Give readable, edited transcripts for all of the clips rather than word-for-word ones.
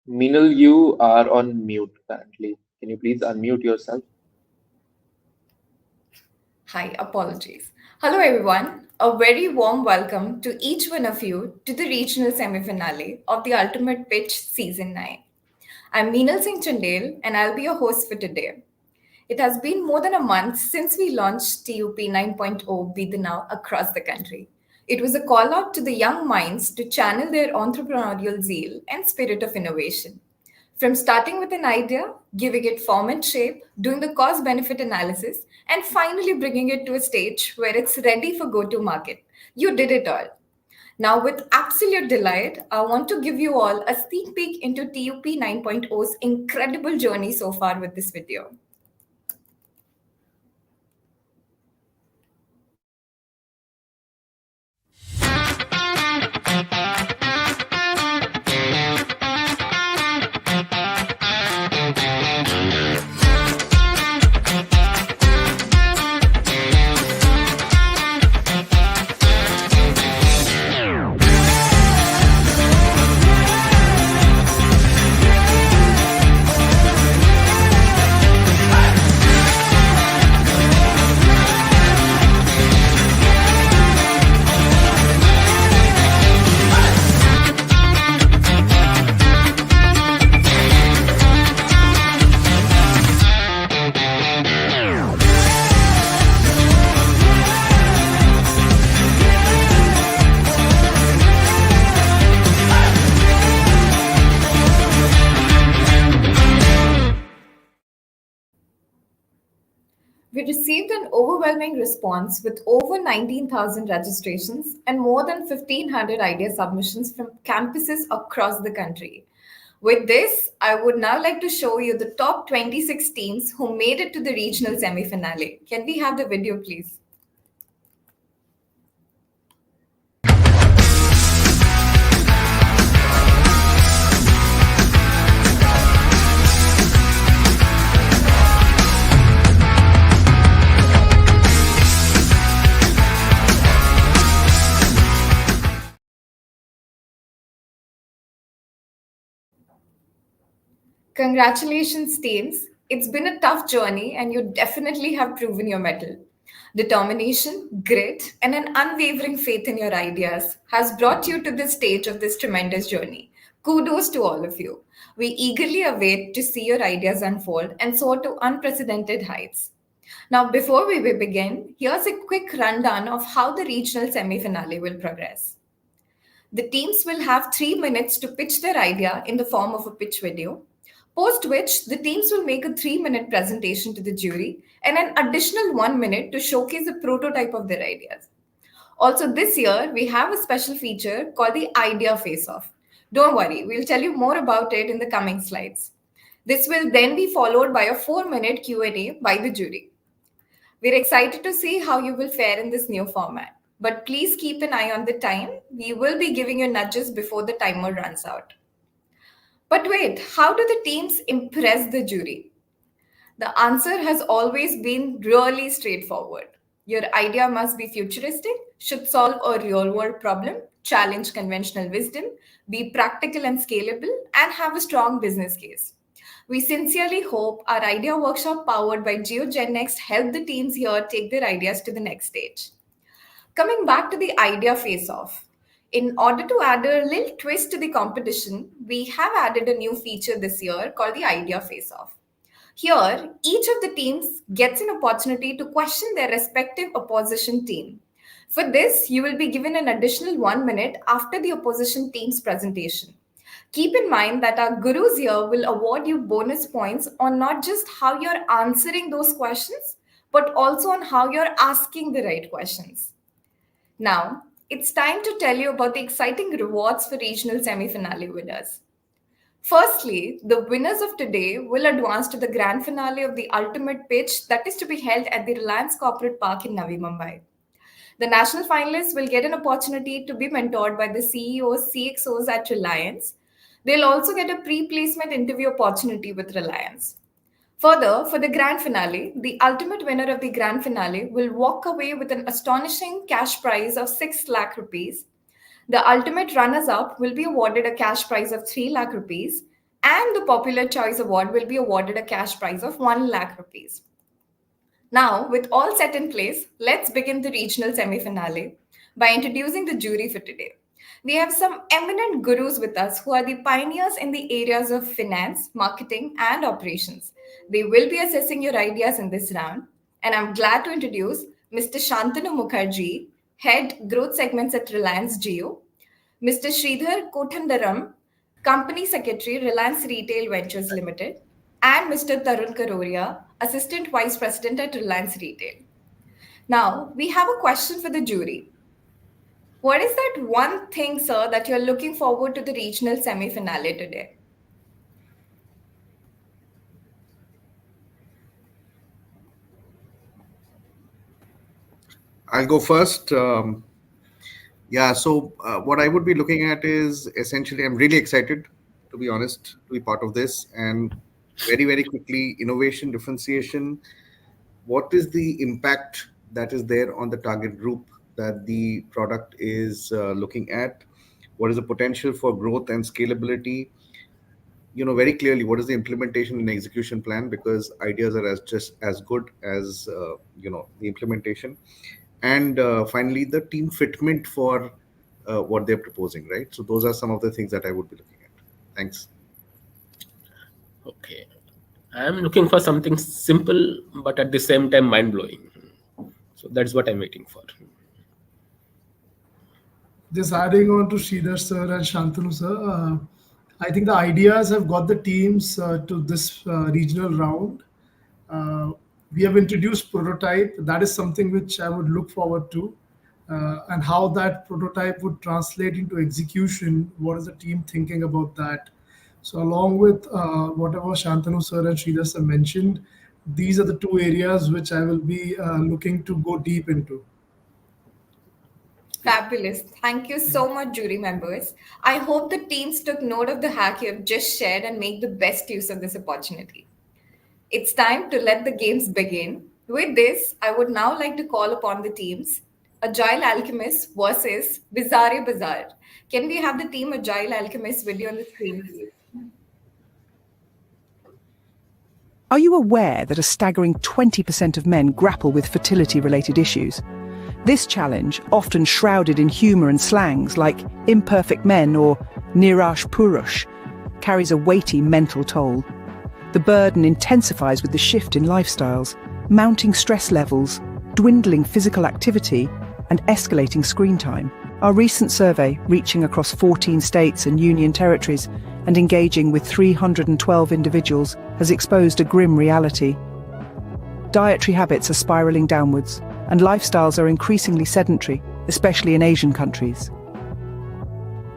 Minal, you are on mute currently. Can you please unmute yourself? Hi, apologies. Hello, everyone. A very warm welcome to each one of you to the regional semi-finale of the Ultimate Pitch Season 9. I'm Meenal Singh Chandel, and I'll be your host for today. It has been more than a month since we launched TUP 9.0 Be the Now across the country. It was a call out to the young minds to channel their entrepreneurial zeal and spirit of innovation. From starting with an idea, giving it form and shape, doing the cost benefit analysis, and finally bringing it to a stage where it's ready for go to market. You did it all. Now, with absolute delight, I want to give you all a sneak peek into TUP 9.0's incredible journey so far with this video. We received an overwhelming response with over 19,000 registrations and more than 1,500 idea submissions from campuses across the country. With this, I would now like to show you the top 26 teams who made it to the regional semi finale. Can we have the video, please? Congratulations, teams. It's been a tough journey, and you definitely have proven your mettle. Determination, grit, and an unwavering faith in your ideas has brought you to this stage of this tremendous journey. Kudos to all of you. We eagerly await to see your ideas unfold and soar to unprecedented heights. Now, before we begin, here's a quick rundown of how the regional semi finale will progress. The teams will have 3 minutes to pitch their idea in the form of a pitch video, post which the teams will make a 3 minute presentation to the jury and an additional 1 minute to showcase a prototype of their ideas. Also, this year, we have a special feature called the Idea Face Off. Don't worry, we'll tell you more about it in the coming slides. This will then be followed by a 4 minute Q&A by the jury. We're excited to see how you will fare in this new format. But please keep an eye on the time. We will be giving you nudges before the timer runs out. But wait, how do the teams impress the jury? The answer has always been really straightforward. Your idea must be futuristic, should solve a real world problem, challenge conventional wisdom, be practical and scalable, and have a strong business case. We sincerely hope our idea workshop powered by GeoGenNext help the teams here take their ideas to the next stage. Coming back to the idea face off. In order to add a little twist to the competition, we have added a new feature this year called the idea face off. Here, each of the teams gets an opportunity to question their respective opposition team. For this, you will be given an additional 1 minute after the opposition team's presentation. Keep in mind that our gurus here will award you bonus points on not just how you're answering those questions, but also on how you're asking the right questions. Now, it's time to tell you about the exciting rewards for regional semi finale winners. Firstly, the winners of today will advance to the grand finale of the ultimate pitch that is to be held at the Reliance Corporate Park in Navi Mumbai. The national finalists will get an opportunity to be mentored by the CEOs, CXOs at Reliance. They'll also get a pre placement interview opportunity with Reliance. Further, for the grand finale, the ultimate winner of the grand finale will walk away with an astonishing cash prize of 6 lakh rupees. The ultimate runners up will be awarded a cash prize of 3 lakh rupees, and the Popular Choice Award will be awarded a cash prize of 1 lakh rupees. Now, with all set in place, let's begin the regional semi finale by introducing the jury for today. We have some eminent gurus with us who are the pioneers in the areas of finance, marketing, and operations. They will be assessing your ideas in this round. And I'm glad to introduce Mr. Shantanu Mukherjee, Head Growth Segments at Reliance Jio, Mr. Sridhar Kothandaram, Company Secretary, Reliance Retail Ventures Limited, and Mr. Tarun Karoria, Assistant Vice President at Reliance Retail. Now, we have a question for the jury. What is that one thing, sir, that you're looking forward to the regional semi-finale today? I'll go first. What I would be looking at is essentially, I'm really excited, to be honest, to be part of this. And very, very quickly, innovation, differentiation. What is the impact that is there on the target group that the product is looking at? What is the potential for growth and scalability? Very clearly, what is the implementation and execution plan? Because ideas are just as good as the implementation. And finally, the team fitment for what they're proposing, right? So those are some of the things that I would be looking at. Thanks. Okay. I'm looking for something simple, but at the same time mind-blowing. So that's what I'm waiting for. Just adding on to Sridhar sir and Shantanu sir, I think the ideas have got the teams to this regional round. We have introduced prototype. That is something which I would look forward to. And how that prototype would translate into execution. What is the team thinking about that? So along with whatever Shantanu sir and Sridhar sir mentioned, these are the two areas which I will be looking to go deep into. Fabulous. Thank you so much, jury members. I hope the teams took note of the hack you have just shared and make the best use of this opportunity. It's time to let the games begin. With this, I would now like to call upon the teams Agile Alchemist versus Bizarre Bazaar. Can we have the team Agile Alchemist video on the screen, please? Are you aware that a staggering 20% of men grapple with fertility-related issues? This challenge, often shrouded in humour and slangs like imperfect men or nirash purush, carries a weighty mental toll. The burden intensifies with the shift in lifestyles. mounting stress levels, dwindling physical activity, and escalating screen time. Our recent survey, reaching across 14 states and union territories and engaging with 312 individuals, has exposed a grim reality. Dietary habits are spiraling downwards, and lifestyles are increasingly sedentary, especially in Asian countries.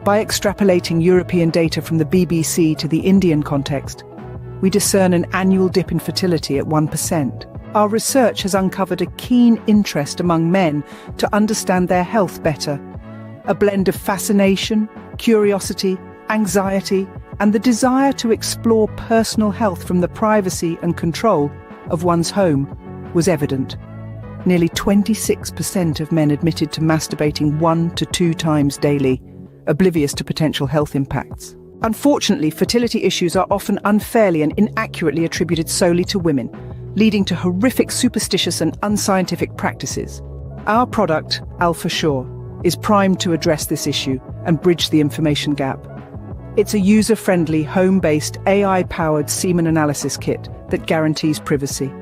By extrapolating European data from the BBC to the Indian context, we discern an annual dip in fertility at 1%. Our research has uncovered a keen interest among men to understand their health better, a blend of fascination, curiosity, anxiety, and the desire to explore personal health from the privacy and control of one's home was evident. Nearly 26% of men admitted to masturbating 1 to 2 times daily, oblivious to potential health impacts. Unfortunately, fertility issues are often unfairly and inaccurately attributed solely to women, leading to horrific superstitious and unscientific practices. Our product, Alpha Sure, is primed to address this issue and bridge the information gap. It's a user-friendly, home-based, AI-powered semen analysis kit that guarantees privacy.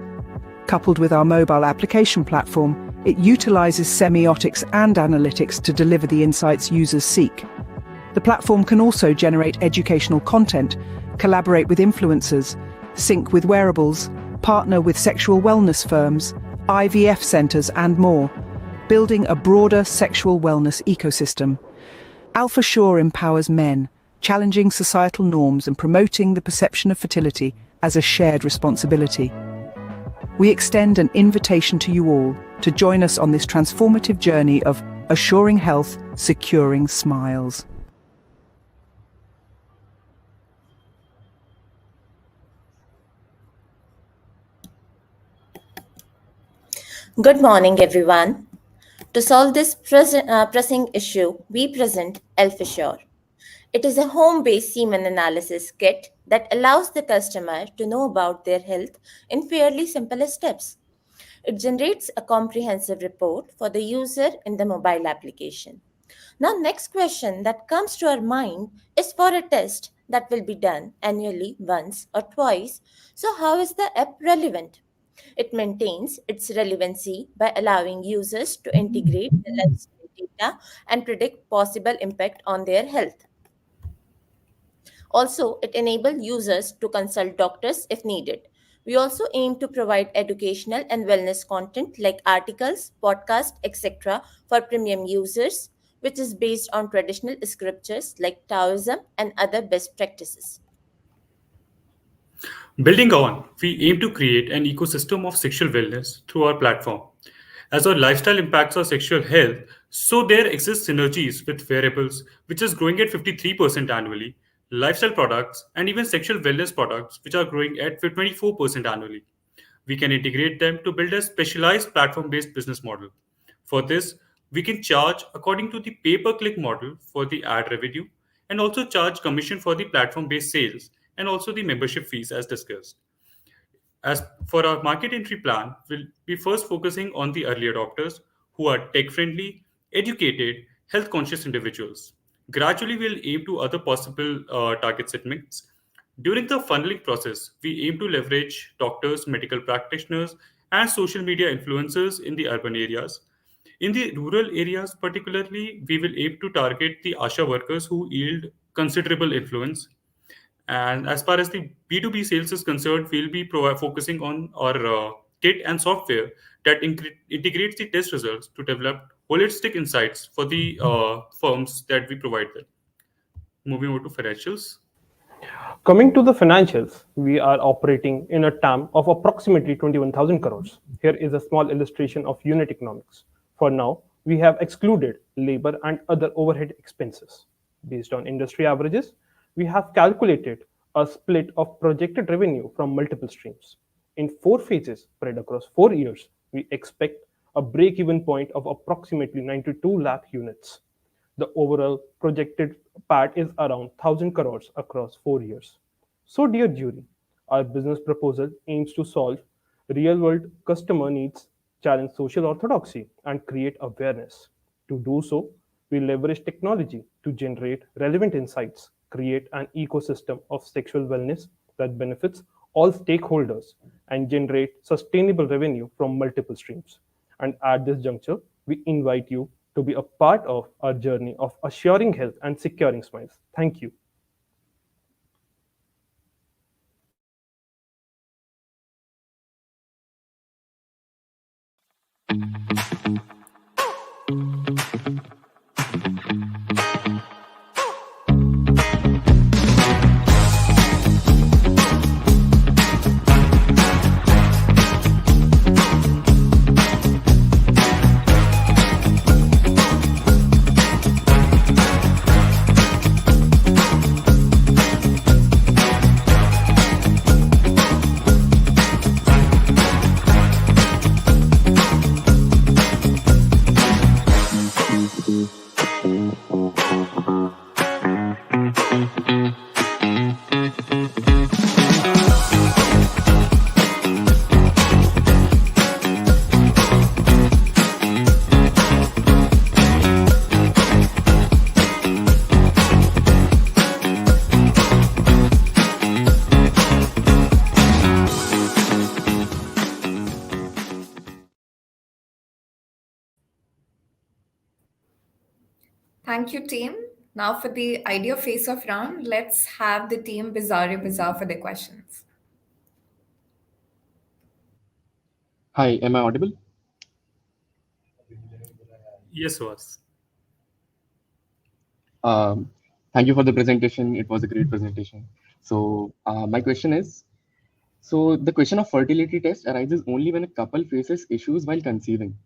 Coupled with our mobile application platform, it utilizes semiotics and analytics to deliver the insights users seek. The platform can also generate educational content, collaborate with influencers, sync with wearables, partner with sexual wellness firms, IVF centers, and more, building a broader sexual wellness ecosystem. Alpha Sure empowers men, challenging societal norms and promoting the perception of fertility as a shared responsibility. We extend an invitation to you all to join us on this transformative journey of assuring health, securing smiles. Good morning, everyone. To solve this pressing issue, we present Elfishore. It is a home-based semen analysis kit that allows the customer to know about their health in fairly simple steps. It generates a comprehensive report for the user in the mobile application. Now, next question that comes to our mind is for a test that will be done annually once or twice. So, how is the app relevant? It maintains its relevancy by allowing users to integrate the lifestyle data and predict possible impact on their health. Also, it enables users to consult doctors if needed. We also aim to provide educational and wellness content like articles, podcasts, etc. for premium users, which is based on traditional scriptures like Taoism and other best practices. Building on, we aim to create an ecosystem of sexual wellness through our platform. As our lifestyle impacts our sexual health, so there exist synergies with wearables, which is growing at 53% annually, lifestyle products, and even sexual wellness products, which are growing at 24% annually. We can integrate them to build a specialized platform based business model. For this, we can charge according to the pay per click model for the ad revenue and also charge commission for the platform based sales and also the membership fees as discussed. As for our market entry plan, we'll be first focusing on the early adopters who are tech friendly, educated, health conscious individuals. Gradually, we'll aim to other possible target segments. During the funneling process, we aim to leverage doctors, medical practitioners, and social media influencers in the urban areas. In the rural areas, particularly, we will aim to target the ASHA workers who yield considerable influence. And as far as the B2B sales is concerned, we'll be focusing on our kit and software that integrates the test results to develop holistic insights for the firms that we provide them. Moving over to financials. Coming to the financials, we are operating in a TAM of approximately 21,000 crores. Here is a small illustration of unit economics. For now, we have excluded labor and other overhead expenses. Based on industry averages, we have calculated a split of projected revenue from multiple streams. In 4 phases spread across 4 years, we expect a break-even point of approximately 92 lakh units. The overall projected PAT is around 1,000 crores across 4 years. So, dear jury, our business proposal aims to solve real-world customer needs, challenge social orthodoxy, and create awareness. To do so, we leverage technology to generate relevant insights, create an ecosystem of sexual wellness that benefits all stakeholders, and generate sustainable revenue from multiple streams. And at this juncture, we invite you to be a part of our journey of assuring health and securing smiles. Thank you. Thank you, team. Now, for the idea face off round, let's have the team Bizarre Bizarre for their questions. Hi, am I audible? Yes, was. Um, Thank you for the presentation. It was a great presentation. So, my question is, so the question of fertility test arises only when a couple faces issues while conceiving.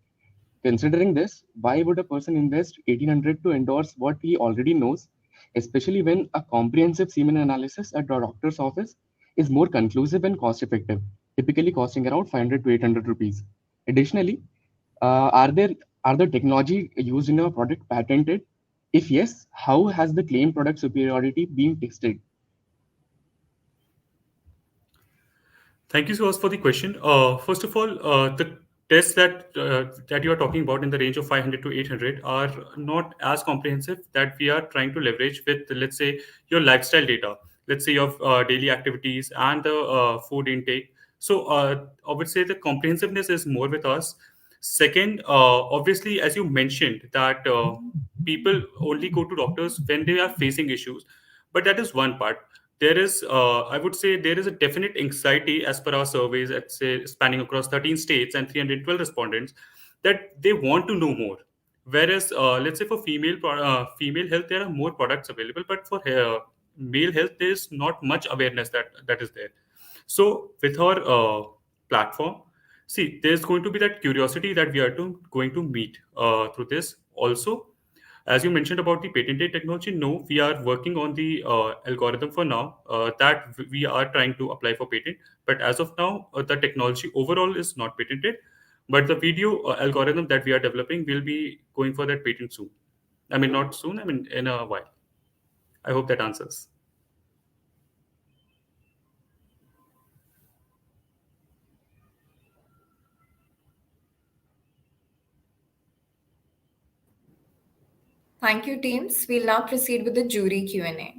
Considering this, why would a person invest 1800 to endorse what he already knows, especially when a comprehensive semen analysis at a doctor's office is more conclusive and cost effective, typically costing around 500 to 800 rupees. Additionally, are the technology used in a product patented? If yes, how has the claimed product superiority been tested? Thank you so much for the question. First of all, the tests that you are talking about in the range of 500 to 800 are not as comprehensive that we are trying to leverage with, let's say, your lifestyle data, let's say your daily activities and the food intake. So I would say the comprehensiveness is more with us. Second, obviously, as you mentioned, that people only go to doctors when they are facing issues, but that is one part. There is, I would say, there is a definite anxiety as per our surveys, at say spanning across 13 states and 312 respondents, that they want to know more. Whereas, let's say for female health, there are more products available, but for male health, there is not much awareness that is there. So with our platform, see, there's going to be that curiosity that we are going to meet through this. Also, as you mentioned about the patented technology, no, we are working on the algorithm for now that we are trying to apply for patent. But as of now, the technology overall is not patented. But the video algorithm that we are developing will be going for that patent soon. I mean, not soon, I mean, in a while. I hope that answers. Thank you, teams. We'll now proceed with the jury Q&A.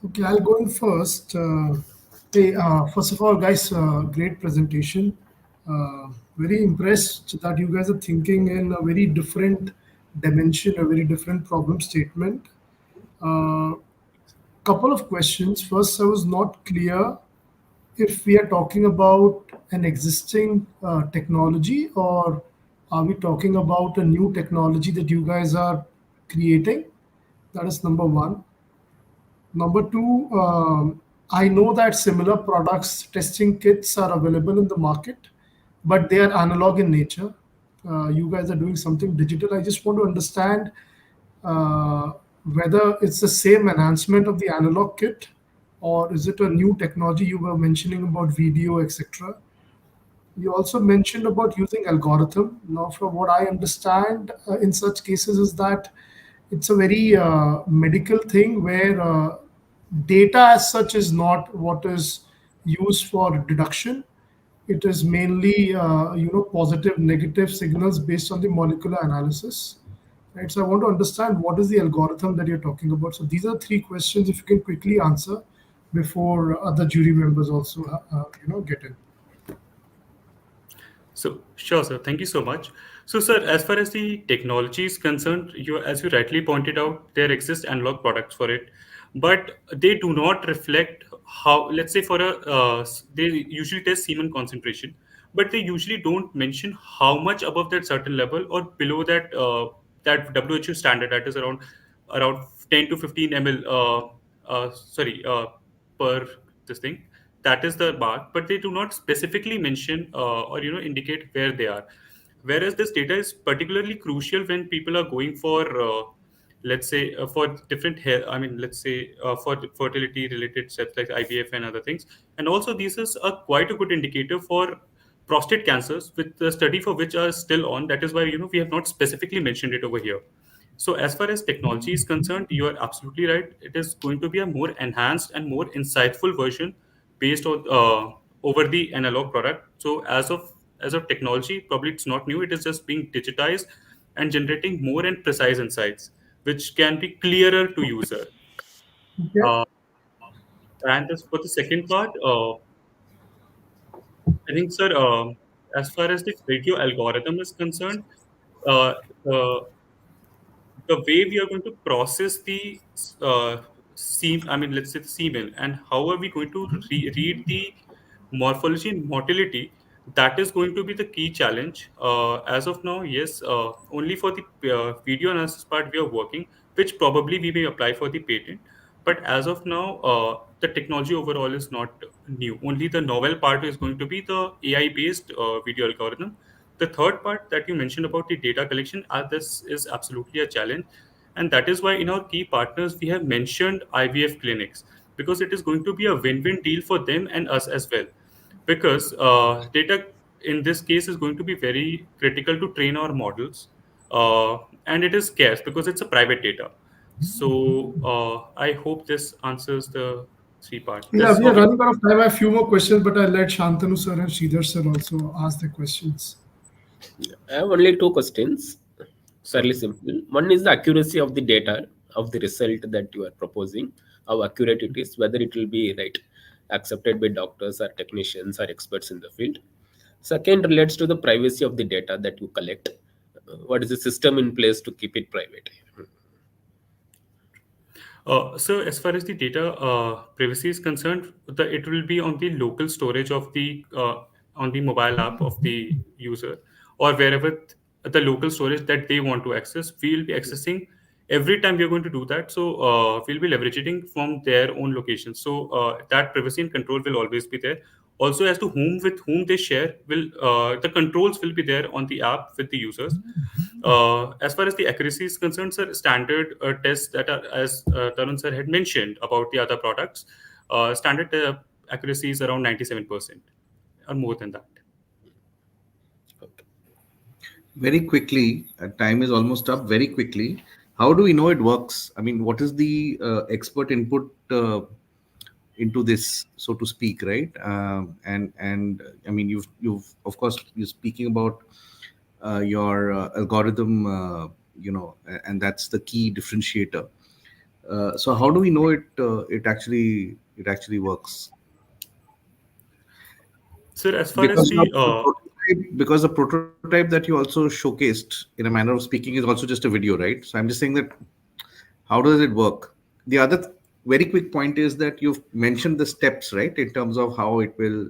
Okay, I'll go in first. First of all, guys, great presentation. Very impressed that you guys are thinking in a very different dimension, a very different problem statement. Couple of questions. First, I was not clear if we are talking about an existing technology, or are we talking about a new technology that you guys are creating? That is number one. Number two, I know that similar products, testing kits are available in the market, but they are analog in nature. You guys are doing something digital. I just want to understand uh, whether it's the same enhancement of the analog kit, or is it a new technology you were mentioning about video, etc. You also mentioned about using algorithm. Now, from what I understand, in such cases, is that it's a very medical thing where data as such is not what is used for deduction. It is mainly positive, negative signals based on the molecular analysis. Right. So I want to understand what is the algorithm that you're talking about. So these are three questions. If you can quickly answer before other jury members also get in. So, sure, sir. Thank you so much. So, sir, as far as the technology is concerned, as you rightly pointed out, there exist analog products for it, but they do not reflect how, let's say, they usually test semen concentration, but they usually don't mention how much above that certain level or below that WHO standard, that is around 10 to 15 ml, sorry, per this thing, that is the bar, but they do not specifically mention or indicate where they are. Whereas this data is particularly crucial when people are going for let's say for different hair, I mean, let's say for the fertility related steps like IVF and other things. And also this is a quite a good indicator for prostate cancers, with the study for which are still on. That is why we have not specifically mentioned it over here. So as far as technology is concerned, you are absolutely right. It is going to be a more enhanced and more insightful version based on over the analog product. So as of technology, probably it's not new. It is just being digitized and generating more and precise insights, which can be clearer to user. Okay. Uh, and as for the second part, I think, sir, as far as the video algorithm is concerned, uh, uh, the way we are going to process the I mean, let's say the semen, and how are we going to read the morphology and motility, that is going to be the key challenge. As of now, yes, only for the video analysis part we are working, which probably we may apply for the patent. But as of now, the technology overall is not new. Only the novel part is going to be the AI-based video algorithm. The third part that you mentioned about the data collection, this is absolutely a challenge. And that is why in our key partners, we have mentioned IVF clinics, because it is going to be a win-win deal for them and us as well. Because data in this case is going to be very critical to train our models. And it is scarce because it's a private data. So I hope this answers the three part. Yeah, This we are obviously. running out of time. I have a few more questions, but I'll let Shantanu sir and Sridhar sir also ask the questions. I have only two questions, Sure. fairly simple. One is the accuracy of the data of the result that you are proposing, how accurate it is, whether it will be right accepted by doctors or technicians or experts in the field. Second relates to the privacy of the data that you collect. What is the system in place to keep it private? So as far as the data privacy is concerned, it will be on the local storage of the on the mobile app of the user, or wherever the local storage that they want to access. We'll be accessing every time we are going to do that. So we'll be leveraging from their own location. So that privacy and control will always be there. Also, as to whom with whom they share, will the controls will be there on the app with the users. As far as the accuracy is concerned, sir, standard tests that are, as Tarun sir had mentioned about the other products, standard accuracy is around 97% or more than that. Okay. Very quickly, time is almost up. Very quickly, how do we know it works? I mean, what is the expert input into this, so to speak, right? And I mean, you've of course you're speaking about your algorithm, and that's the key differentiator. So how do we know it actually works? Sir, as far as Because the the prototype that you also showcased, in a manner of speaking, is also just a video, right? So I'm just saying that, how does it work? The other very quick point is that you've mentioned the steps, right, in terms of how it will,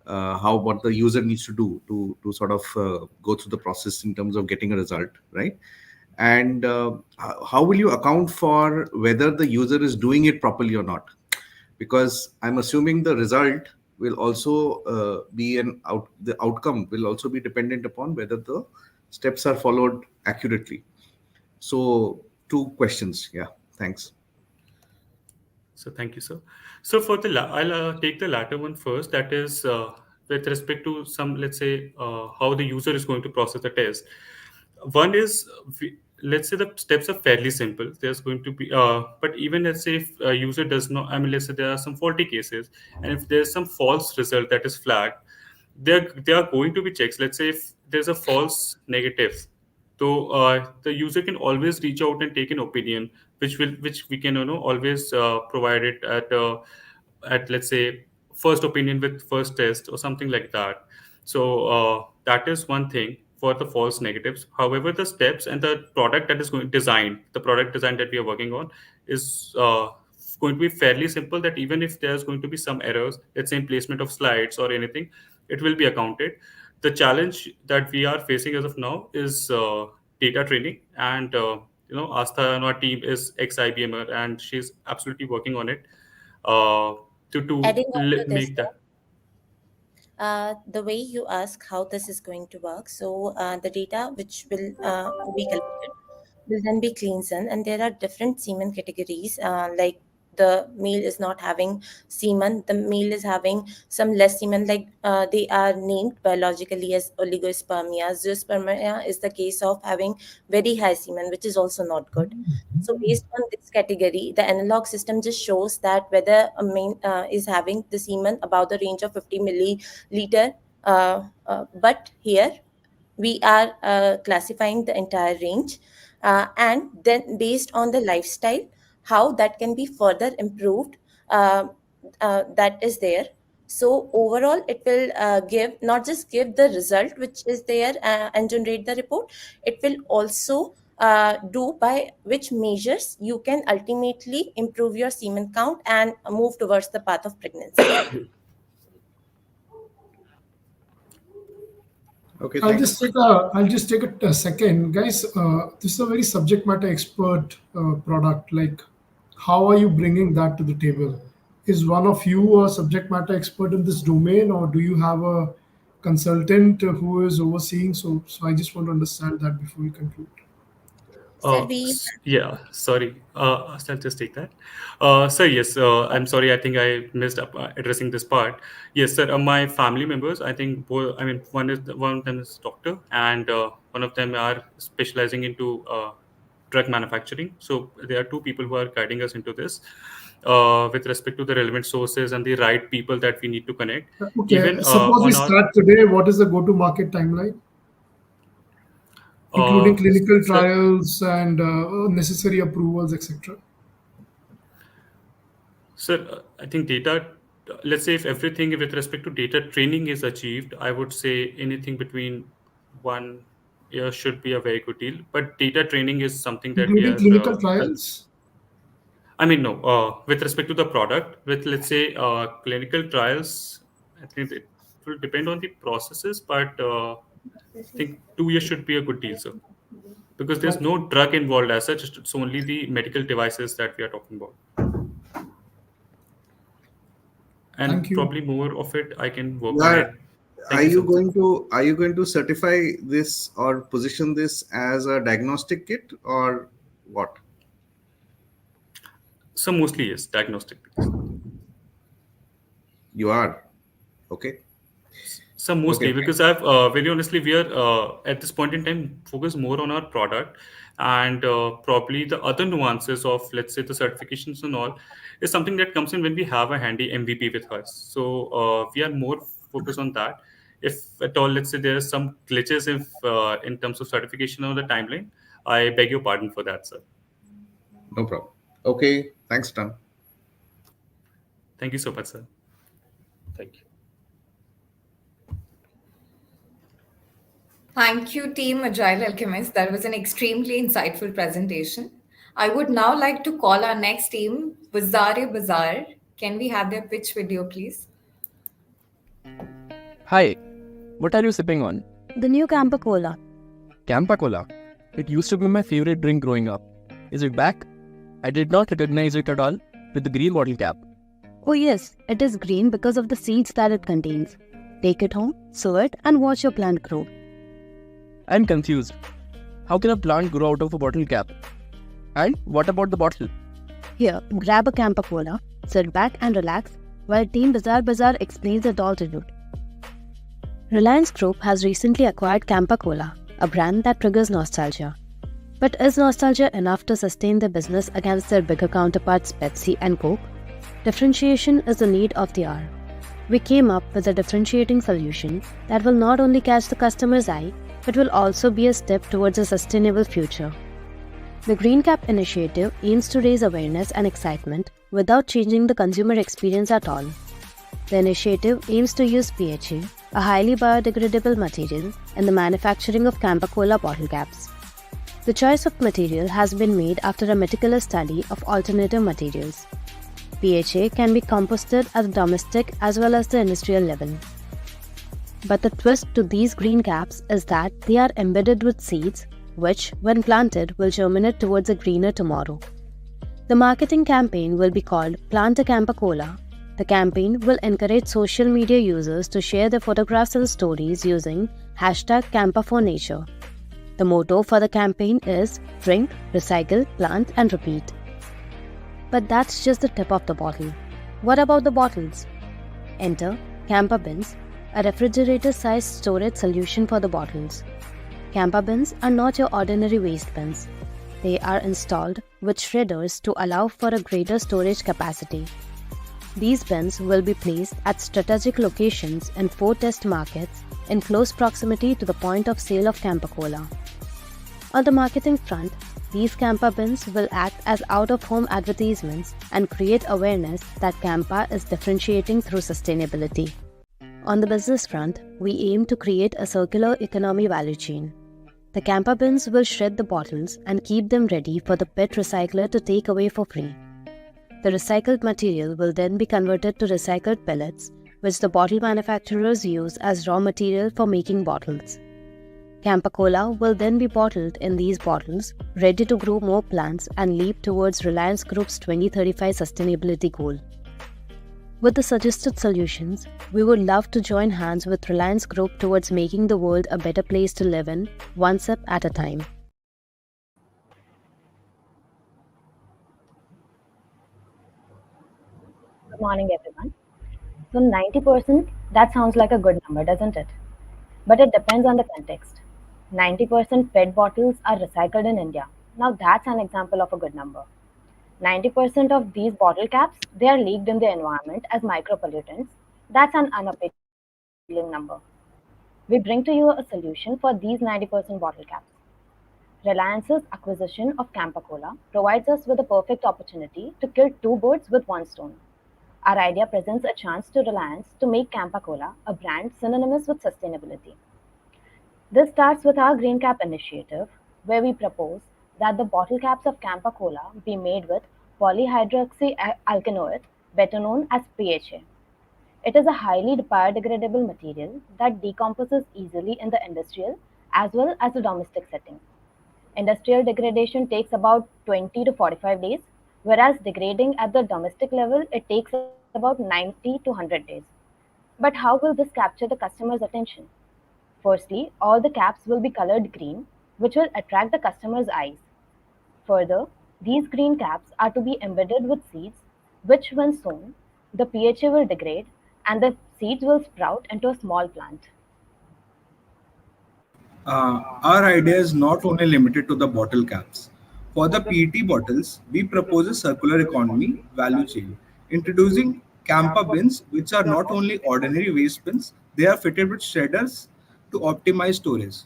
how what the user needs to do to sort of go through the process in terms of getting a result, right? And how will you account for whether the user is doing it properly or not? Because I'm assuming the result will also be the outcome will also be dependent upon whether the steps are followed accurately. So two questions. Yeah, thanks. So thank you, sir. So for I'll take the latter one first. That is with respect to some, let's say, how the user is going to process the test. One is, let's say the steps are fairly simple. There's going to be, but even let's say if a user does not, I mean, let's say there are some faulty cases, and if there's some false result that is flagged, there are going to be checks. Let's say if there's a false negative, so the user can always reach out and take an opinion, which we can always provide it at, let's say, first opinion with first test or something like that. So that is one thing for the false negatives. However, the steps and the product that is going designed, the product design that we are working on is going to be fairly simple, that even if there's going to be some errors, let's say in placement of slides or anything, it will be accounted. The challenge that we are facing as of now is data training, and Astha and our team is ex-IBMer, and she's absolutely working on it uh, Adding on to this, make that. the way you ask how this is going to work, so the data which will be collected will then be cleansed, and there are different semen categories, like the male is not having semen, the male is having some less semen, like they are named biologically as oligospermia. Zoospermia is the case of having very high semen, which is also not good. So based on this category, the analog system just shows that whether a male is having the semen above the range of 50 milliliter, but here we are classifying the entire range, and then based on the lifestyle, how that can be further improved, that is there. So overall it will give, not just give the result which is there and generate the report, it will also do by which measures you can ultimately improve your semen count and move towards the path of pregnancy. Okay, I'll thanks. just take a second, guys. This is a very subject matter expert product. Like, how are you bringing that to the table? Is one of you a subject matter expert in this domain, or do you have a consultant who is overseeing? So I just want to understand that before you conclude. Sir, we Yeah, sorry. I'll just take that. Sir, yes, I'm sorry. I think I missed up addressing this part. Yes, sir. My family members, I think, both, I mean, one of them is doctor, and one of them are specializing into drug manufacturing. So there are two people who are guiding us into this with respect to the relevant sources and the right people that we need to connect. Okay, Even suppose we on our, start today. What is the go-to-market timeline, including clinical sir, trials and necessary approvals, etc.? Sir, I think data, let's say if everything with respect to data training is achieved, I would say anything between 1 year should be a very good deal. But data training is something that we Including are, clinical trials? I mean, no, with respect to the product, with, let's say, clinical trials, I think it will depend on the processes, but I think 2 years should be a good deal, sir. Because there's Okay, no drug involved as such, it's only the medical devices that we are talking about. thank And you. probably more of it I can work You on are it. are Thank you you so much. going to certify this or position this as a diagnostic kit or what? So mostly yes, diagnostic piece. You are. Okay. So Okay, mostly because thanks. I've very honestly we are at this point in time focus more on our product, and probably the other nuances of, let's say, the certifications and all is something that comes in when we have a handy MVP with us. So we are more focused on that. If at all, let's say there are some glitches if in terms of certification or the timeline, I beg your pardon for that, sir. No problem. Okay, thanks, Tan. Thank you so much, sir. Thank you. Thank you, Team Agile Alchemist. That was an extremely insightful presentation. I would now like to call our next team, Bazaar Bazaar. Can we have their pitch video, please? Hi, what are you sipping on? The new Campa Cola. Campa Cola. It used to be my favorite drink growing up. Is it back? I did not recognize it at all with the green bottle cap. Oh yes, it is green because of the seeds that it contains. Take it home, sow it, and watch your plant grow. I'm confused. How can a plant grow out of a bottle cap? And what about the bottle? Here, grab a Campa Cola, sit back and relax while Team Bazaar explains it all to you. Reliance Group has recently acquired Campa Cola, a brand that triggers nostalgia. But is nostalgia enough to sustain their business against their bigger counterparts Pepsi and Coke? Differentiation is the need of the hour. We came up with a differentiating solution that will not only catch the customer's eye, but will also be a step towards a sustainable future. The Green Cap initiative aims to raise awareness and excitement without changing the consumer experience at all. The initiative aims to use PHA, a highly biodegradable material, in the manufacturing of Campa Cola bottle caps. The choice of material has been made after a meticulous study of alternative materials. PHA can be composted at the domestic as well as the industrial level. But the twist to these green caps is that they are embedded with seeds which, when planted, will germinate towards a greener tomorrow. The marketing campaign will be called Plant a Campa Cola. The campaign will encourage social media users to share their photographs and stories using #Campa4Nature. The motto for the campaign is Drink, Recycle, Plant and Repeat. But that's just the tip of the bottle. What about the bottles? Enter Campa Bins, a refrigerator-sized storage solution for the bottles. Campa bins are not your ordinary waste bins. They are installed with shredders to allow for a greater storage capacity. These bins will be placed at strategic locations in 4 test markets in close proximity to the point of sale of Campa Cola. On the marketing front, these Campa bins will act as out-of-home advertisements and create awareness that Campa is differentiating through sustainability. On the business front, we aim to create a circular economy value chain. The Campa bins will shred the bottles and keep them ready for the PET recycler to take away for free. The recycled material will then be converted to recycled pellets, which the bottle manufacturers use as raw material for making bottles. Campa Cola will then be bottled in these bottles, ready to grow more plants and leap towards Reliance Group's 2035 sustainability goal. With the suggested solutions, we would love to join hands with Reliance Group towards making the world a better place to live in, one sip at a time. Good morning, everyone. So 90%, that sounds like a good number, doesn't it? But it depends on the context. 90% PET bottles are recycled in India. Now that's an example of a good number. 90% of these bottle caps, they are leaked in the environment as micropollutants. That's an unappealing number. We bring to you a solution for these 90% bottle caps. Reliance's acquisition of Campa Cola provides us with a perfect opportunity to kill 2 birds with 1 stone. Our idea presents a chance to Reliance to make Campa Cola a brand synonymous with sustainability. This starts with our Green Cap initiative, where we propose that the bottle caps of Campa Cola be made with polyhydroxyalkanoate, better known as PHA. It is a highly biodegradable material that decomposes easily in the industrial as well as the domestic setting. Industrial degradation takes about 20 to 45 days, whereas degrading at the domestic level, it takes about 90 to 100 days. But how will this capture the customer's attention? Firstly, all the caps will be colored green, which will attract the customer's eyes. Further, these green caps are to be embedded with seeds, which when sown, the PHA will degrade and the seeds will sprout into a small plant. Our idea is not only limited to the bottle caps. For the PET bottles, we propose a circular economy value chain, introducing Campa bins, which are not only ordinary waste bins, they are fitted with shredders to optimize storage.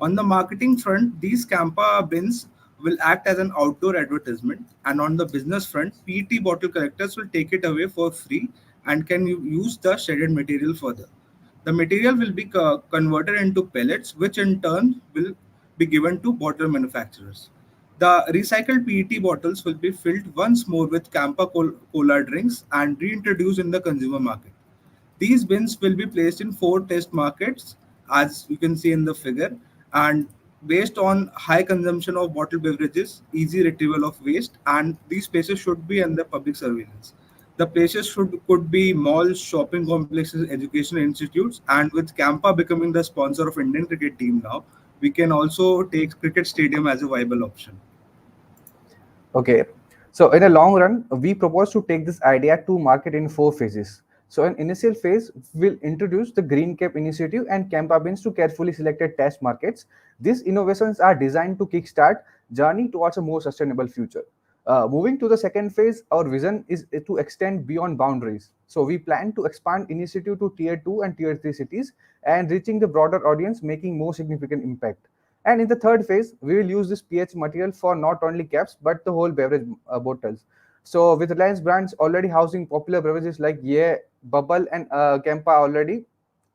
On the marketing front, these Campa bins will act as an outdoor advertisement, and on the business front, PET bottle collectors will take it away for free and can use the shredded material further. The material will be converted into pellets, which in turn will be given to bottle manufacturers. The recycled PET bottles will be filled once more with Campa Cola drinks and reintroduced in the consumer market. These bins will be placed in 4 test markets, as you can see in the figure, and based on high consumption of bottled beverages, easy retrieval of waste, and these places should be under public surveillance. The places could be malls, shopping complexes, educational institutes, and with Campa becoming the sponsor of Indian cricket team now, we can also take cricket stadium as a viable option. Okay, so in the long run, we propose to take this idea to market in 4 phases. So in initial phase, we'll introduce the Green Cap initiative and Campa bins to carefully selected test markets. These innovations are designed to kickstart journey towards a more sustainable future. Moving to the second phase, our vision is to extend beyond boundaries. So we plan to expand initiative to tier 2 and tier 3 cities and reaching the broader audience, making more significant impact. And in the third phase, we will use this pH material for not only caps but the whole beverage bottles. So with Reliance brands already housing popular beverages like Yeah, Bubble, and Campa already,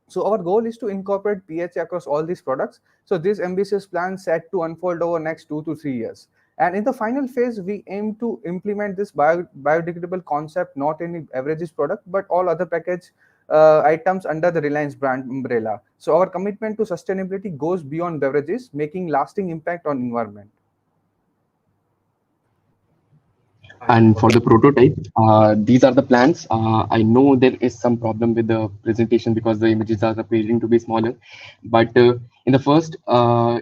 so our goal is to incorporate PHA across all these products. So this ambitious plan set to unfold over next 2 to 3 years. And in the final phase, we aim to implement this biodegradable concept not in beverages product but all other package items under the Reliance brand umbrella. So our commitment to sustainability goes beyond beverages, making lasting impact on environment. And for the prototype, these are the plans. I know there is some problem with the presentation because the images are appearing to be smaller. But in the first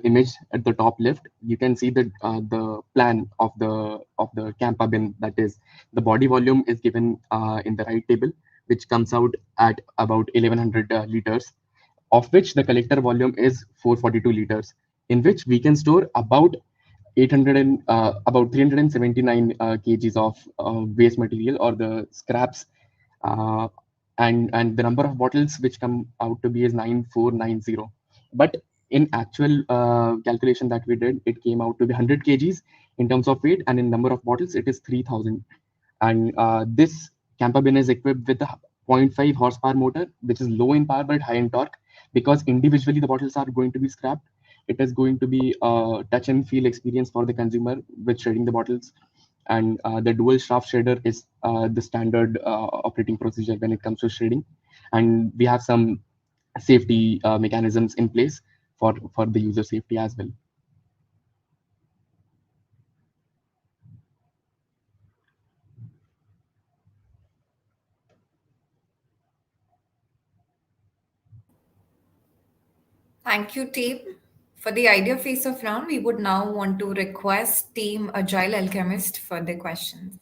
image at the top left, you can see the plan of the Campa bin. That is, the body volume is given in the right table, which comes out at about 1100 liters, of which the collector volume is 442 liters, in which we can store about 800 and about 379 kgs of waste material or the scraps, uh, and the number of bottles which come out to be is 9490. But in actual calculation that we did, it came out to be 100 kgs in terms of weight, and in number of bottles it is 3000. And this camper bin is equipped with a zero point 0.5 horsepower motor, which is low in power but high in torque. Because individually the bottles are going to be scrapped, it is going to be a touch and feel experience for the consumer with shredding the bottles. And the dual shaft shredder is the standard operating procedure when it comes to shredding. And we have some safety mechanisms in place for the user safety as well. Thank you, team. For the idea face of round, we would now want to request Team Agile Alchemist for their questions.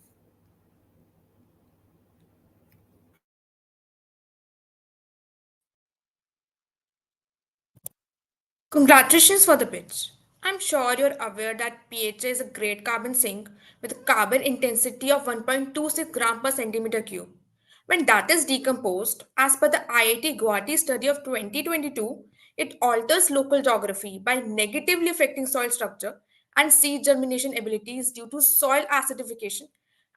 Congratulations for the pitch. I'm sure you're aware that PHA is a great carbon sink with a carbon intensity of 1.26 gram per centimeter cube. When that is decomposed, as per the IIT Guwahati study of 2022, it alters local geography by negatively affecting soil structure and seed germination abilities due to soil acidification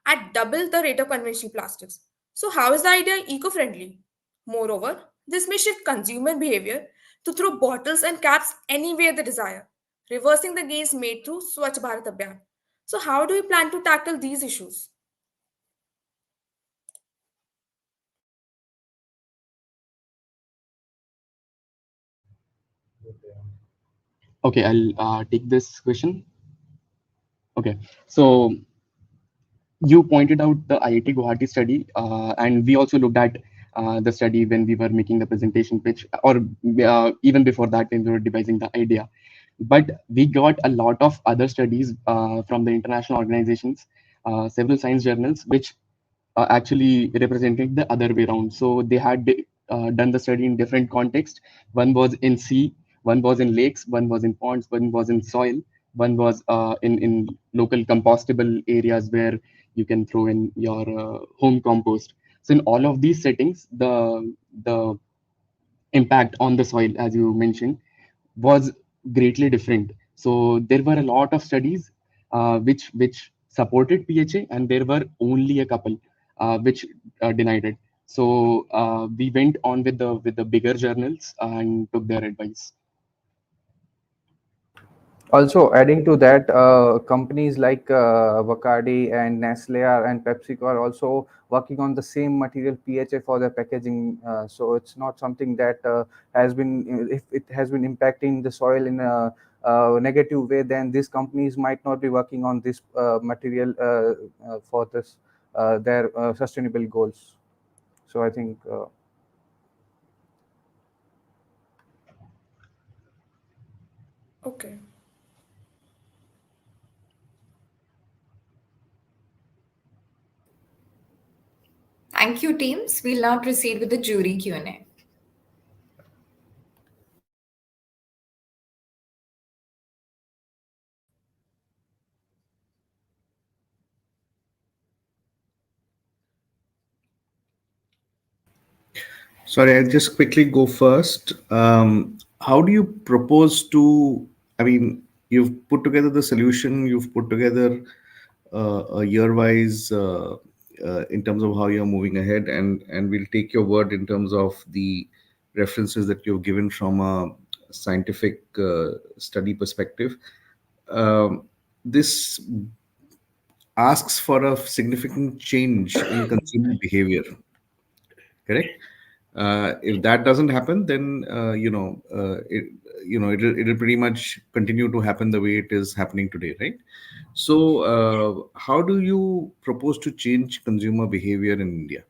at double the rate of conventional plastics. So, how is the idea eco friendly? Moreover, this may shift consumer behavior to throw bottles and caps anywhere they desire, reversing the gains made through Swachh Bharat Abhiyan. So, how do you plan to tackle these issues? Okay, I'll take this question. Okay, so you pointed out the IIT Guwahati study, and we also looked at the study when we were making the presentation pitch, or even before that when we were devising the idea. But we got a lot of other studies from the international organizations, several science journals, which actually represented the other way around. So they had done the study in different contexts. One was in sea, one was in lakes, one was in ponds, one was in soil, one was in local compostable areas where you can throw in your home compost. So in all of these settings, the impact on the soil, as you mentioned, was greatly different. So there were a lot of studies which supported PHA, and there were only a couple which denied it. So we went on with the bigger journals and took their advice. Also, adding to that, companies like Bacardi and Nestle and PepsiCo are also working on the same material PHA for their packaging. So it's not something that has been, if it has been impacting the soil in a negative way, then these companies might not be working on this material for this their sustainable goals. So I think. Okay. Thank you, teams. We'll now proceed with the jury Q&A. Sorry, I'll just quickly go first. How do you propose to? I mean, you've put together the solution, you've put together a year-wise in terms of how you're moving ahead, and we'll take your word in terms of the references that you've given from a scientific study perspective. This asks for a significant change in consumer behavior, correct? If that doesn't happen, then it'll pretty much continue to happen the way it is happening today, right? So how do you propose to change consumer behavior in India?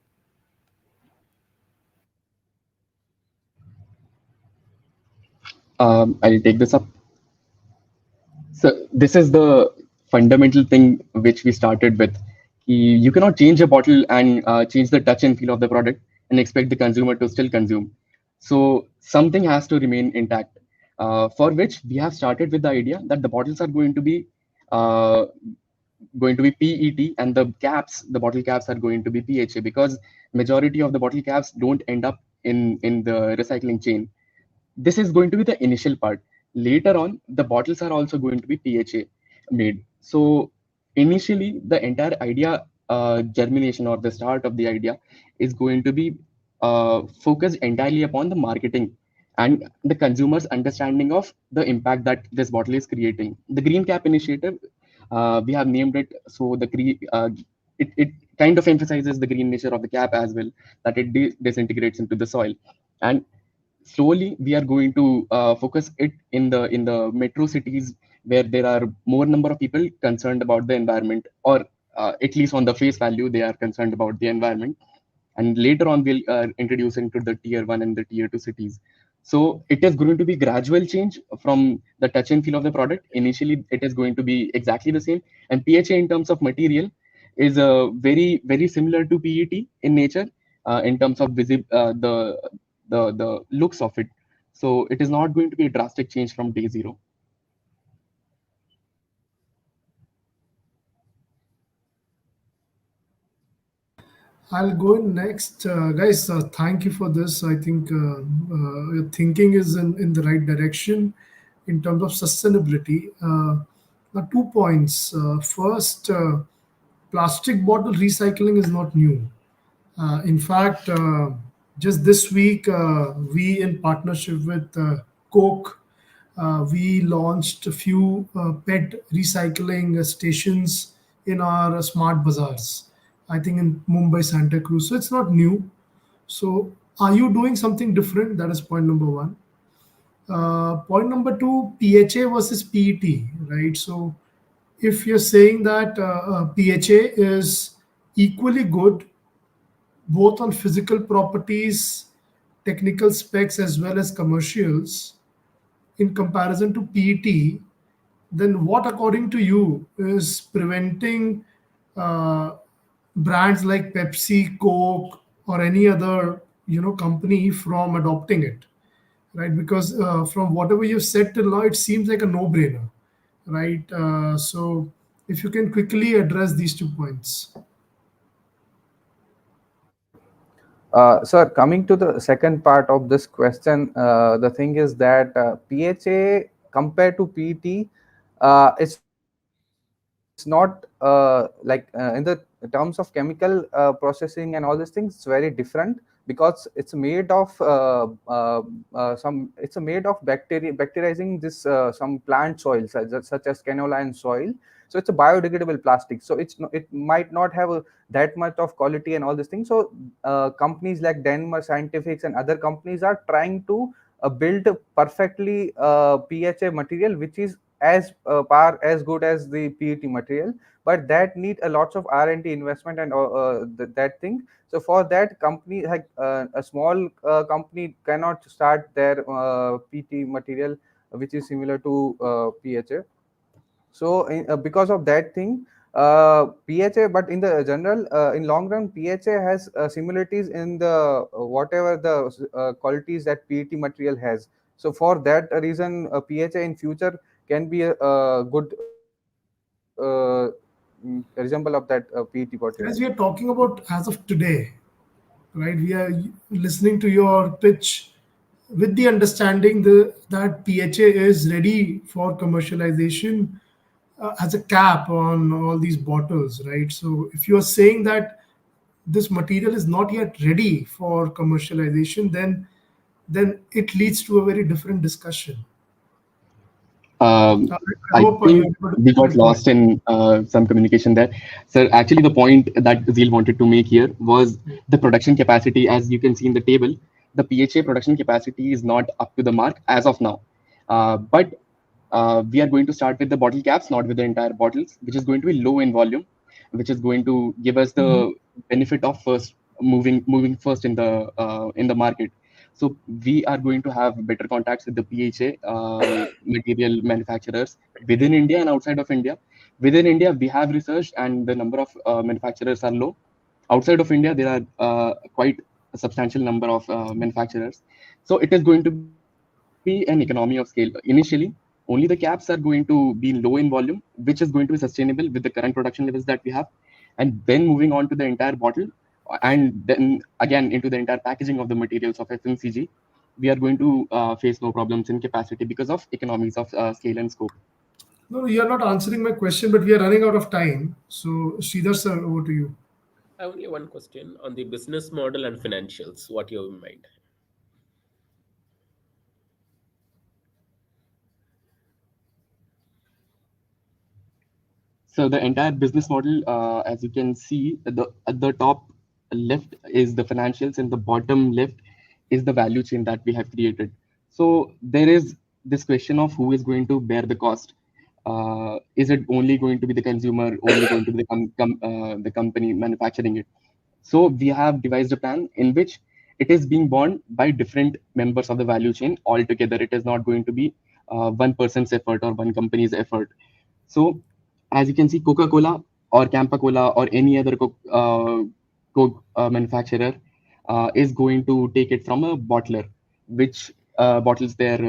I'll take this up. So this is the fundamental thing which we started with. You cannot change a bottle and change the touch and feel of the product and expect the consumer to still consume. So something has to remain intact. For which we have started with the idea that the bottles are uh, going to be PET, and the bottle caps are going to be PHA, because majority of the bottle caps don't end up in the recycling chain. This is going to be the initial part. Later on, the bottles are also going to be PHA made. So initially, the entire idea germination, or the start of the idea, is going to be focused entirely upon the marketing and the consumer's understanding of the impact that this bottle is creating. The Green Cap initiative, we have named it so it kind of emphasizes the green nature of the cap as well, that it disintegrates into the soil. And slowly we are going to focus it in the metro cities, where there are more number of people concerned about the environment, or at least on the face value they are concerned about the environment. And later on we'll introduce into the tier 1 and the tier 2 cities. So it is going to be gradual change from the touch and feel of the product. Initially it is going to be exactly the same, and PHA in terms of material is very very similar to PET in nature, in terms of the looks of it. So it is not going to be a drastic change from day zero. I'll go in next. Guys, thank you for this. I think your thinking is in the right direction in terms of sustainability. Now, 2 points. First, plastic bottle recycling is not new. In fact, just this week, we, in partnership with Coke, we launched a few PET recycling stations in our smart bazaars. I think in Mumbai, Santa Cruz. So it's not new. So are you doing something different? That is point number one. Point number two, PHA versus PET, right? So if you're saying that PHA is equally good both on physical properties, technical specs, as well as commercials in comparison to PET, then what, according to you, is preventing uh, brands like Pepsi, Coke, or any other company from adopting it, right? Because from whatever you've said till now, it seems like a no-brainer, right? So if you can quickly address these 2 points. Sir, coming to the second part of this question, the thing is that PHA compared to PET, it's not like in the terms of chemical processing and all these things, it's very different, because it's made of it's made of bacterizing this some plant soils such as canola and soil. So it's a biodegradable plastic, so it might not have that much of quality and all these things. So companies like Denmark Scientifics and other companies are trying to build perfectly PHA material which is as good as the PET material, but that need a lots of R&D investment and that thing. So for that, company like a small company cannot start their PET material which is similar to PHA. So because of that thing, PHA, but in the general, in long run, PHA has similarities in the whatever the qualities that PET material has. So for that reason, PHA in future can be a good resemble of that PET bottle. As we are talking about as of today, right? We are listening to your pitch with the understanding that PHA is ready for commercialization as a cap on all these bottles, right? So if you are saying that this material is not yet ready for commercialization, then it leads to a very different discussion. Um, I I hope think everybody we got got my point. lost in some communication there. So actually, the point that Zeel wanted to make here was the production capacity. As you can see in the table, the PHA production capacity is not up to the mark as of now. But we are going to start with the bottle caps, not with the entire bottles, which is going to be low in volume, which is going to give us Mhm. the benefit of first moving first in the market. So we are going to have better contacts with the PHA material manufacturers within India and outside of India. Within India, we have researched, and the number of manufacturers are low. Outside of India, there are quite a substantial number of manufacturers. So it is going to be an economy of scale. Initially, only the caps are going to be low in volume, which is going to be sustainable with the current production levels that we have. And then moving on to the entire bottle, and then again into the entire packaging of the materials of FMCG, we are going to face no problems in capacity because of economies of scale and scope. No, you are not answering my question, but we are running out of time. So, Sridhar sir, over to you. I only one question on the business model and financials. What you have in mind? So the entire business model, as you can see, at the top left is the financials, and the bottom left is the value chain that we have created. So there is this question of who is going to bear the cost. Is it only going to be the consumer, only going to be the company manufacturing it? So we have devised a plan in which it is being borne by different members of the value chain altogether. It is not going to be one person's effort or one company's effort. So, as you can see, Coca-Cola or Campa-Cola or any other Coke manufacturer is going to take it from a bottler, which bottles their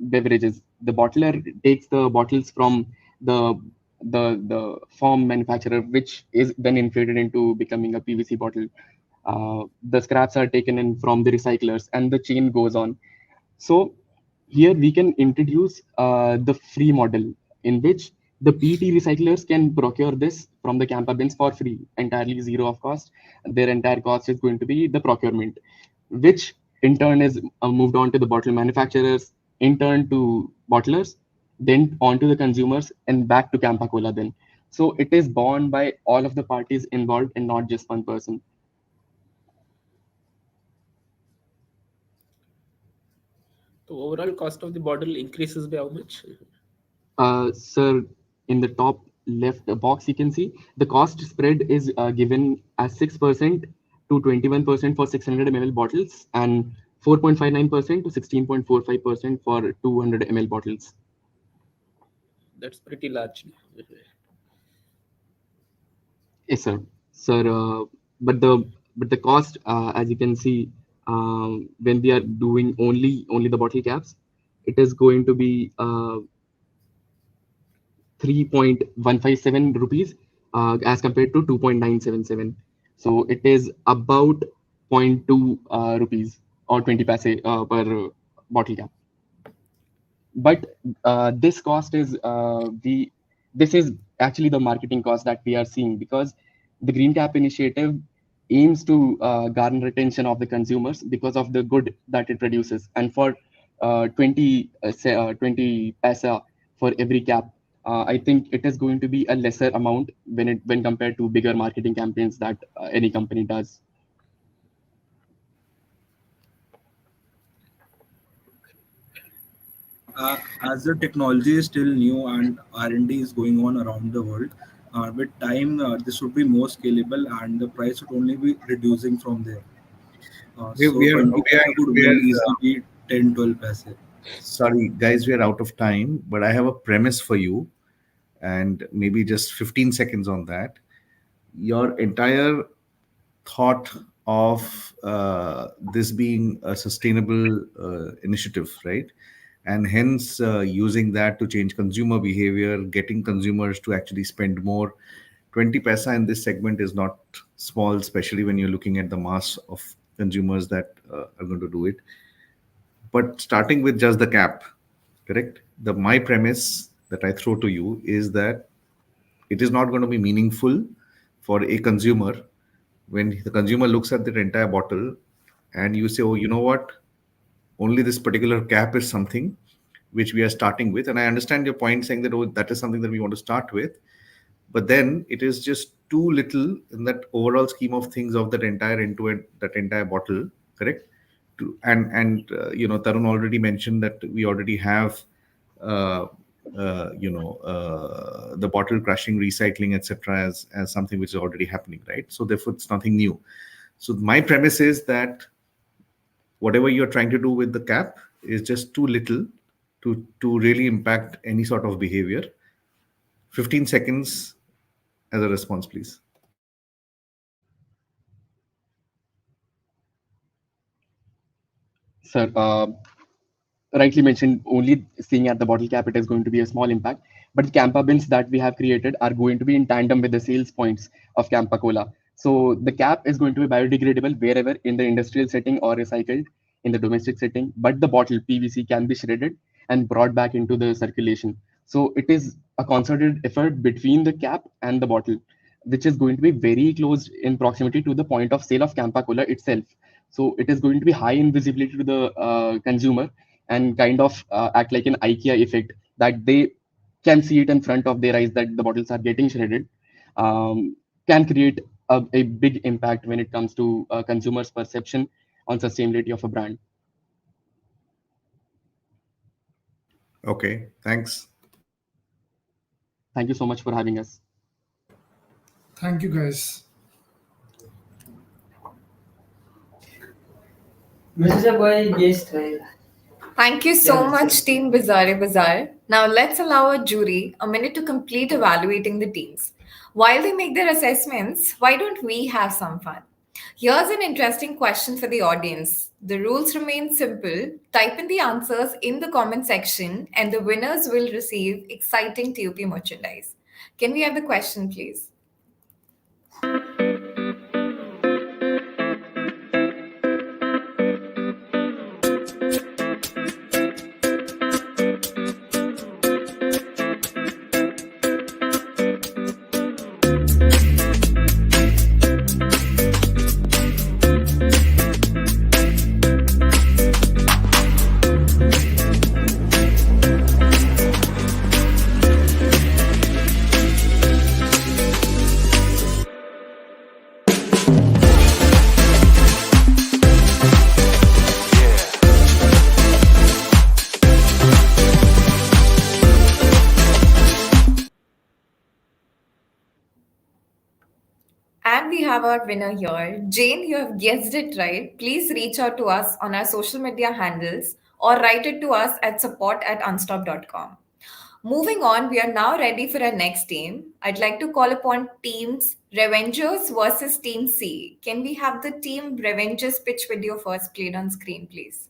beverages. The bottler takes the bottles from the the foam manufacturer, which is then inflated into becoming a PVC bottle. The scraps are taken in from the recyclers, and the chain goes on. So here we can introduce the free model in which the PET recyclers can procure this from the Campa bins for free, entirely zero of cost. Their entire cost is going to be the procurement, which in turn is moved on to the bottle manufacturers, in turn to bottlers, then on to the consumers, and back to Campa Cola then. So it is borne by all of the parties involved and not just one person. The overall cost of the bottle increases by how much? Sir, in the top left box, you can see the cost spread is given as 6% to 21% for 600 ml bottles and 4.59% to 16.45% for 200 ml bottles. That's pretty large. Yes, sir. Sir, but the cost, as you can see, when we are doing only the bottle caps, it is going to be 3.157 rupees as compared to 2.977. So it is about zero point 0.2 rupees or 20 paise per bottle cap. But this cost is this is actually the marketing cost that we are seeing, because the Green Cap initiative aims to garner attention of the consumers because of the good that it produces, and for 20 paisa for every cap, I think it is going to be a lesser amount when compared to bigger marketing campaigns that any company does. As the technology is still new and R&D is going on around the world, with time this would be more scalable and the price would only be reducing from there. We, So we are 20 we are paisa could we are very easily be 10, 12 paisa. sorry guys, we are out of time, but I have a premise for you, and maybe just 15 seconds on that. Your entire thought of this being a sustainable initiative, right? And hence using that to change consumer behavior, getting consumers to actually spend more. 20 paisa in this segment is not small, especially when you're looking at the mass of consumers that are going to do it. But starting with just the cap, correct? My premise that I throw to you is that it is not going to be meaningful for a consumer when the consumer looks at the entire bottle and you say, oh, you know what? Only this particular cap is something which we are starting with. And I understand your point saying that, oh, that is something that we want to start with. But then it is just too little in that overall scheme of things of that entire that entire bottle, correct? Tarun already mentioned that we already have uh, the bottle crushing, recycling, etc., as something which is already happening, right? So therefore, it's nothing new. So my premise is that whatever you're trying to do with the cap is just too little to really impact any sort of behavior. 15 seconds as a response, please. Sir, rightly mentioned, only seeing at the bottle cap, it is going to be a small impact. But the Campa bins that we have created are going to be in tandem with the sales points of Campa Cola. So the cap is going to be biodegradable wherever in the industrial setting or recycled in the domestic setting. But the bottle PVC can be shredded and brought back into the circulation. So it is a concerted effort between the cap and the bottle, which is going to be very close in proximity to the point of sale of Campa Cola itself. So it is going to be high in visibility to the consumer and kind of act like an IKEA effect that they can see it in front of their eyes that the bottles are getting shredded, can create a big impact when it comes to consumers' perception on sustainability of a brand. Okay, thanks. Thank you so much for having us. Thank you, guys. Thank you so much, Team Bizarre Bazaar. Now let's allow our jury a minute to complete evaluating the teams. While they make their assessments, why don't we have some fun? Here's an interesting question for the audience. The rules remain simple. Type in the answers in the comment section, and the winners will receive exciting TUP merchandise. Can we have the question, please? And we have our winner here. Jane, you have guessed it right. Please reach out to us on our social media handles or write it to us at support@unstop.com. Moving on, we are now ready for our next team. I'd like to call upon teams Revengers versus Team C. Can we have the team Revengers pitch video first played on screen, please?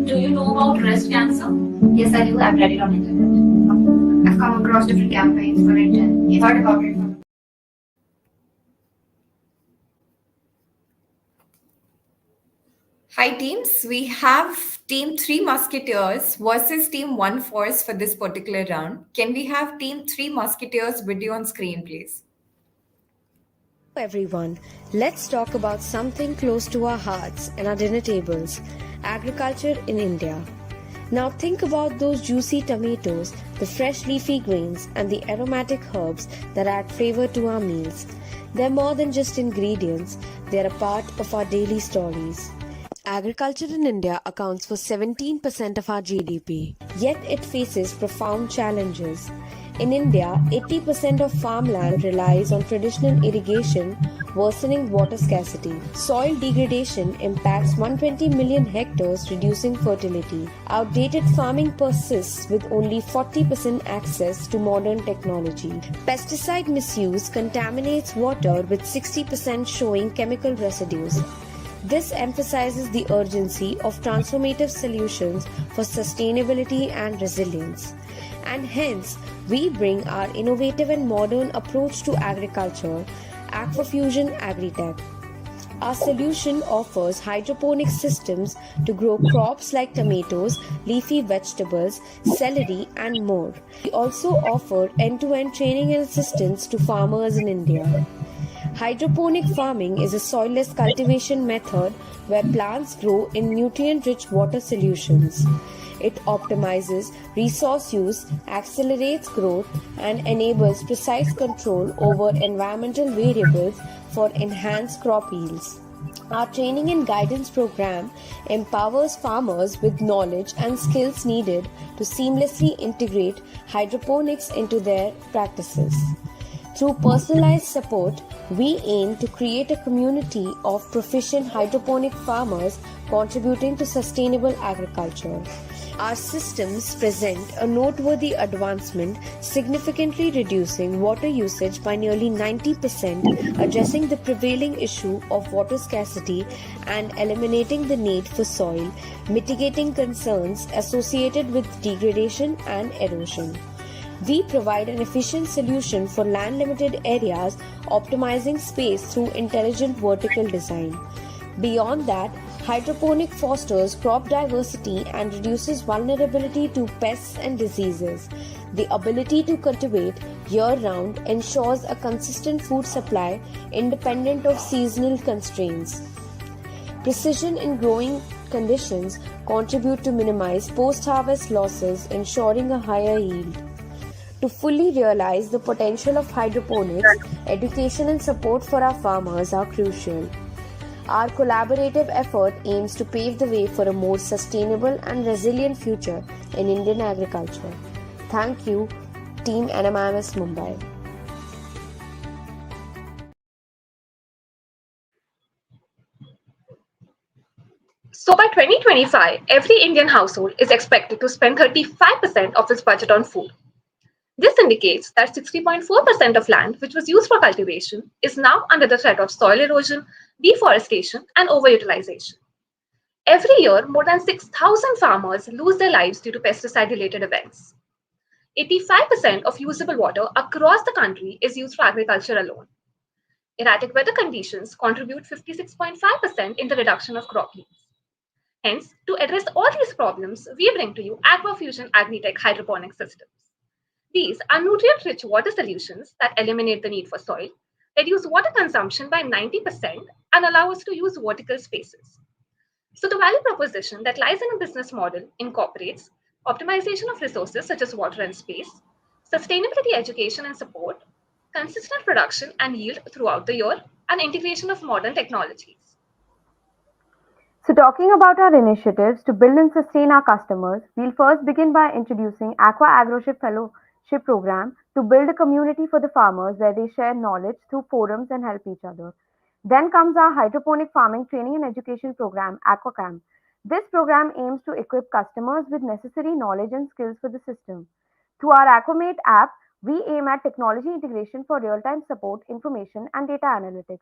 Do you know about breast cancer? Yes, I do. I've read it on internet. I've come across different campaigns for it and heard about it. Hi teams, we have Team 3 Musketeers versus Team 1 Force for this particular round. Can we have Team 3 Musketeers video on screen, please? Everyone, let's talk about something close to our hearts and our dinner tables, agriculture in India. Now think about those juicy tomatoes, the fresh leafy greens, and the aromatic herbs that add flavor to our meals. They're more than just ingredients, they're a part of our daily stories. Agriculture in India accounts for 17% of our GDP, yet it faces profound challenges. In India, 80% of farmland relies on traditional irrigation, worsening water scarcity. Soil degradation impacts 120 million hectares, reducing fertility. Outdated farming persists with only 40% access to modern technology. Pesticide misuse contaminates water with 60% showing chemical residues. This emphasizes the urgency of transformative solutions for sustainability and resilience. And hence, we bring our innovative and modern approach to agriculture, Aquafusion Agritech. Our solution offers hydroponic systems to grow crops like tomatoes, leafy vegetables, celery, and more. We also offer end to end training and assistance to farmers in India. Hydroponic farming is a soilless cultivation method where plants grow in nutrient rich water solutions. It optimizes resource use, accelerates growth, and enables precise control over environmental variables for enhanced crop yields. Our training and guidance program empowers farmers with knowledge and skills needed to seamlessly integrate hydroponics into their practices. Through personalized support, we aim to create a community of proficient hydroponic farmers contributing to sustainable agriculture. Our systems present a noteworthy advancement, significantly reducing water usage by nearly 90%, addressing the prevailing issue of water scarcity and eliminating the need for soil, mitigating concerns associated with degradation and erosion. We provide an efficient solution for land-limited areas, optimizing space through intelligent vertical design. Beyond that, hydroponic fosters crop diversity and reduces vulnerability to pests and diseases. The ability to cultivate year-round ensures a consistent food supply independent of seasonal constraints. Precision in growing conditions contribute to minimize post-harvest losses, ensuring a higher yield. To fully realize the potential of hydroponics, education and support for our farmers are crucial. Our collaborative effort aims to pave the way for a more sustainable and resilient future in Indian agriculture. Thank you, Team NMIMS Mumbai. So by 2025, every Indian household is expected to spend 35% of its budget on food. This indicates that 60.4% of land which was used for cultivation is now under the threat of soil erosion, deforestation, and overutilization. Every year, more than 6,000 farmers lose their lives due to pesticide-related events. 85% of usable water across the country is used for agriculture alone. Erratic weather conditions contribute 56.5% in the reduction of crop yields. Hence, to address all these problems, we bring to you Aquafusion Agritech hydroponic systems. These are nutrient-rich water solutions that eliminate the need for soil, reduce water consumption by 90%, and allow us to use vertical spaces. So the value proposition that lies in a business model incorporates optimization of resources such as water and space, sustainability education and support, consistent production and yield throughout the year, and integration of modern technologies. So, talking about our initiatives to build and sustain our customers, we'll first begin by introducing Aqua Agroship Fellowship Program to build a community for the farmers where they share knowledge through forums and help each other. Then comes our hydroponic farming training and education program, AquaCamp. This program aims to equip customers with necessary knowledge and skills for the system. Through our Aquamate app, we aim at technology integration for real-time support, information, and data analytics.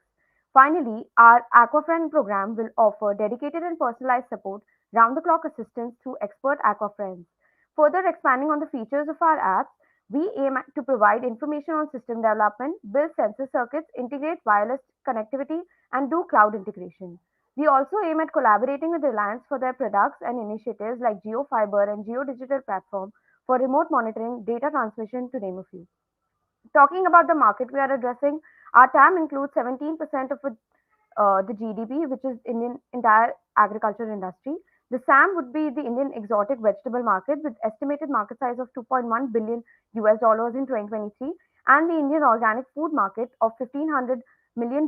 Finally, our AquaFriend program will offer dedicated and personalized support, round-the-clock assistance through expert AquaFriends. Further expanding on the features of our apps, we aim to provide information on system development, build sensor circuits, integrate wireless connectivity, and do cloud integration. We also aim at collaborating with Reliance for their products and initiatives like GeoFiber and GeoDigital platform for remote monitoring, data transmission, to name a few. Talking about the market we are addressing, our TAM includes 17% of the GDP, which is Indian entire agriculture industry. The SAM would be the Indian exotic vegetable market with estimated market size of 2.1 billion US dollars in 2023, and the Indian organic food market of $1,500 million.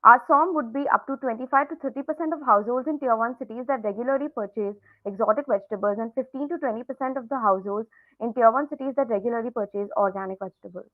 Our SOM would be up to 25 to 30% of households in tier 1 cities that regularly purchase exotic vegetables, and 15 to 20% of the households in tier 1 cities that regularly purchase organic vegetables.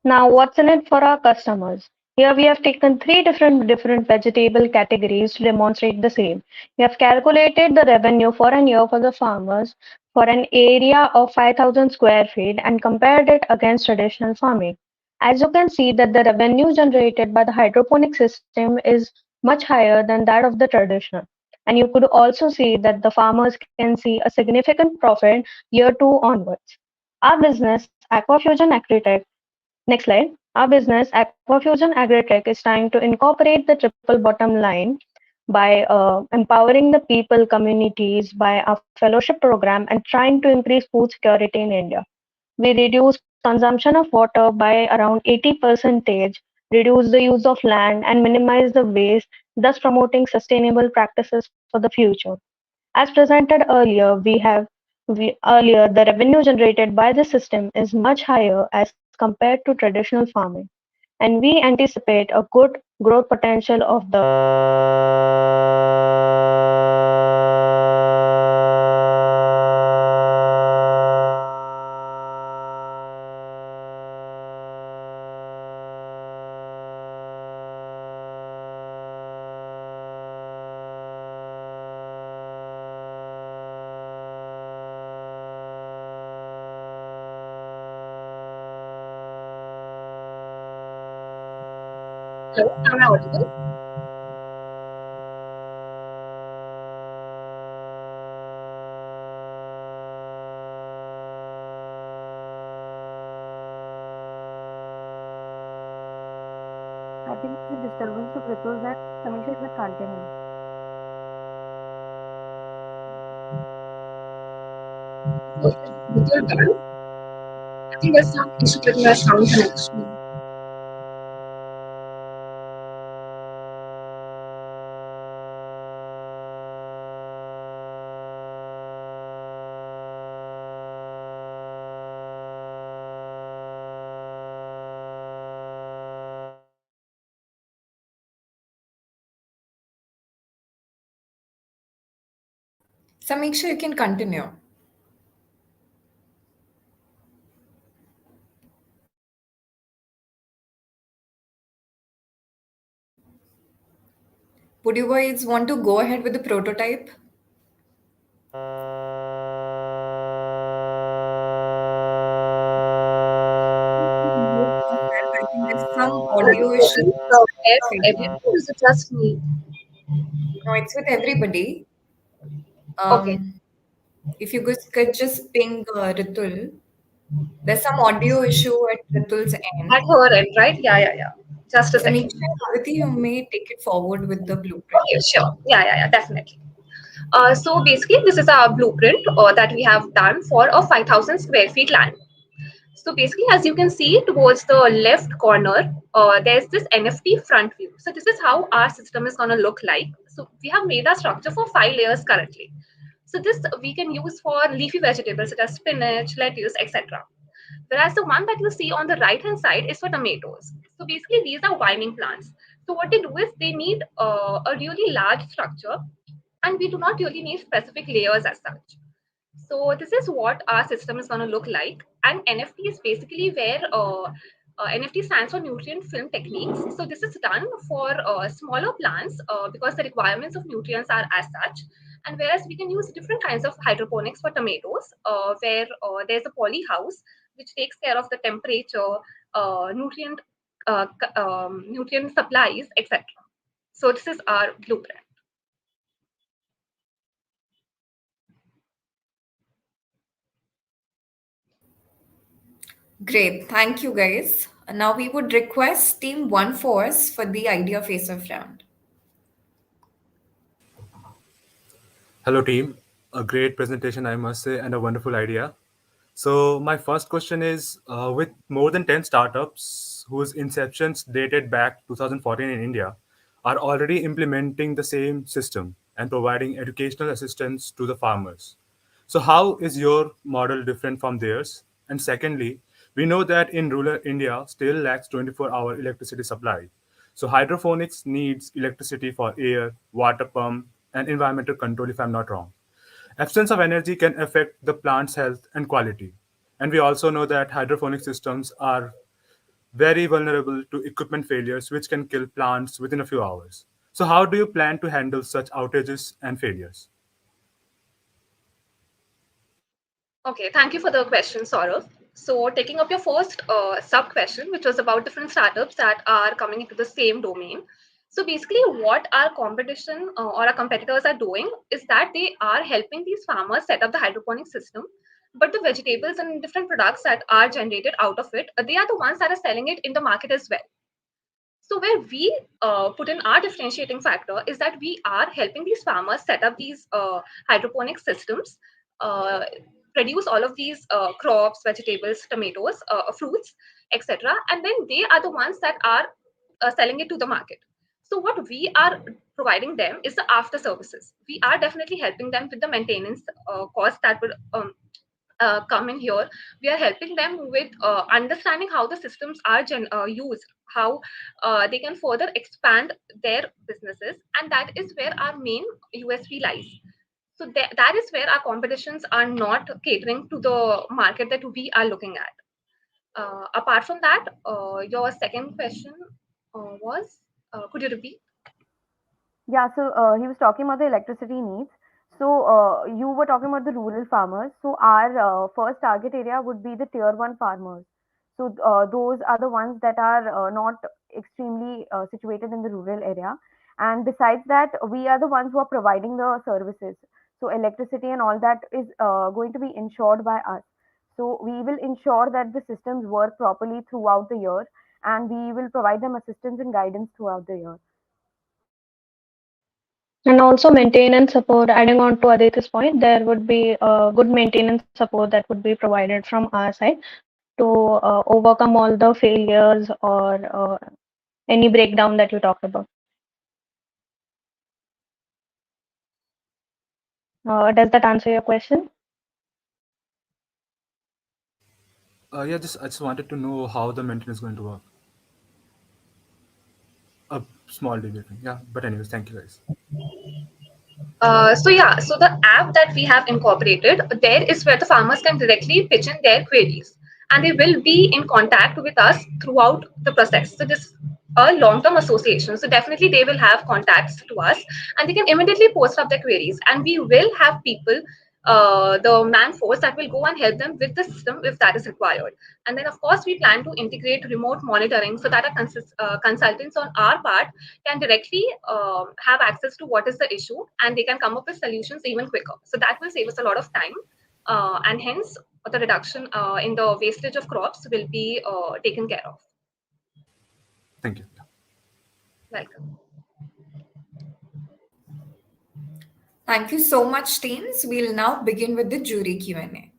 Now, what's in it for our customers? Here we have taken three different vegetable categories to demonstrate the same. We have calculated the revenue for an year for the farmers for an area of 5,000 square feet and compared it against traditional farming. As you can see that the revenue generated by the hydroponic system is much higher than that of the traditional. And you could also see that the farmers can see a significant profit year two onwards. Our business, Aquafusion Agritech, next slide. Our business, Aquafusion Agritech, is trying to incorporate the triple bottom line by empowering the people, communities, by our fellowship program, and trying to increase food security in India. We reduce consumption of water by around 80%, reduce the use of land, and minimize the waste, thus promoting sustainable practices for the future. As presented earlier, earlier the revenue generated by the system is much higher as compared to traditional farming, and we anticipate a good growth potential of the Hello, am I audible? I think the disturbance of rituals that Samisha should continue. So is Vidya done? I think there's some issue with my sound connection. Samiksha, you can continue. Would you guys want to go ahead with the prototype? I think there's some audio issue. Everything, or is it just me? No, it's with everybody. Okay. If you guys could just ping Ritul. There's some audio issue at Ritul's At end. her end, right? Yeah, yeah, yeah. Just a second. Samiksha and Aditi, you may take it forward with the blueprint. Okay, sure. Yeah, yeah, yeah, definitely. So basically, this is our blueprint that we have done for a 5,000 square feet land. So basically, as you can see towards the left corner, there's this NFT front view. So this is how our system is going to look like. So we have made our structure for 5 layers currently. So this we can use for leafy vegetables such as spinach, lettuce, etc. Whereas the one that you see on the right hand side is for tomatoes. So basically, these are vining plants. So what they do is they need a really large structure, and we do not really need specific layers as such. So this is what our system is going to look like. And NFT is basically where NFT stands for nutrient film techniques. So this is done for smaller plants because the requirements of nutrients are as such. And whereas we can use different kinds of hydroponics for tomatoes, where there's a poly house which takes care of the temperature, nutrient supplies, etc. So this is our blueprint. Great, thank you guys. Now we would request Team One Force for the idea face-off round. Hello, team. A great presentation, I must say, and a wonderful idea. So, my first question is with more than 10 startups whose inceptions dated back 2014 in India, are already implementing the same system and providing educational assistance to the farmers. So, how is your model different from theirs? And secondly, we know that in rural India still lacks 24-hour electricity supply. So, hydroponics needs electricity for air, water pump, and environmental control, if I'm not wrong. Absence of energy can affect the plant's health and quality. And we also know that hydroponic systems are very vulnerable to equipment failures, which can kill plants within a few hours. So, how do you plan to handle such outages and failures? Okay, thank you for the question, Saurav. So, taking up your first sub question, which was about different startups that are coming into the same domain. So, basically, what our competition or our competitors are doing is that they are helping these farmers set up the hydroponic system. But the vegetables and different products that are generated out of it, they are the ones that are selling it in the market as well. So where we put in our differentiating factor is that we are helping these farmers set up these hydroponic systems, uh, produce all of these crops, vegetables, tomatoes, fruits, etc. And then they are the ones that are selling it to the market. So what we are providing them is the after services. We are definitely helping them with the maintenance cost that would come in here. We are helping them with understanding how the systems are used, how they can further expand their businesses, and that is where our main USP lies. So that is where our competitions are not catering to the market that we are looking at. Apart from that, your second question was, could you repeat? Yeah, so he was talking about the electricity needs. So you were talking about the rural farmers. So our first target area would be the tier one farmers. So those are the ones that are not extremely situated in the rural area. And besides that, we are the ones who are providing the services. So electricity and all that is going to be insured by us. So we will ensure that the systems work properly throughout the year, and we will provide them assistance and guidance throughout the year. And also maintenance support, adding on to Aditya's point, there would be good maintenance support that would be provided from our side to overcome all the failures or any breakdown that you talked about. Does that answer your question? Yeah, I just wanted to know how the maintenance is going to work. A small deviation. Yeah, but anyways, thank you guys. So the app that we have incorporated, there is where the farmers can directly pitch in their queries, and they will be in contact with us throughout the process. So this a long-term association. So definitely they will have contacts to us, and they can immediately post up their queries, and we will have people, the man force that will go and help them with the system if that is required. And then of course we plan to integrate remote monitoring so that our consultants on our part can directly have access to what is the issue, and they can come up with solutions even quicker. So that will save us a lot of time, and hence the reduction in the wastage of crops will be taken care of. Thank you. Welcome. Thank you so much, teams. We'll now begin with the jury Q&A.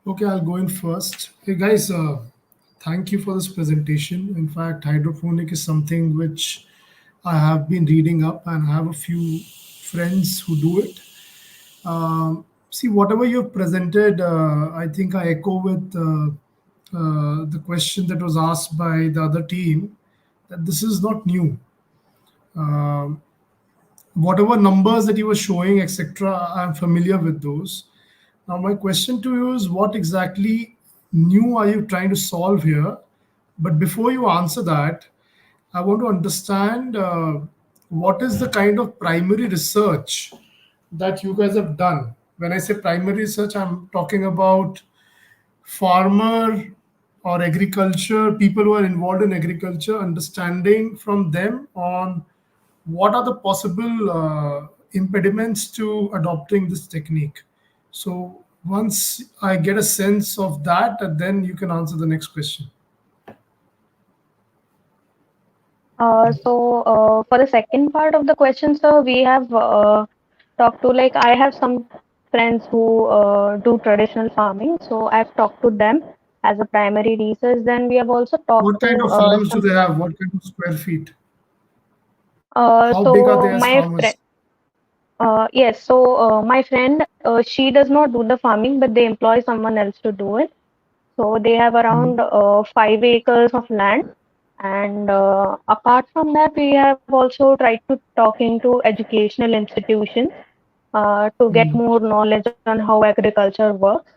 Okay, I'll go in first. Hey guys, thank you for this presentation. In fact, hydroponic is something which I have been reading up, and I have a few friends who do it. See, whatever you've presented, I think I echo with the question that was asked by the other team, that this is not new. Um, Whatever numbers that you were showing, etc., I'm familiar with those. Now, my question to you is, what exactly new are you trying to solve here? But before you answer that, I want to understand what is the kind of primary research that you guys have done. When I say primary research, I'm talking about farmer or agriculture, people who are involved in agriculture, understanding from them on what are the possible impediments to adopting this technique. So once I get a sense of that, then you can answer the next question. For the second part of the question, sir, we have talked to, like, I have some friends who do traditional farming, so I've talked to them as a primary research. Then we have also What talked kind to of farms do some. they have? What kind of square feet? How big are they So as my farmers? friend, yes, so my friend, she does not do the farming, but they employ someone else to do it. So they have around 5 acres of land. And apart from that, we have also tried to talk into educational institutions to get more knowledge on how agriculture works.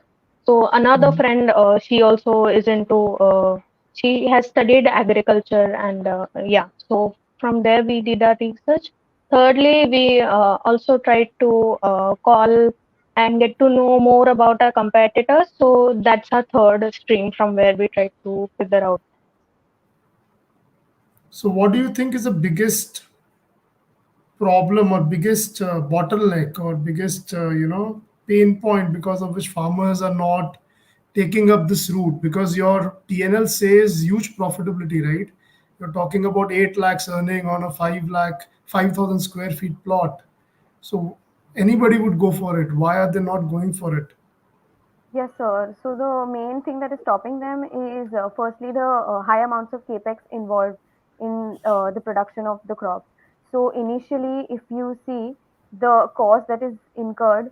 So another friend, she also is into She has studied agriculture, and yeah, so from there we did our research. Thirdly, we also tried to call and get to know more about our competitors. So that's our third stream from where we tried to figure out. So, what do you think is the biggest problem or biggest bottleneck or biggest pain point because of which farmers are not taking up this route? Because your TNL says huge profitability, right? You're talking about 8 lakhs earning on a 5,000 square feet plot. So anybody would go for it. Why are they not going for it? Yes, sir. So the main thing that is stopping them is firstly the high amounts of capex involved in the production of the crops. So initially, if you see the cost that is incurred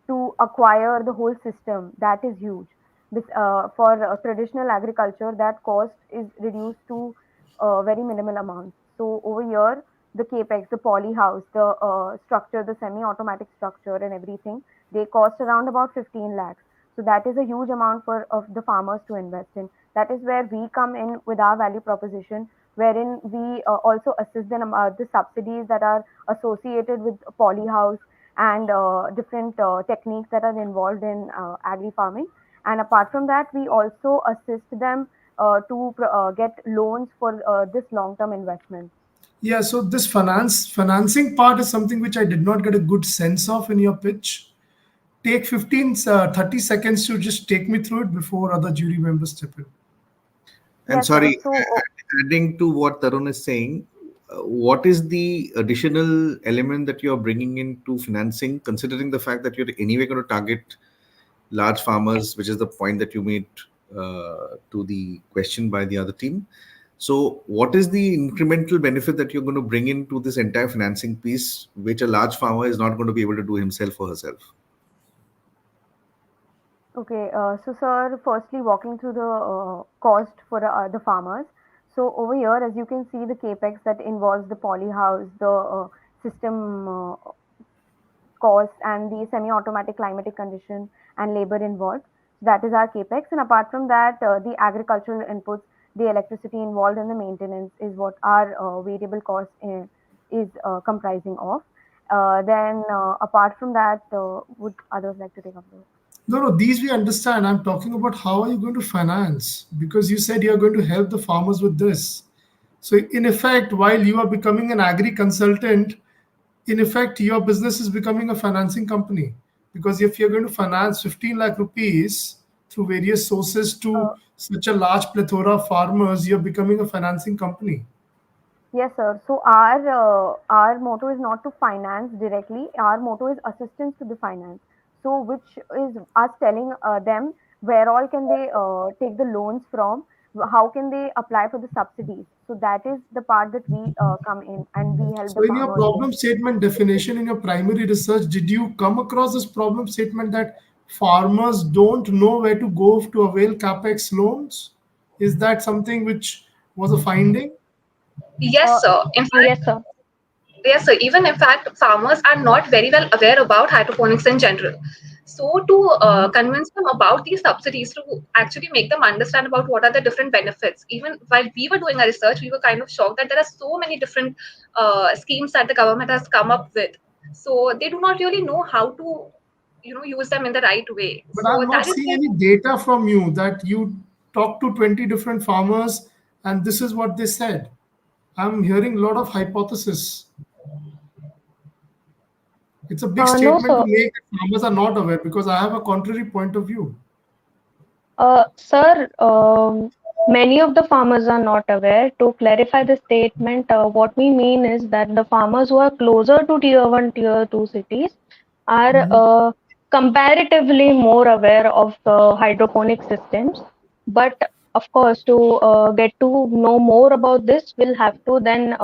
to acquire the whole system, that is huge. For traditional agriculture, that cost is reduced to very minimal amounts. So over here, the capex, the poly house, the structure, the semi-automatic structure, and everything, they cost around about 15 lakhs. So that is a huge amount for of the farmers to invest in. That is where we come in with our value proposition, wherein we also assist them about the subsidies that are associated with polyhouse and different techniques that are involved in agri farming. And apart from that, we also assist them to get loans for this long term investment. Yeah, so this financing part is something which I did not get a good sense of in your pitch. Take 15, 30 seconds to just take me through it before other jury members step in. And Yes, sir. sorry, adding to what Tarun is saying, what is the additional element that you're bringing into financing, considering the fact that you're anyway going to target large farmers, which is the point that you made to the question by the other team? So, what is the incremental benefit that you're going to bring into this entire financing piece, which a large farmer is not going to be able to do himself or herself? Okay, so sir, firstly walking through the cost for the farmers. So over here, as you can see, the capex that involves the poly house, the system cost, and the semi-automatic climatic condition and labor involved. That is our capex. And apart from that, the agricultural inputs, the electricity involved in the maintenance is what our variable cost is comprising of. Then apart from that, would others like to take up the No, no, these we understand. I'm talking about how are you going to finance? Because you said you're going to help the farmers with this. So, in effect, while you are becoming an agri consultant, in effect, your business is becoming a financing company. Because if you're going to finance 15 lakh rupees through various sources to such a large plethora of farmers, you're becoming a financing company. Yes, sir. So our motto is not to finance directly. Our motto is assistance to the finance. So which is us telling them where all can they take the loans from, how can they apply for the subsidies. So that is the part that we come in and we help So, the in your farmers. problem statement definition, in your primary research, did you come across this problem statement that farmers don't know where to go to avail capex loans? Is that something which was a finding? Yes, sir. In fact, Yes, sir. yes, sir. Even in fact, farmers are not very well aware about hydroponics in general. So to convince them about these subsidies, to actually make them understand about what are the different benefits. Even while we were doing our research, we were kind of shocked that there are so many different schemes that the government has come up with. So they do not really know how to, use them in the right way. But So I'm not that is seeing where any data from you that you talked to 20 different farmers and this is what they said. I'm hearing a lot of hypothesis. It's a big No, statement to sir. make that farmers are not aware because I have a contrary point of view. Sir, many of the farmers are not aware. To clarify the statement, what we mean is that the farmers who are closer to tier 1, tier 2 cities are comparatively more aware of hydroponic systems. But of course, to get to know more about this, we'll have to then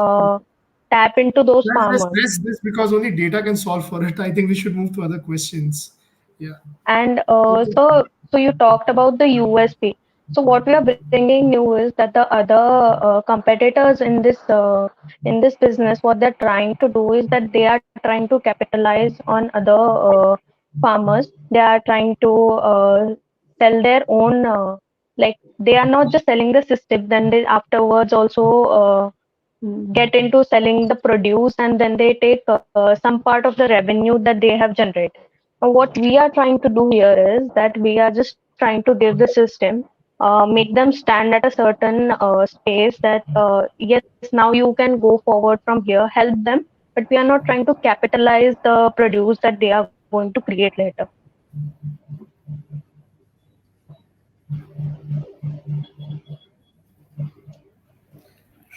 tap into those Let's farmers. rest this because only data can solve for it. I think we should move to other questions. Yeah. And Okay. so you talked about the USP. So what we are bringing new is that the other competitors in this business, what they're trying to do is that they are trying to capitalize on other farmers. They are trying to sell their own Like they are not just selling the system, then they afterwards also get into selling the produce, and then they take some part of the revenue that they have generated. Now, what we are trying to do here is that we are just trying to give the system, make them stand at a certain space that yes, now you can go forward from here, help them, but we are not trying to capitalize the produce that they are going to create later.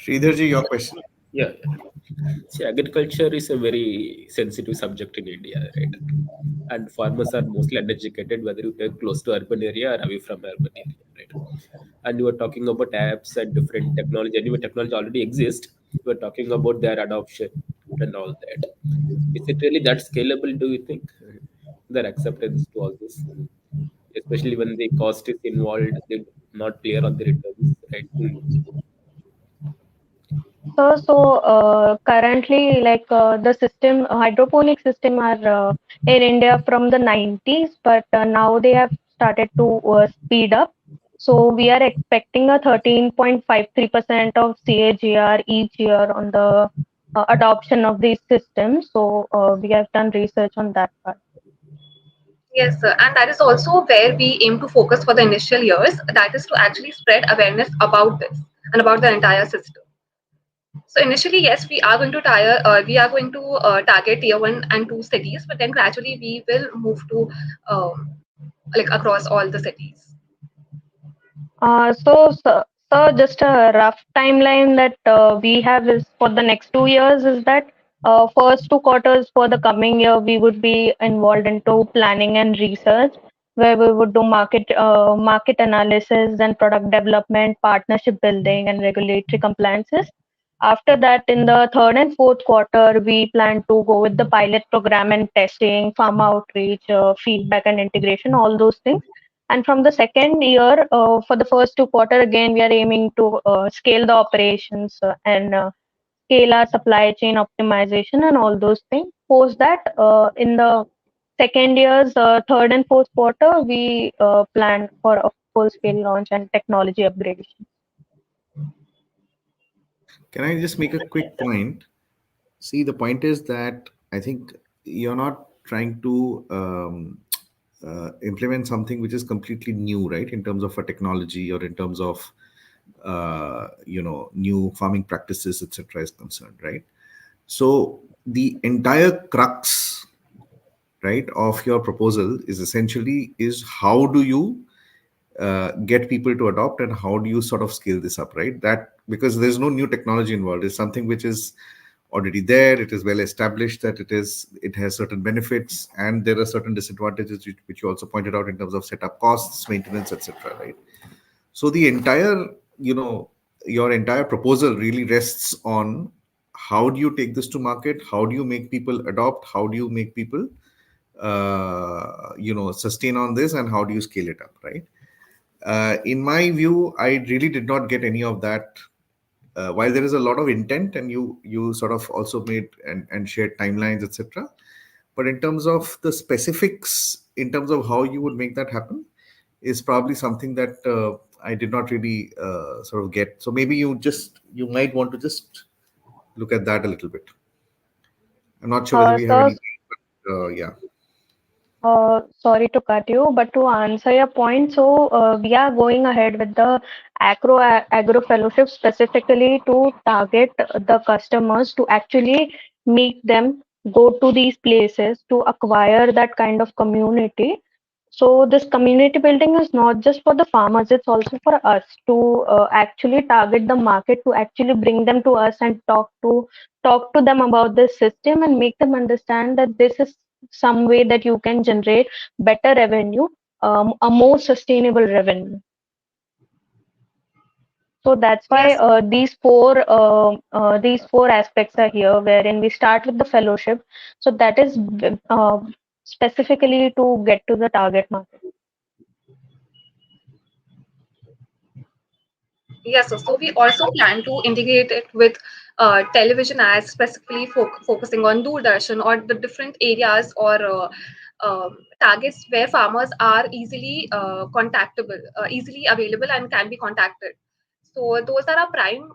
Sridharji, your question. Yeah. See, agriculture is a very sensitive subject in India, right? And farmers are mostly uneducated, whether you take close to urban area or away from urban area, right? And you were talking about apps and different technology. Anyway, technology already exists. You were talking about their adoption and all that. Is it really that scalable, do you think? Their acceptance to all this, especially when the cost is involved, they're not clear on the returns, right? So currently, like the system, hydroponic system are in India from the 90s, but now they have started to speed up. So we are expecting a 13.53% of CAGR each year on the adoption of these systems. So we have done research on that part. Yes, sir. And that is also where we aim to focus for the initial years. That is to actually spread awareness about this and about the entire system. So initially, yes, we are going to target tier one and two cities, but then gradually we will move to like across all the cities. So, just a rough timeline that we have is for the next 2 years is that first 2 quarters for the coming year, we would be involved into planning and research, where we would do market analysis, then product development, partnership building, and regulatory compliances. After that, in the third and fourth quarter, we plan to go with the pilot program and testing, farm outreach, feedback and integration, all those things. And from the second year, for the first 2 quarter, again, we are aiming to scale the operations and scale our supply chain optimization and all those things. Post that, in the second year's third and fourth quarter, we plan for a full scale launch and technology upgradation. Can I just make a quick point? See, the point is that I think you're not trying to implement something which is completely new, right? In terms of a technology or in terms of new farming practices, etc., is concerned, right? So the entire crux, right, of your proposal is essentially is how do you get people to adopt and how do you sort of scale this up, right? That because there's no new technology involved, it's something which is already there, it is well established that it has certain benefits, and there are certain disadvantages which you also pointed out in terms of setup costs, maintenance, etc., right? So the entire, your entire proposal really rests on how do you take this to market, how do you make people adopt, how do you make people sustain on this, and how do you scale it up, right? In my view, I really did not get any of that. While there is a lot of intent, and you sort of also made and shared timelines, etc., but in terms of the specifics, in terms of how you would make that happen, is probably something that I did not really sort of get. So maybe you might want to just look at that a little bit. I'm not sure whether we have So, any, but yeah. Sorry to cut you, but to answer your point, so we are going ahead with the agro fellowship specifically to target the customers to actually make them go to these places to acquire that kind of community. So this community building is not just for the farmers, it's also for us to actually target the market, to actually bring them to us and talk to them about this system and make them understand that this is some way that you can generate better revenue, a more sustainable revenue. So that's why Yes. these four aspects are here, wherein we start with the fellowship. So that is specifically to get to the target market. Yes, so we also plan to integrate it with television ads, specifically focusing on Doordarshan or the different areas or targets where farmers are easily contactable, easily available, and can be contacted. So those are our prime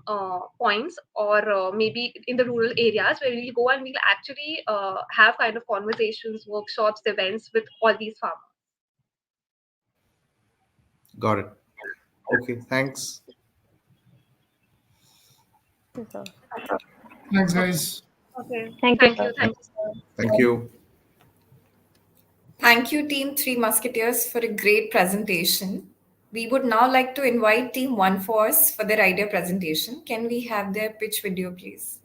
points, or maybe in the rural areas where we'll go and we'll actually have kind of conversations, workshops, events with all these farmers. Got it. Okay, thanks. Thanks, guys. Okay. Thank you, Thank sir. you. Thank you, sir. Thank you. Thank you, Team Three Musketeers, for a great presentation. We would now like to invite Team One Force for their idea presentation. Can we have their pitch video, please?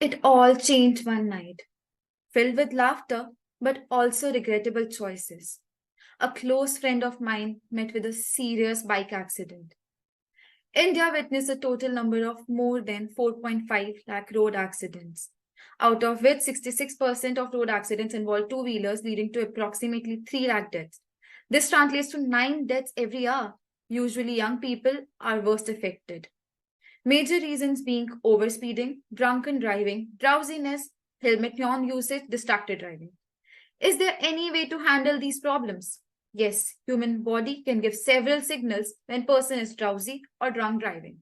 It all changed one night, filled with laughter, but also regrettable choices. A close friend of mine met with a serious bike accident. India witnessed a total number of more than 4.5 lakh road accidents, out of which 66% of road accidents involve two-wheelers, leading to approximately 3 lakh deaths. This translates to 9 deaths every hour. Usually young people are worst affected. Major reasons being overspeeding, drunken driving, drowsiness, helmet non-usage, distracted driving. Is there any way to handle these problems? Yes, human body can give several signals when person is drowsy or drunk driving.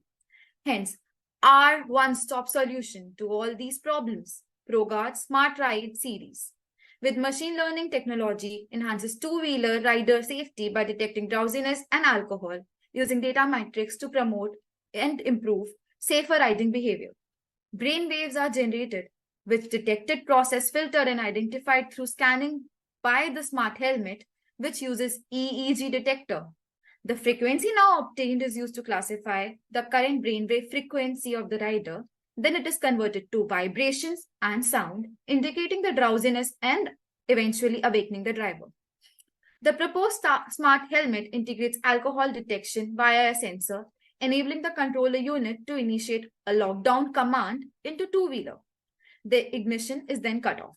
Hence, our one-stop solution to all these problems, ProGuard Smart Ride series. With machine learning technology, enhances two-wheeler rider safety by detecting drowsiness and alcohol, using data metrics to promote and improve safer riding behavior. Brain waves are generated, which detected, processed, filtered, and identified through scanning by the smart helmet, which uses EEG detector. The frequency now obtained is used to classify the current brainwave frequency of the rider. Then it is converted to vibrations and sound, indicating the drowsiness and eventually awakening the driver. The proposed smart helmet integrates alcohol detection via a sensor, enabling the controller unit to initiate a lockdown command into two-wheeler. The ignition is then cut off.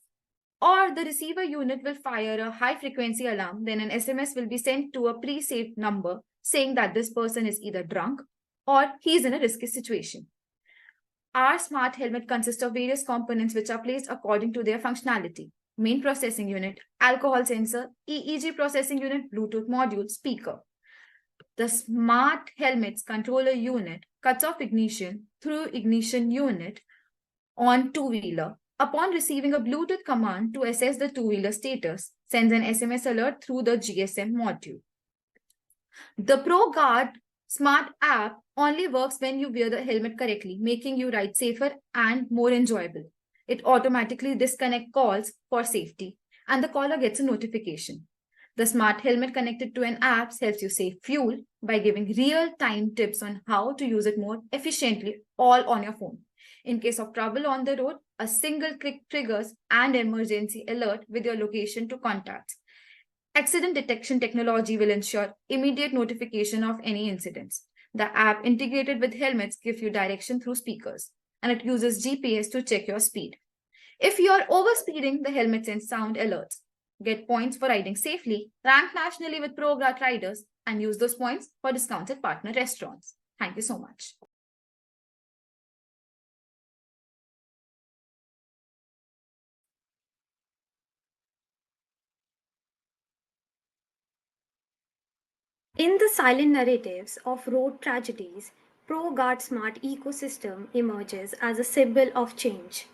Or the receiver unit will fire a high-frequency alarm, then an SMS will be sent to a pre-saved number saying that this person is either drunk or he is in a risky situation. Our smart helmet consists of various components which are placed according to their functionality. Main processing unit, alcohol sensor, EEG processing unit, Bluetooth module, speaker. The smart helmet's controller unit cuts off ignition through ignition unit on two-wheeler. Upon receiving a Bluetooth command to assess the two-wheeler status, sends an SMS alert through the GSM module. The ProGuard smart app only works when you wear the helmet correctly, making you ride safer and more enjoyable. It automatically disconnects calls for safety, and the caller gets a notification. The smart helmet connected to an app helps you save fuel by giving real-time tips on how to use it more efficiently, all on your phone. In case of trouble on the road, a single click triggers an emergency alert with your location to contacts. Accident detection technology will ensure immediate notification of any incidents. The app integrated with helmets gives you direction through speakers, and it uses GPS to check your speed. If you are overspeeding, the helmet sends sound alerts. Get points for riding safely, rank nationally with ProGuard riders, and use those points for discounts at partner restaurants. Thank you so much. In the silent narratives of road tragedies, ProGuard Smart ecosystem emerges as a symbol of change.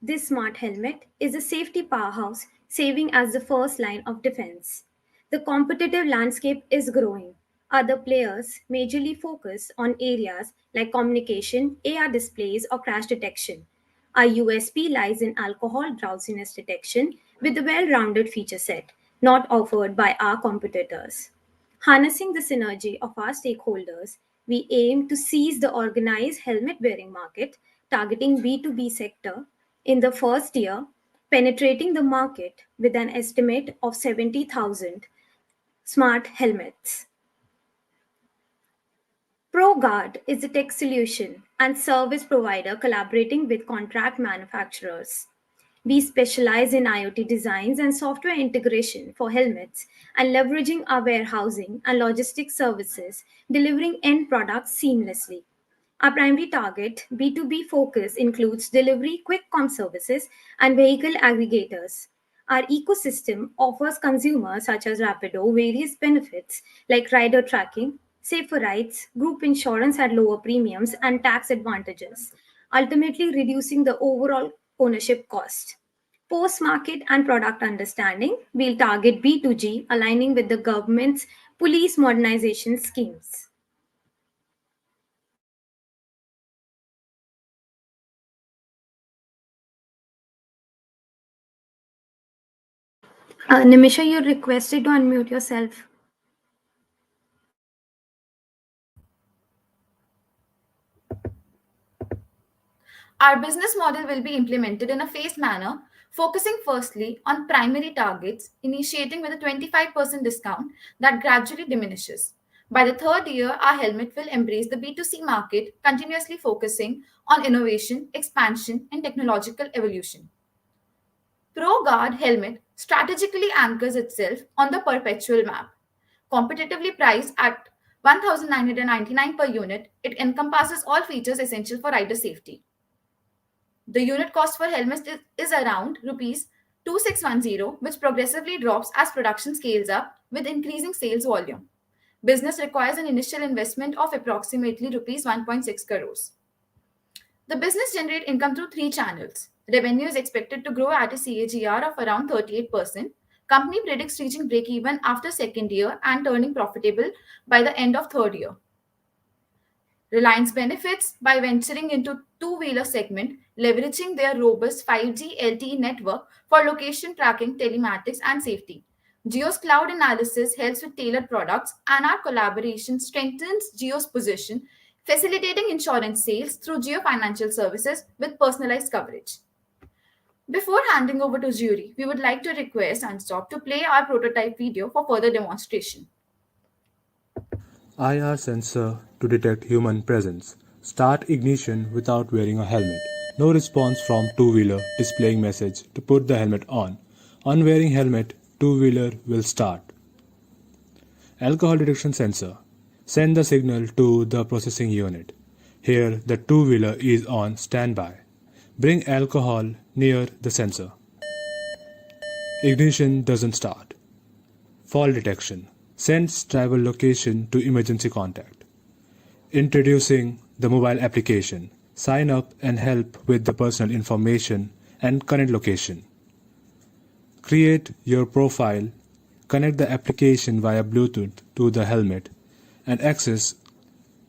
This smart helmet is a safety powerhouse, saving as the first line of defense. The competitive landscape is growing. Other players majorly focus on areas like communication, AR displays, or crash detection. Our USP lies in alcohol drowsiness detection with a well rounded feature set, not offered by our competitors. Harnessing the synergy of our stakeholders, we aim to seize the organized helmet wearing market, targeting B2B sector in the first year, penetrating the market with an estimate of 70,000 smart helmets. ProGuard is a tech solution and service provider collaborating with contract manufacturers. We specialize in IoT designs and software integration for helmets and leveraging our warehousing and logistics services, delivering end products seamlessly. Our primary target, B2B focus, includes delivery, quick com services, and vehicle aggregators. Our ecosystem offers consumers such as Rapido various benefits like rider tracking, safer rides, group insurance at lower premiums, and tax advantages, ultimately reducing the overall ownership cost. Post market and product understanding, we'll target B2G, aligning with the government's police modernization schemes. Nimisha, you're requested to unmute yourself. Our business model will be implemented in a phased manner, focusing firstly on primary targets, initiating with a 25% discount that gradually diminishes. By the third year, our helmet will embrace the B2C market, continuously focusing on innovation, expansion, and technological evolution. ProGuard helmet strategically anchors itself on the perpetual map. Competitively priced at 1,999 per unit, it encompasses all features essential for rider safety. The unit cost for helmets is around rupees 2610, which progressively drops as production scales up with increasing sales volume. Business requires an initial investment of approximately rupees 1.6 crores. The business generates income through three channels. Revenue is expected to grow at a CAGR of around 38%. Company predicts reaching break-even after second year and turning profitable by the end of third year. Reliance benefits by venturing into two-wheeler segment, leveraging their robust 5G LTE network for location tracking, telematics, and safety. Geo's cloud analysis helps with tailored products, and our collaboration strengthens Geo's position, facilitating insurance sales through Geo Financial Services with personalized coverage. Before handing over to jury, we would like to request Unstop to play our prototype video for further demonstration. IR sensor to detect human presence. Start ignition without wearing a helmet. No response from two-wheeler displaying message to put the helmet on. On wearing helmet, two-wheeler will start. Alcohol detection sensor. Send the signal to the processing unit. Here the two-wheeler is on standby. Bring alcohol near the sensor. Ignition doesn't start. Fall detection. Sends travel location to emergency contact. Introducing the mobile application. Sign up and help with the personal information and current location. Create your profile. Connect the application via Bluetooth to the helmet and access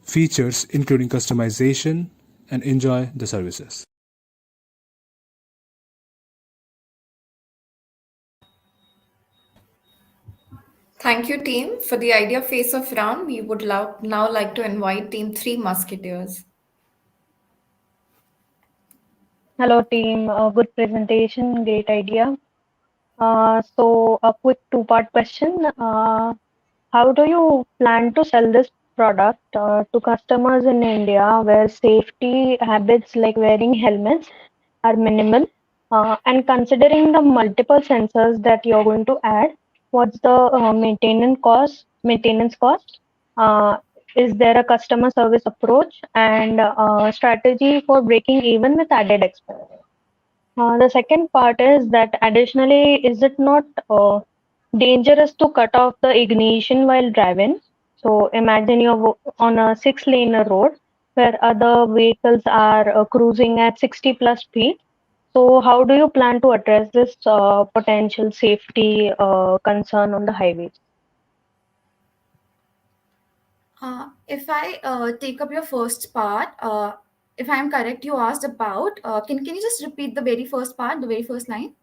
features including customization and enjoy the services. Thank you, team. For the idea face off round, we would now like to invite Team 3 Musketeers. Hello, team. Good presentation, great idea. So, a quick two-part question. How do you plan to sell this product to customers in India where safety habits like wearing helmets are minimal? And considering the multiple sensors that you're going to add, what's the maintenance cost? Uh, is there a customer service approach and strategy for breaking even with added expense? The second part is that additionally, is it not dangerous to cut off the ignition while driving? So imagine you're on a six-lane road where other vehicles are cruising at 60 plus speed. So how do you plan to address this potential safety concern on the highways? If I take up your first part, if I'm correct, you asked about, can you just repeat the very first part, the very first line?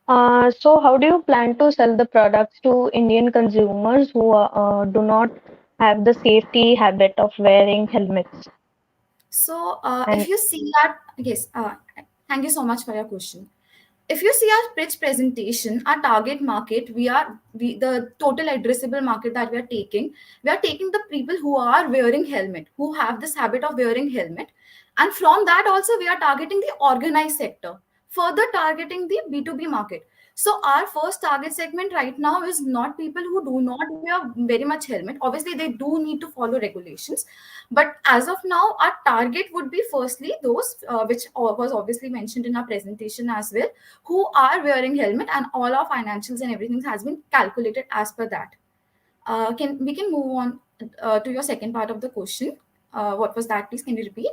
So how do you plan to sell the products to Indian consumers who do not have the safety habit of wearing helmets? So, And if you see our, yes, thank you so much for your question. If you see our pitch presentation, our target market, the total addressable market that we are taking the people who are wearing helmet, who have this habit of wearing helmet, and from that also we are targeting the organized sector, further targeting the B2B market. So our first target segment right now is not people who do not wear very much helmet. Obviously, they do need to follow regulations, but as of now, our target would be firstly those which was obviously mentioned in our presentation as well, who are wearing helmet, and all our financials and everything has been calculated as per that. Can move on to your second part of the question? What was that, please? Can you repeat?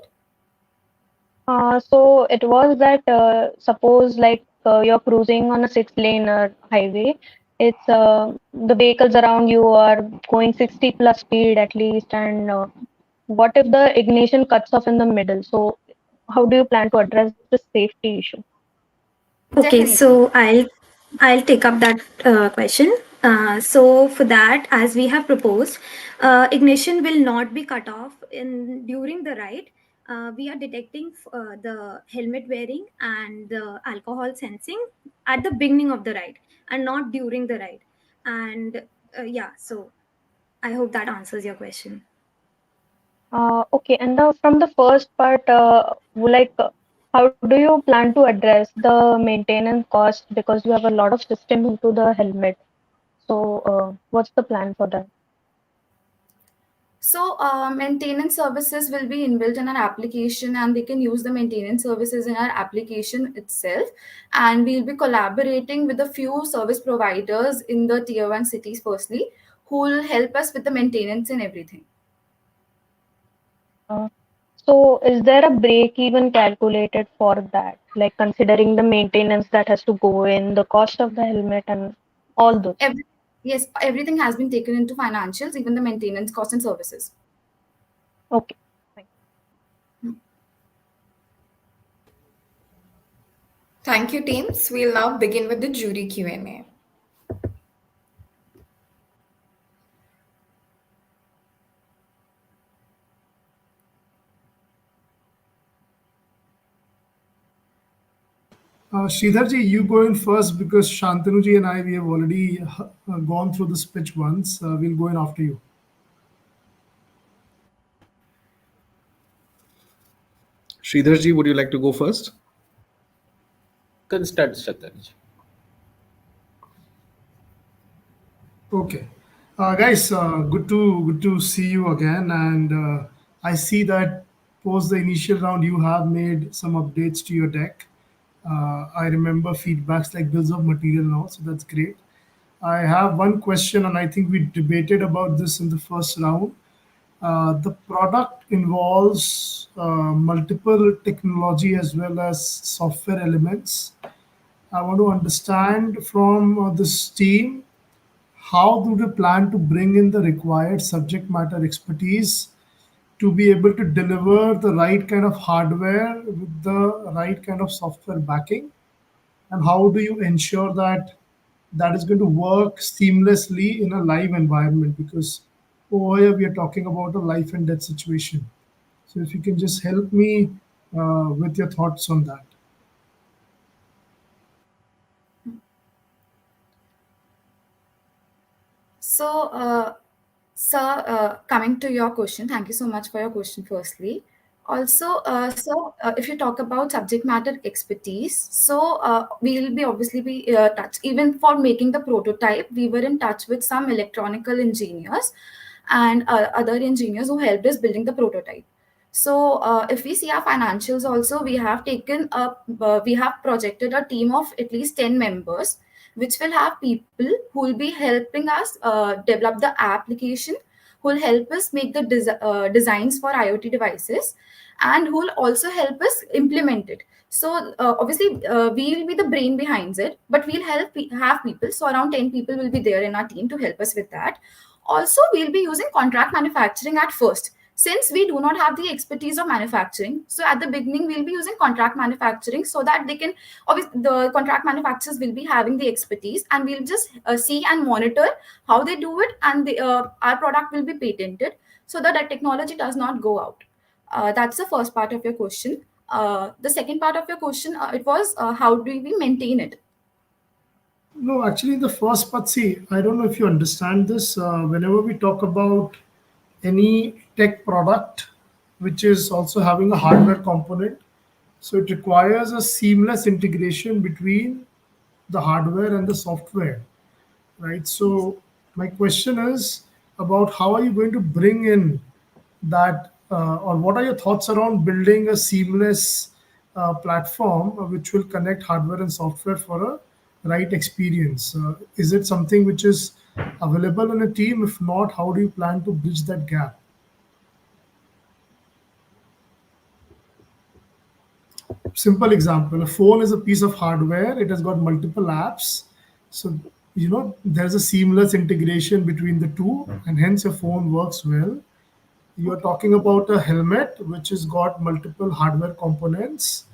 So it was that suppose like you're cruising on a six-lane highway, it's the vehicles around you are going 60 plus speed at least, and what if the ignition cuts off in the middle? So how do you plan to address the safety issue? Okay, so I'll take up that question. So for that, as we have proposed, ignition will not be cut off in during the ride. We are detecting the helmet wearing and the alcohol sensing at the beginning of the ride and not during the ride. And yeah, so I hope that answers your question. Okay, and from the first part, how do you plan to address the maintenance cost because you have a lot of system into the helmet? So, what's the plan for that? So, maintenance services will be inbuilt in our application, and they can use the maintenance services in our application itself. And we'll be collaborating with a few service providers in the tier one cities, firstly, who will help us with the maintenance and everything. Uh, so, is there a break even calculated for that? Like considering the maintenance that has to go in, the cost of the helmet, and all those? Yes, everything has been taken into financials, even the maintenance costs and services. Okay. Thank you, teams. We'll now begin with the jury Q&A. Sridharji, you go in first because Shantanuji and I, we have already gone through this pitch once. We'll go in after you. Sridharji, would you like to go first? Can start, Shatarji. Okay, guys, good to see you again. And I see that post the initial round, you have made some updates to your deck. I remember feedbacks like bills of material now, so that's great. I have one question, and I think we debated about this in the first round. The product involves multiple technology as well as software elements. I want to understand from this team, how do they plan to bring in the required subject matter expertise to be able to deliver the right kind of hardware with the right kind of software backing? And how do you ensure that that is going to work seamlessly in a live environment? Because over here we are talking about a life and death situation. So if you can just help me with your thoughts on that. So, sir, coming to your question, thank you so much for your question, firstly. Also, if you talk about subject matter expertise, so we'll be obviously be touch even for making the prototype. We were in touch with some electronical engineers and other engineers who helped us building the prototype. So, if we see our financials, also we have taken up, we have projected a team of at least 10 members, which will have people who will be helping us develop the application, who will help us make the designs for IoT devices, and who will also help us implement it. So obviously we will be the brain behind it, but we'll have people. So around 10 people will be there in our team to help us with that. Also, we'll be using contract manufacturing at first, since we do not have the expertise of manufacturing. So at the beginning we'll be using contract manufacturing, so that they can, obviously the contract manufacturers will be having the expertise, and we'll just see and monitor how they do it, and our product will be patented, so that technology does not go out. That's the first part of your question. The second part of your question, it was how do we maintain it? No, actually, the first part, see, I don't know if you understand this. Whenever we talk about any tech product, which is also having a hardware component, so it requires a seamless integration between the hardware and the software, right? So my question is about how are you going to bring in that, or what are your thoughts around building a seamless platform which will connect hardware and software for a right experience? Is it something which is available in a team? If not, how do you plan to bridge that gap? Simple example, a phone is a piece of hardware, it has got multiple apps. So there's a seamless integration between the two, and hence your phone works well. You're talking about a helmet which has got multiple hardware components,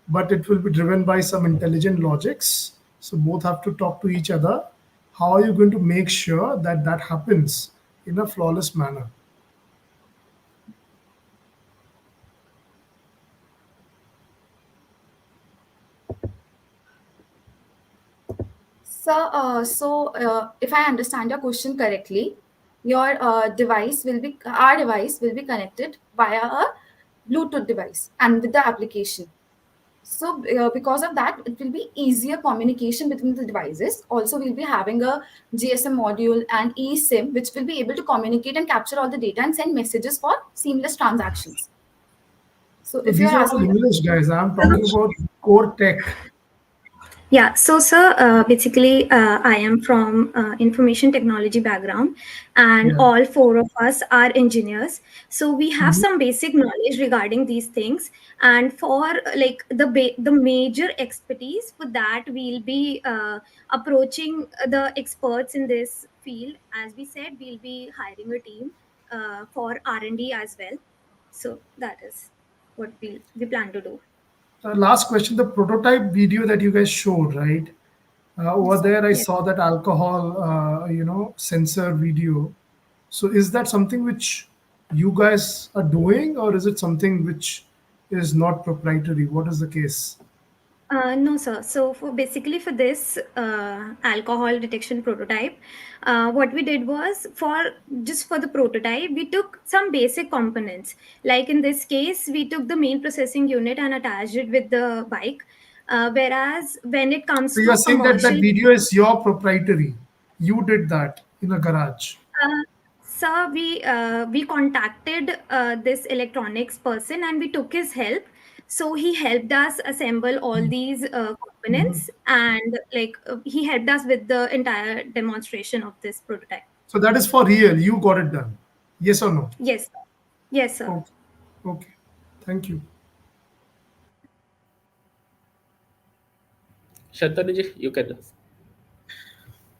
but it will be driven by some intelligent logics, so both have to talk to each other. How are you going to make sure that that happens in a flawless manner? So, if I understand your question correctly, your our device will be connected via a Bluetooth device and with the application. So, because of that, it will be easier communication between the devices. Also, we'll be having a GSM module and eSIM, which will be able to communicate and capture all the data and send messages for seamless transactions. So, So if you these are are all asking, English, guys. I'm talking about core tech. Yeah, so sir, basically, I am from information technology background, and Yeah. all four of us are engineers. So we have Mhm. some basic knowledge regarding these things, and for like the major expertise for that, we'll be approaching the experts in this field. As we said, we'll be hiring a team for R&D as well. So that is what we plan to do. Last question, the prototype video that you guys showed, right? Over there, I Yes. saw that alcohol, sensor video. So is that something which you guys are doing, or is it something which is not proprietary? What is the case? No, sir. So for basically for this alcohol detection prototype, what we did was for the prototype, we took some basic components. Like in this case, we took the main processing unit and attached it with the bike. Whereas when it comes So you are to saying that that commercial, video is your proprietary. You did that in a garage. uh, sir, we contacted this electronics person and we took his help. So he helped us assemble all these Mhm. components, and he helped us with the entire demonstration of this prototype. So that is for real. You got it done. Yes or no? Yes, sir. Yes, sir. Okay. Okay. Thank you. Shantanuji, you can.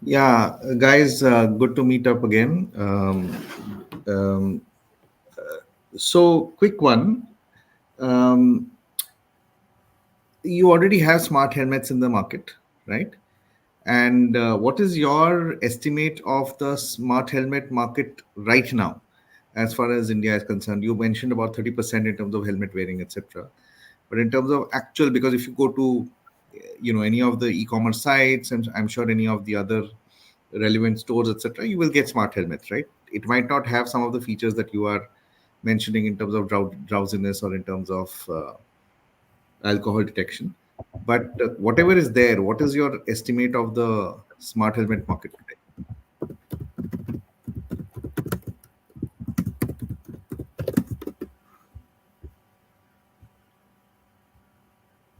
Yeah, guys, good to meet up again. Um, so, quick one. Um, you already have smart helmets in the market, right? And what is your estimate of the smart helmet market right now, as far as India is concerned? You mentioned about 30% in terms of helmet wearing, etc. But in terms of actual, because if you go to, any of the e-commerce sites, and I'm sure any of the other relevant stores, etc., you will get smart helmets, right? It might not have some of the features that you are mentioning in terms of drowsiness or in terms of alcohol detection. But whatever is there, what is your estimate of the smart helmet market today?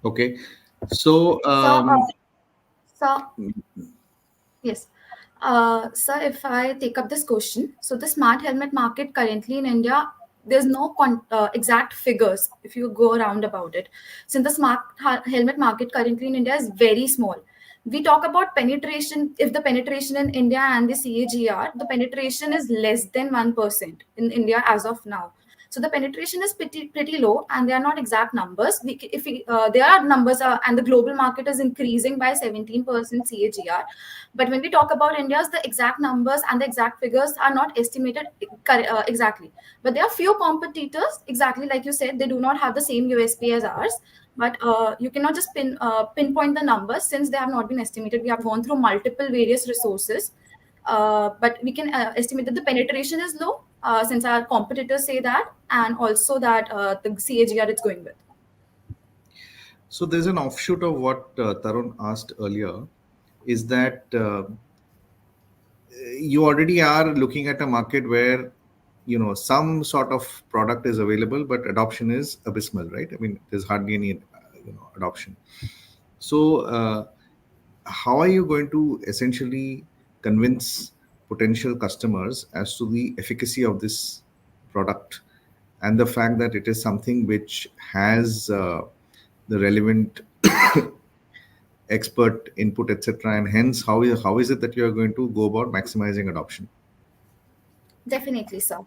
Okay, so so, so yes. Sir, if I take up this question, so the smart helmet market currently in India, there's no exact figures if you go around about it. Since the helmet market currently in India is very small. We talk about penetration. If the penetration in India and the CAGR, the penetration is less than 1% in India as of now. So the penetration is pretty low, and they are not exact numbers. If there are numbers, and the global market is increasing by 17% CAGR, but when we talk about India's, the exact numbers and the exact figures are not estimated exactly. But there are few competitors, exactly like you said, they do not have the same USP as ours. But you cannot just pinpoint the numbers since they have not been estimated. We have gone through multiple various resources, but we can estimate that the penetration is low since our competitors say that, and also that the CAGR it's going with. So there's an offshoot of what Tarun asked earlier. is that you already are looking at a market where some sort of product is available, but adoption is abysmal, right? I mean, there's hardly any adoption. So how are you going to essentially convince potential customers as to the efficacy of this product and the fact that it is something which has the relevant expert input, etc., and hence how is it that you are going to go about maximizing adoption? Definitely, sir.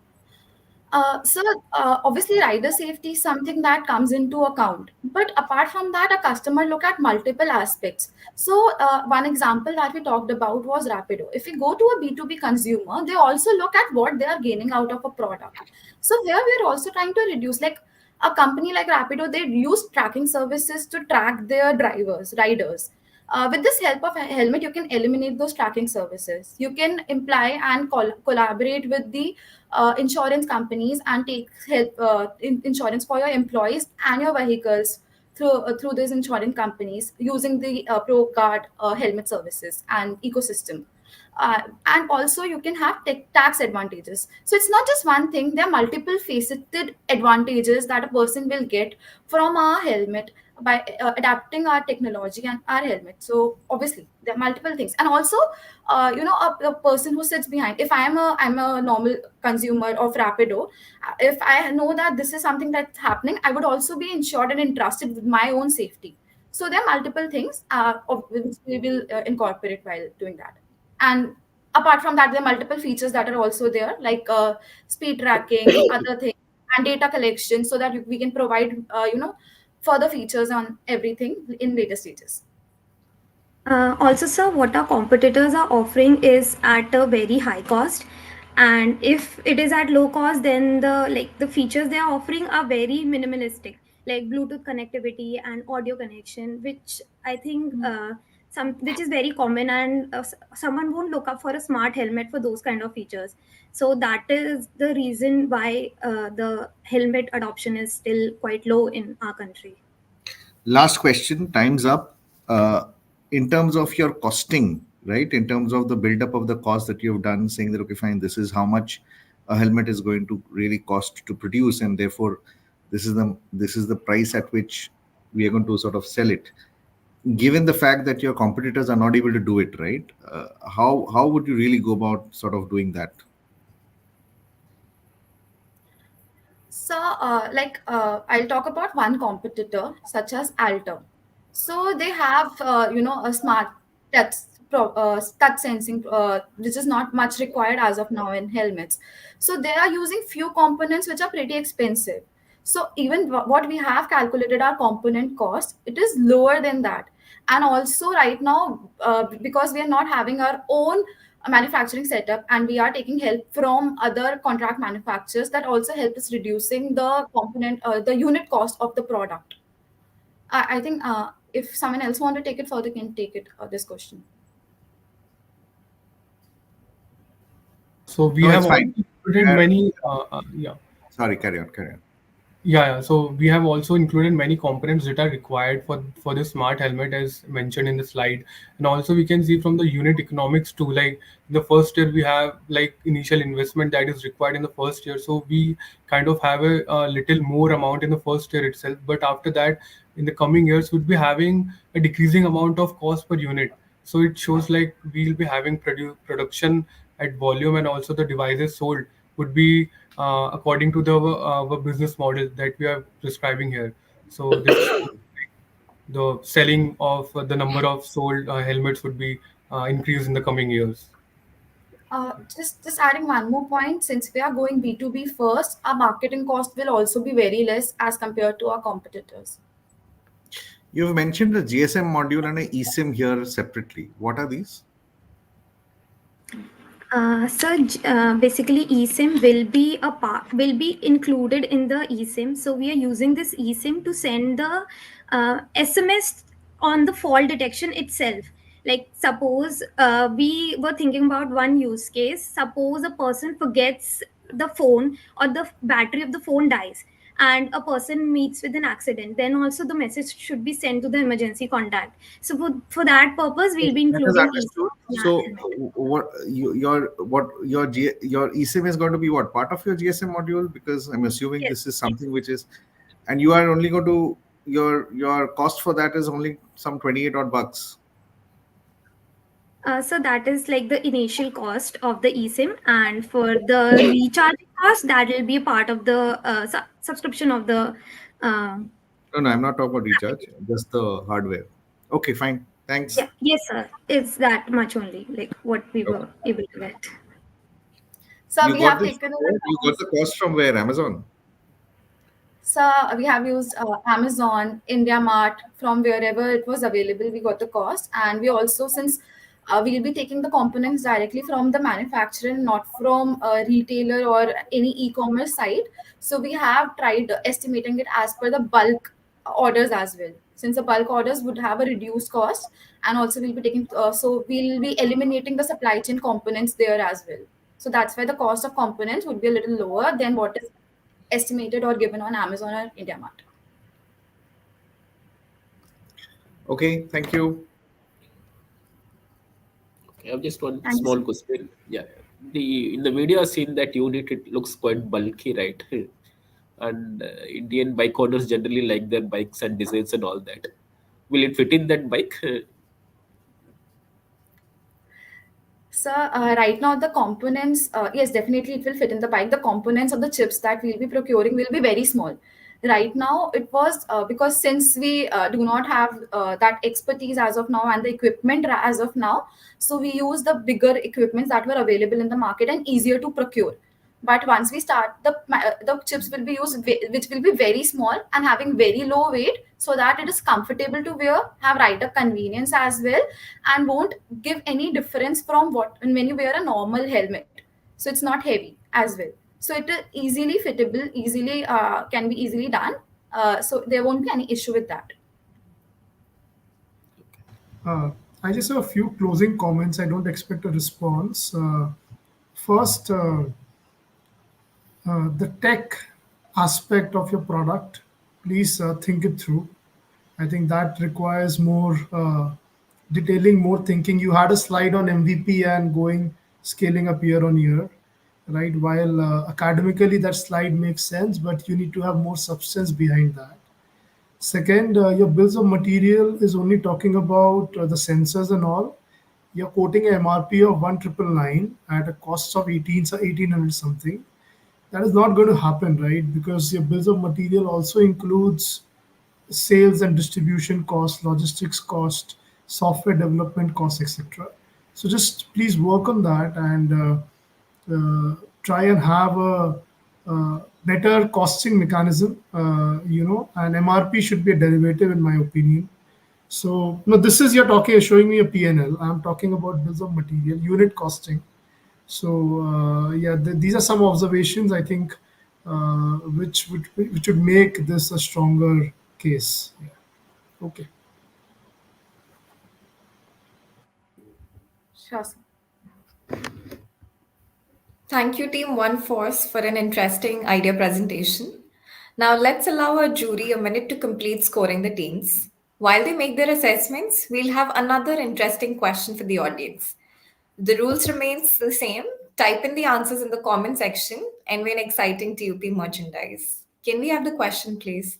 So obviously rider safety is something that comes into account, but apart from that a customer look at multiple aspects. So one example that we talked about was Rapido. If we go to a B2B consumer, they also look at what they are gaining out of a product. So here we are also trying to reduce, like a company like Rapido, they use tracking services to track their drivers, riders. With this help of a helmet, you can eliminate those tracking services. You can imply and collaborate with the insurance companies and take help insurance for your employees and your vehicles through these insurance companies using the Pro Card helmet services and ecosystem. And also you can have tax advantages. So it's not just one thing, there are multiple faceted advantages that a person will get from our helmet by adapting our technology and our helmet. So obviously there are multiple things. And also a person who sits behind, if I'm a normal consumer of Rapido, if I know that this is something that's happening, I would also be insured and entrusted with my own safety. So there are multiple things which we will incorporate while doing that. And apart from that, there are multiple features that are also there, like speed tracking, other things, and data collection, so that we can provide further features on everything in later stages. Also, sir, what our competitors are offering is at a very high cost, and if it is at low cost, then the features they are offering are very minimalistic, like Bluetooth connectivity and audio connection, which I think some which is very common, and someone won't look up for a smart helmet for those kind of features. So that is the reason why the helmet adoption is still quite low in our country. Last question, time's up. In terms of your costing, right? In terms of the buildup of the cost that you've done, saying that, okay, fine, this is how much a helmet is going to really cost to produce, and therefore this is the price at which we are going to sort of sell it. Given the fact that your competitors are not able to do it, right? How would you really go about sort of doing that? So, I'll talk about one competitor, such as Alter. So they have, a smart touch sensing, which is not much required as of now in helmets. So they are using few components which are pretty expensive. So even what we have calculated our component cost, it is lower than that. And also right now, because we are not having our own manufacturing setup, and we are taking help from other contract manufacturers, that also help us reducing the unit cost of the product. I think if someone else want to take it further, can take it this question. So we No, have it's also fine. included many, yeah. Sorry, carry on, carry on. Yeah. So we have also included many components that are required for the smart helmet, as mentioned in the slide. And also we can see from the unit economics too, like in the first year we have like initial investment that is required in the first year. So we kind of have a little more amount in the first year itself. But after that, in the coming years, we'd be having a decreasing amount of cost per unit. So it shows like we'll be having production at volume, and also the devices sold would be according to the our business model that we are prescribing here. So this shows the selling of the number of sold helmets would be increased in the coming years. Just adding one more point, since we are going B2B first, our marketing cost will also be very less as compared to our competitors. You've mentioned a GSM module and a eSIM here separately. What are these? Basically, eSIM will be included in the eSIM. So we are using this eSIM to send the SMS on the fault detection itself. Like suppose we were thinking about one use case. Suppose a person forgets the phone, or the battery of the phone dies, and a person meets with an accident, then also the message should be sent to the emergency contact. So for that purpose, we'll be That is including understood. eSIM So, helmet. your eSIM is going to be what part of your GSM module? Because I'm assuming Yes. this is something which is, and you are only going to your cost for that is only some 28 odd bucks. So that is like the initial cost of the eSIM, and for the recharging cost, that will be a part of the subscription of the. Uh, No, no, I'm not talking about recharge, just the hardware. Okay, fine. Thanks. yeah, yes, sir. It's that much only, like what we Okay. were able to get. So You we got have this from taken in where? You got account. the cost from where? Amazon. So we have used Amazon, India Mart, from wherever it was available. We got the cost, and we also, since we'll be taking the components directly from the manufacturer, not from a retailer or any e-commerce site. So we have tried estimating it as per the bulk orders as well. Since the bulk orders would have a reduced cost, and also we'll be taking, so we'll be eliminating the supply chain components there as well. So that's why the cost of components would be a little lower than what is estimated or given on Amazon or India Mart. Okay, thank you. I have just one Thank you, small sir. question. Yeah, the in the video I've seen that unit, it looks quite bulky, right? And Indian bike owners generally like their bikes and designs and all that. Will it fit in that bike? So right now the components, yes, definitely it will fit in the bike. The components of the chips that we'll be procuring will be very small. Right now it was because since we do not have that expertise as of now and the equipment as of now, so we use the bigger equipments that were available in the market and easier to procure. But once we start, the chips will be used, which will be very small and having very low weight, so that it is comfortable to wear, have rider convenience as well, and won't give any difference from what when you wear a normal helmet. So it's not heavy as well. So it is easily fittable, easily can be easily done. So there won't be any issue with that. Uh, I just have a few closing comments. I don't expect a response. First, the tech aspect of your product, please think it through. I think that requires more detailing, more thinking. You had a slide on MVP and going scaling up year on year, right? While academically that slide makes sense, but you need to have more substance behind that. Second, your bills of material is only talking about the sensors and all. You're quoting a MRP of 1999 at a cost of 1800 something. That is not going to happen, right? Because your bills of material also includes sales and distribution cost, logistics cost, software development cost, etc. So just please work on that and try and have a better costing mechanism. And MRP should be a derivative, in my opinion. So no, this is you're talking, showing me a PNL. I'm talking about bills of material, unit costing. So yeah, these are some observations I think which would make this a stronger case. Yeah. Okay. Sure, sir. Thank you, Team One Force, for an interesting idea presentation. Now, let's allow our jury a minute to complete scoring the teams. While they make their assessments, we'll have another interesting question for the audience. The rules remains the same. Type in the answers in the comment section and win exciting TUP merchandise. Can we have the question, please?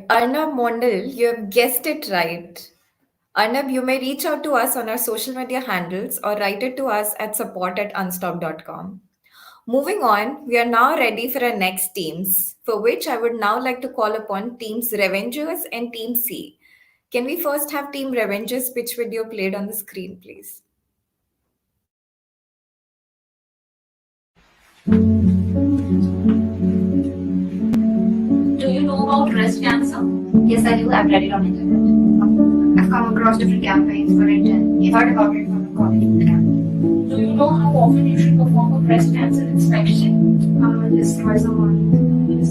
Arnab Mondal, you have guessed it right. Arnab, you may reach out to us on our social media handles or write it to us at support@unstock.com. Moving on, we are now ready for our next teams, for which I would now like to call upon Teams Revengers and Team C. Can we first have Team Revengers pitch video played on the screen, please? Do you know about breast cancer? Yes, I do. I've read it on internet. I've come across different campaigns for it and you heard about it from a college camp. Do you know how often you should perform a breast cancer inspection? Yes, twice a month. Yes.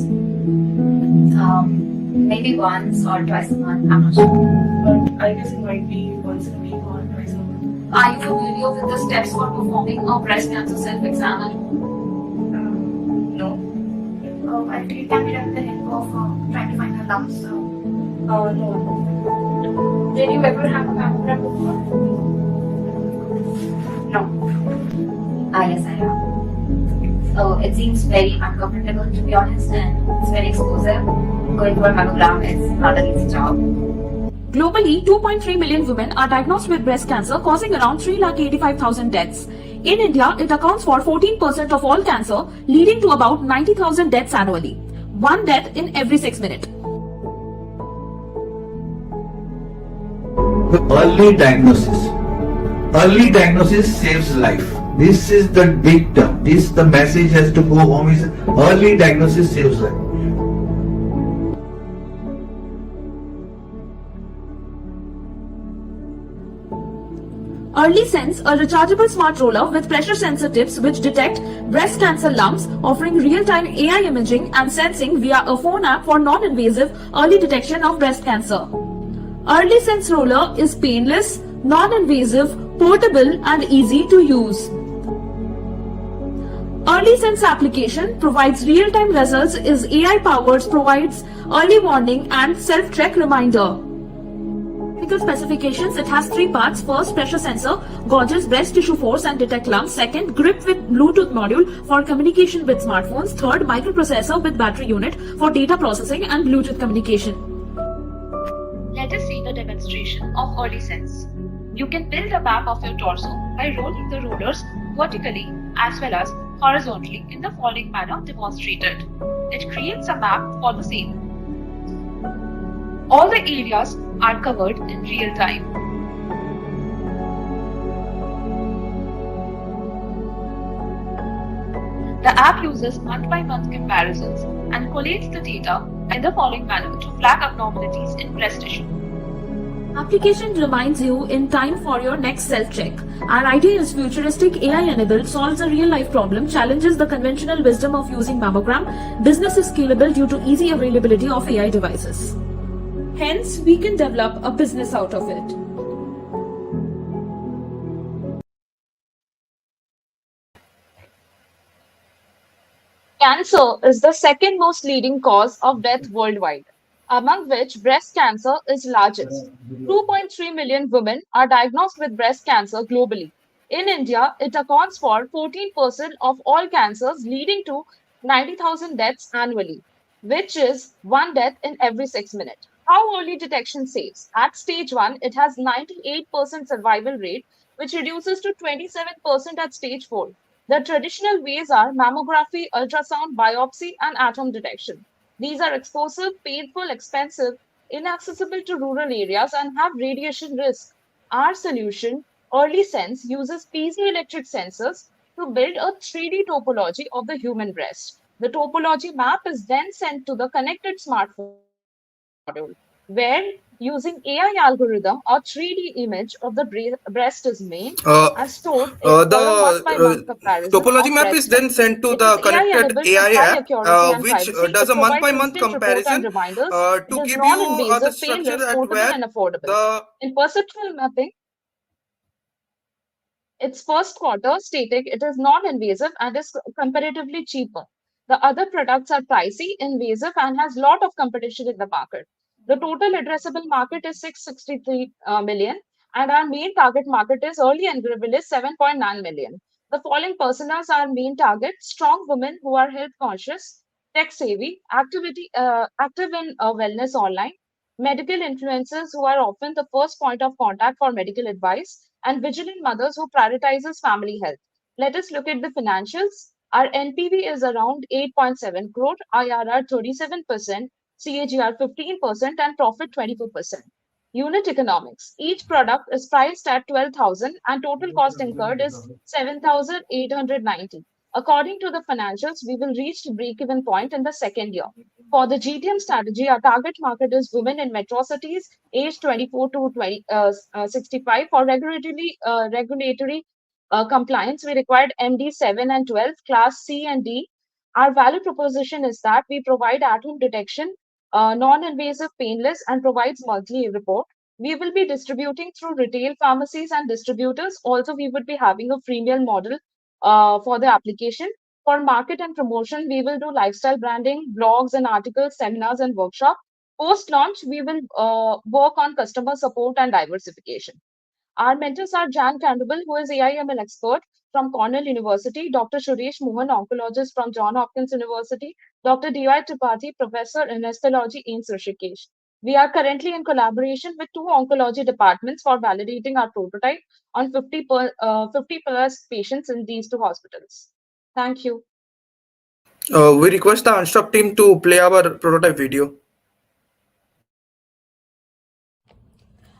Maybe once or twice a month. I'm not sure. But I guess it might be once a week or twice a month. Are you familiar with the steps for performing a breast cancer self-exam at home? No. Well, it can be done with the help of trying to find the lumps. No. Did you ever have a mammogram before? No. Yes, I have. So it seems very uncomfortable to be honest, and it's very explosive. Going for a mammogram is not an easy job. Globally, 2.3 million women are diagnosed with breast cancer, causing around 385,000 deaths. In India, it accounts for 14% of all cancer, leading to about 90,000 deaths annually. One death in every 6 minutes. Early diagnosis. Early diagnosis saves life. This is the big term. The message has to go home is early diagnosis saves life. Early Sense, a rechargeable smart roller with pressure sensor tips which detect breast cancer lumps, offering real-time AI imaging and sensing via a phone app for non-invasive early detection of breast cancer. Early Sense roller is painless, non-invasive, portable and easy to use. Early Sense application provides real-time results, is AI-powered, provides early warning and self-check reminder. Technical specifications, it has 3 parts. First, pressure sensor, gauges breast tissue force and detect lumps. Second, grip with Bluetooth module for communication with smartphones. Third, microprocessor with battery unit for data processing and Bluetooth communication. Let us see the demonstration of Early Sense. You can build a map of your torso by rolling the rollers vertically as well as horizontally in the following manner demonstrated. It creates a map for the same. All the areas are covered in real time. The app uses month-by-month comparisons and collates the data in the following manner to flag abnormalities in breast tissue. Application reminds you in time for your next self-check. Our idea is futuristic, AI-enabled, solves a real-life problem, challenges the conventional wisdom of using mammogram. Business is scalable due to easy availability of AI devices. Hence, we can develop a business out of it. Cancer is the second most leading cause of death worldwide, among which breast cancer is largest. 2.3 million women are diagnosed with breast cancer globally. In India, it accounts for 14% of all cancers, leading to 90,000 deaths annually, which is one death in every 6 minutes. How early detection saves? At stage 1, it has 98% survival rate, which reduces to 27% at stage 4. The traditional ways are mammography, ultrasound, biopsy, and atom detection. These are expensive, painful, expensive, inaccessible to rural areas, and have radiation risk. Our solution, Early Sense, uses piezoelectric sensors to build a 3D topology of the human breast. The topology map is then sent to the connected smartphone module, where using AI algorithm, a 3D image of the breast is made and stored for a month-by-month comparison Topology of map is breast then health. sent to It is the connected AI-enabled with AI high app, accuracy and which privacy. does It a month provides by month instant report and comparison reminders. It to is give you the non-invasive, structure painless, at portable, where and affordable. the In perceptual mapping, its first quarter static, it is non-invasive and is comparatively cheaper. The other products are pricey, invasive, and has lot of competition in the market. The total addressable market is 663 million, and our main target market is early and gravel is 7.9 million. The following personas are main target: strong women who are health conscious, tech savvy, active in wellness online, medical influencers who are often the first point of contact for medical advice, and vigilant mothers who prioritizes family health. Let us look at the financials. Our NPV is around 8.7 crore, IRR 37%, CAGR 15%, and profit 24%. Unit economics. Each product is priced at 12,000 and total cost incurred is 7,890. According to the financials, we will reach the break-even point in the second year. For the GTM strategy, our target market is women in metro cities aged 24 to 65. For regulatory compliance, we required MD 7 and 12, class C and D. Our value proposition is that we provide at-home detection, non-invasive, painless, and provides monthly report. We will be distributing through retail pharmacies and distributors. Also, we would be having a freemium model for the application. For market and promotion, we will do lifestyle branding, blogs and articles, seminars and workshops. Post-launch, we will work on customer support and diversification. Our mentors are Jan Campbell, who is AIML expert from Cornell University, Dr. Suresh Mohan, oncologist from Johns Hopkins University, Dr. D.Y. Tripathi, professor in histology in Rishikesh. We are currently in collaboration with two oncology departments for validating our prototype on 50 plus patients in these two hospitals. Thank you. We request the Unstruck team to play our prototype video.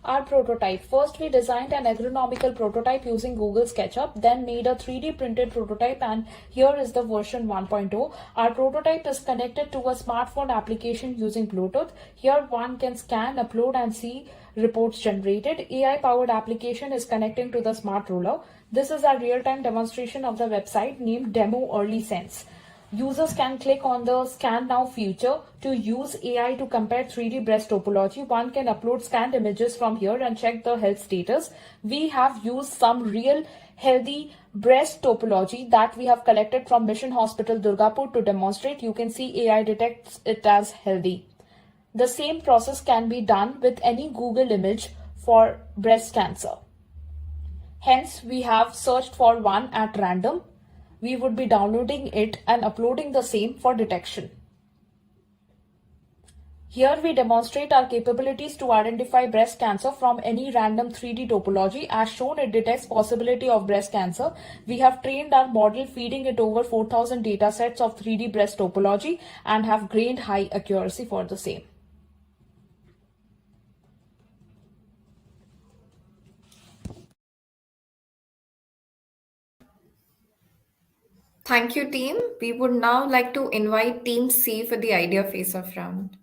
Our prototype. First, we designed an agronomical prototype using Google SketchUp, then made a 3D printed prototype, and here is the version 1.0. Our prototype is connected to a smartphone application using Bluetooth. Here one can scan, upload, and see reports generated. AI-powered application is connecting to the smart ruler. This is a real-time demonstration of the website named Demo Early Sense. Users can click on the Scan Now feature to use AI to compare 3D breast topology. One can upload scanned images from here and check the health status. We have used some real healthy breast topology that we have collected from Mission Hospital Durgapur to demonstrate. You can see AI detects it as healthy. The same process can be done with any Google image for breast cancer. Hence, we have searched for one at random. We would be downloading it and uploading the same for detection. Here we demonstrate our capabilities to identify breast cancer from any random 3D topology. As shown, it detects possibility of breast cancer. We have trained our model feeding it over 4,000 data sets of 3D breast topology and have gained high accuracy for the same. Thank you, team. We would now like to invite Team C for the idea face-off round.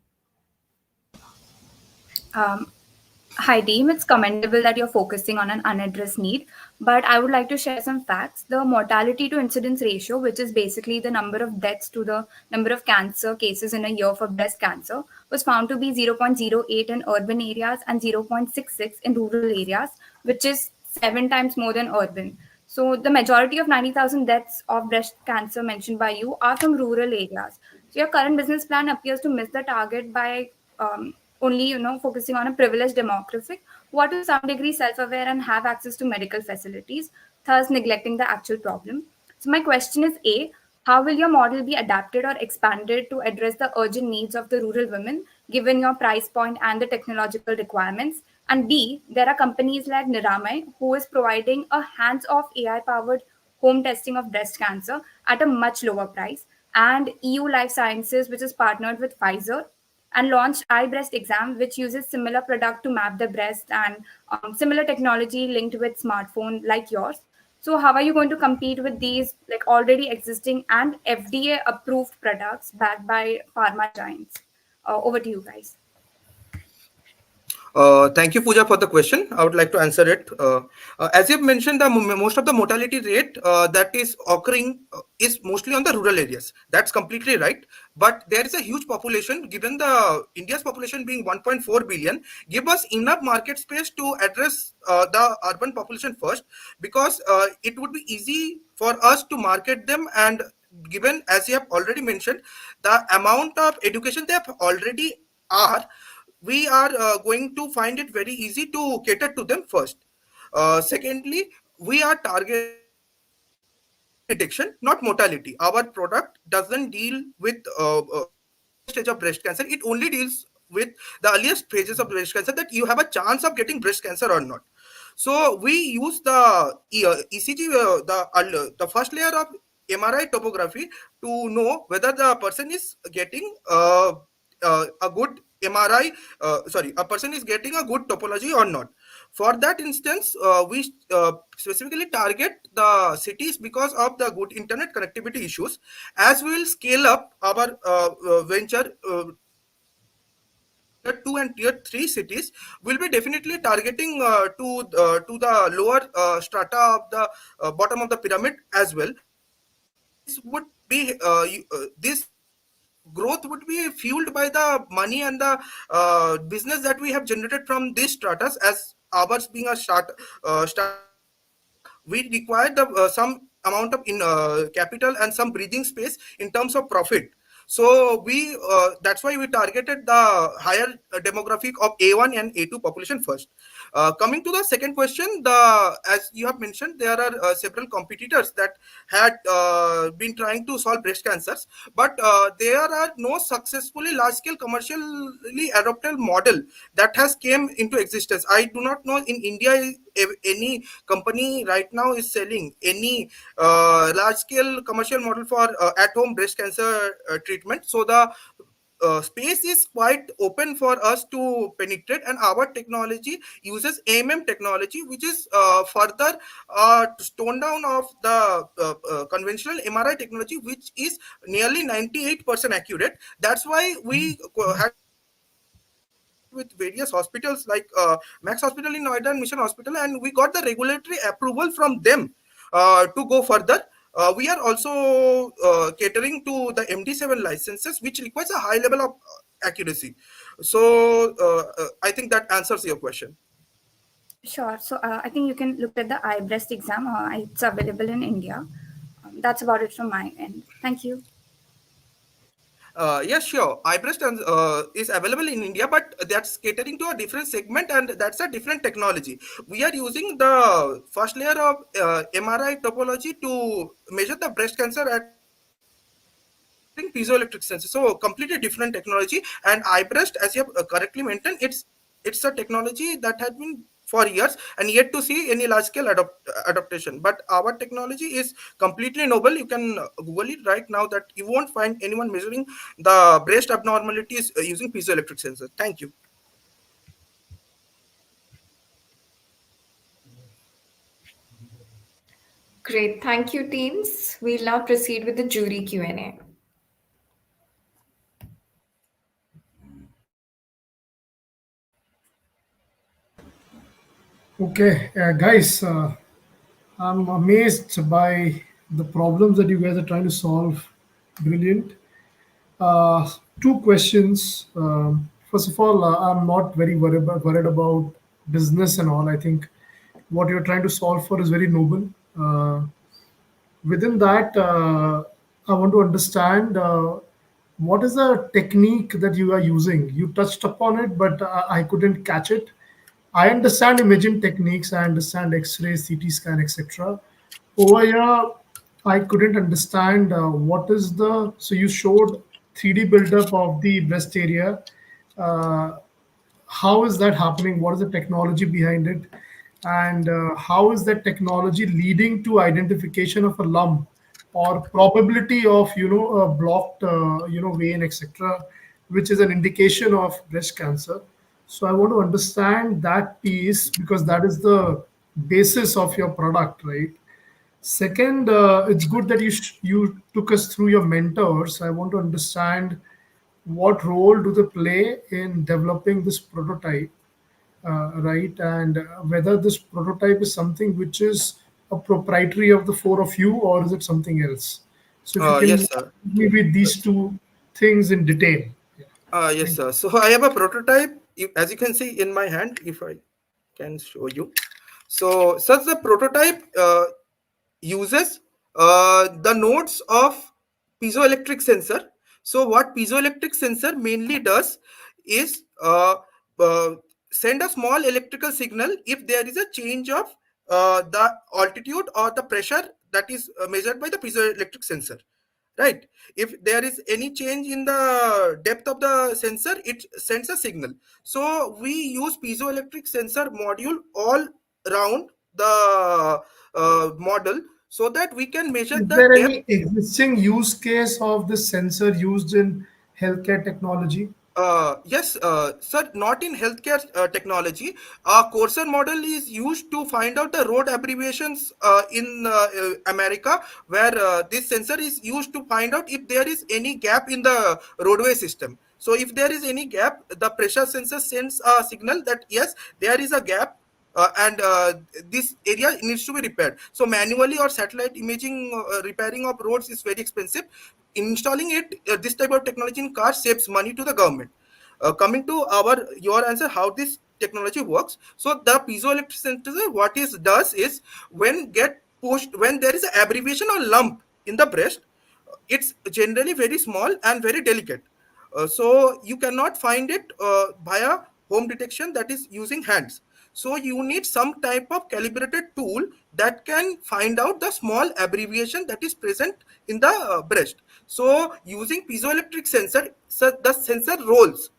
Hi, team. It's commendable that you're focusing on an unaddressed need, but I would like to share some facts. The mortality to incidence ratio, which is basically the number of deaths to the number of cancer cases in a year for breast cancer, was found to be 0.08 in urban areas and 0.66 in rural areas, which is 7 times more than urban. So the majority of 90,000 deaths of breast cancer mentioned by you are from rural areas. So your current business plan appears to miss the target by only focusing on a privileged demographic who are to some degree self-aware and have access to medical facilities, thus neglecting the actual problem. So my question is A, how will your model be adapted or expanded to address the urgent needs of the rural women given your price point and the technological requirements? And B, there are companies like Niramay who is providing a hands-off AI-powered home testing of breast cancer at a much lower price, and EU Life Sciences, which is partnered with Pfizer and launched iBreast Exam, which uses similar product to map the breast and similar technology linked with smartphone like yours. So how are you going to compete with these like already existing and FDA approved products backed by pharma giants? Over to you guys. Thank you, Pooja, for the question. I would like to answer it. As you've mentioned, the most of the mortality rate that is occurring is mostly on the rural areas. That's completely right. But there is a huge population, given the India's population being 1.4 billion, give us enough market space to address the urban population first, because it would be easy for us to market them. And given, as you have already mentioned, the amount of education they have already are, we are going to find it very easy to cater to them first. Secondly, we are targeting detection, not mortality. Our product doesn't deal with early stage of breast cancer. It only deals with the earliest phases of breast cancer, that you have a chance of getting breast cancer or not. So we use the ECG, the first layer of MRI topography to know whether the person is getting a good MRI, a person is getting a good topology or not. For that instance, we specifically target the cities because of the good internet connectivity issues. As we will scale up our venture to tier 2 and tier 3 cities, will be definitely targeting to the lower strata of the bottom of the pyramid as well. This would be this growth would be fueled by the money and the business that we have generated from these stratas. As ours being a startup, we require the some amount of capital and some breathing space in terms of profit. So we that's why we targeted the higher demographic of A1 and A2 population first. Coming to the second question, as you have mentioned, there are several competitors that had been trying to solve breast cancers, but there are no successfully large scale commercially adopted model that has came into existence. I do not know in India if any company right now is selling any large scale commercial model for at home breast cancer treatment. So the space is quite open for us to penetrate, and our technology uses AMM technology, which is further toned down of the conventional MRI technology, which is nearly 98% accurate. That's why we had with various hospitals like Max Hospital in Noida and Mission Hospital, and we got the regulatory approval from them to go further. We are also catering to the MD7 licenses, which requires a high level of accuracy. So I think that answers your question. Sure. So I think you can look at the eye breast exam. It's available in India. That's about it from my end. Thank you. Yes, sure. iBreast is available in India, but that's catering to a different segment, and that's a different technology. We are using the first layer of MRI topology to measure the breast cancer at using piezoelectric sensors. So completely different technology. And iBreast, as you have correctly mentioned, it's a technology that has been for years and yet to see any large scale adaptation. But our technology is completely novel. You can Google it right now that you won't find anyone measuring the breast abnormalities using piezoelectric sensors. Thank you. Great, thank you, teams. We'll now proceed with the jury Q&A. Okay, guys, I'm amazed by the problems that you guys are trying to solve. Brilliant. Two questions. First of all, I'm not very worried about business and all. I think what you're trying to solve for is very noble. Within that, I want to understand what is the technique that you are using. You touched upon it, but I couldn't catch it. I understand imaging techniques. I understand X-ray, CT scan, etc. Over here, I couldn't understand what is the. So you showed 3D buildup of the breast area. Uh, how is that happening? What is the technology behind it? And how is that technology leading to identification of a lump or probability of a blocked vein, etc., which is an indication of breast cancer? So I want to understand that piece because that is the basis of your product, right? Second, it's good that you took us through your mentors. I want to understand what role do they play in developing this prototype, right? And whether this prototype is something which is a proprietary of the four of you, or is it something else? So if you can Yes, give sir. me with these two things in detail. Yes, Thank you. sir. So I have a prototype, as you can see in my hand, if I can show you. So such the prototype uses the nodes of piezoelectric sensor. So what piezoelectric sensor mainly does is uh, send a small electrical signal if there is a change of the altitude or the pressure that is measured by the piezoelectric sensor, right? If there is any change in the depth of the sensor, it sends a signal. So we use piezoelectric sensor module all around the model. so that we can measure Is the there depth. any existing use case of this sensor used in healthcare technology? Yes, sir, not in healthcare technology. Our Corsair model is used to find out the road abbreviations in America, where this sensor is used to find out if there is any gap in the roadway system. So if there is any gap, the pressure sensor sends a signal that yes, there is a gap, and this area needs to be repaired. So manually or satellite imaging repairing of roads is very expensive. Installing it, this type of technology in cars saves money to the government. Coming to your answer, how this technology works. So the piezoelectric sensor, what is does is, when there is an abbreviation or lump in the breast, it's generally very small and very delicate. So you cannot find it via home detection, that is using hands. So you need some type of calibrated tool that can find out the small abbreviation that is present in the breast. So using piezoelectric sensor, so the sensor rolls,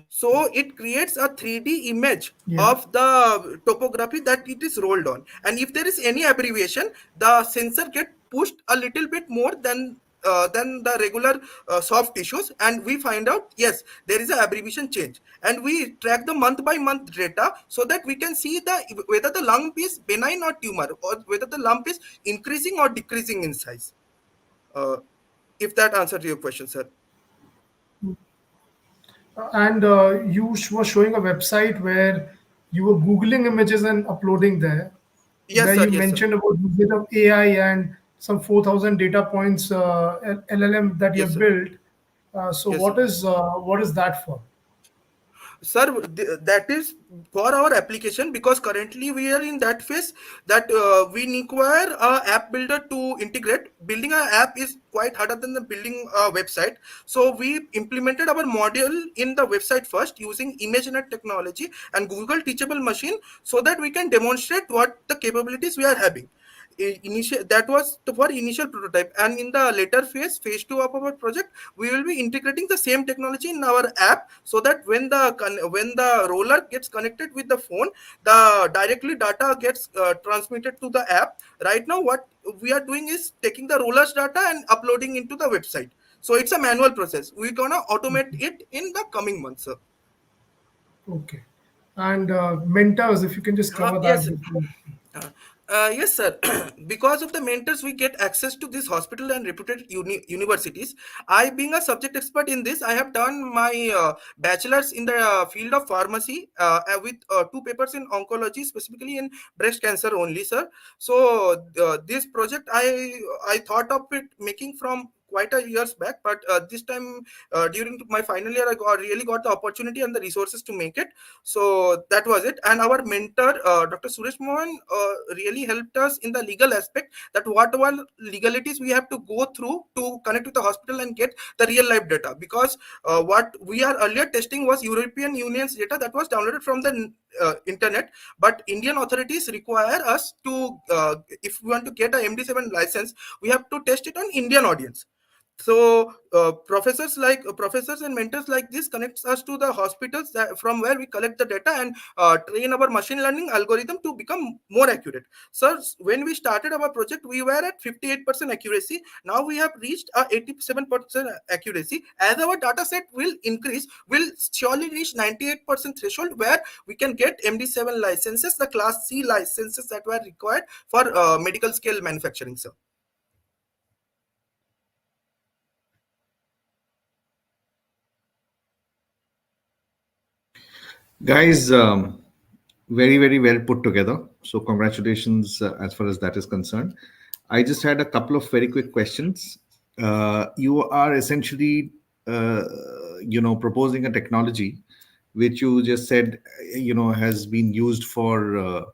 so it creates a 3D image Yeah. of the topography that it is rolled on. And if there is any abbreviation, the sensor get pushed a little bit more than the regular soft tissues, and we find out yes, there is an abbreviation change, and we track the month by month data so that we can see whether the lump is benign or tumor, or whether the lump is increasing or decreasing in size. Uh, if that answered your question, sir. And you were showing a website where you were Googling images and uploading there, where Yes, sir. you Yes, sir. mentioned about usage of AI and some 4,000 data points LLM that you Yes, have sir. built. So Yes, sir. what is that for? Sir, that is for our application, because currently we are in that phase that we require a app builder to integrate. Building an app is quite harder than the building a website. So we implemented our module in the website first using ImageNet technology and Google Teachable Machine, so that we can demonstrate what the capabilities we are having. Initial, that was for initial prototype, and in the later phase 2 of our project, we will be integrating the same technology in our app, so that when the roller gets connected with the phone, the directly data gets transmitted to the app. Right now what we are doing is taking the roller's data and uploading into the website. So it's a manual process. We're gonna automate it in the coming months, sir. Okay. And mentors, if you can just cover Yes, that sir. before. Yes, sir. Because of the mentors, we get access to this hospital and reputed universities. I, being a subject expert in this, I have done my bachelor's in the field of pharmacy with two papers in oncology, specifically in breast cancer only, sir. So this project, I thought of it making from quite a years back, but this time during my final year, really got the opportunity and the resources to make it. So that was it. And our mentor, Dr. Suresh Mohan, really helped us in the legal aspect, that what all legalities we have to go through to connect with the hospital and get the real life data. Because what we are earlier testing was European Union's data that was downloaded from the internet, but Indian authorities require us to, if we want to get a MD7 license, we have to test it on Indian audience. So professors and mentors like this connects us to the hospitals from where we collect the data and train our machine learning algorithm to become more accurate. So when we started our project, we were at 58% accuracy. Now we have reached 87% accuracy. As our data set will increase, we'll surely reach 98% threshold, where we can get MD7 licenses, the class C licenses that were required for medical scale manufacturing, sir. Guys, very, very well put together. So, congratulations as far as that is concerned. I just had a couple of very quick questions. You are essentially, proposing a technology which you just said, has been used for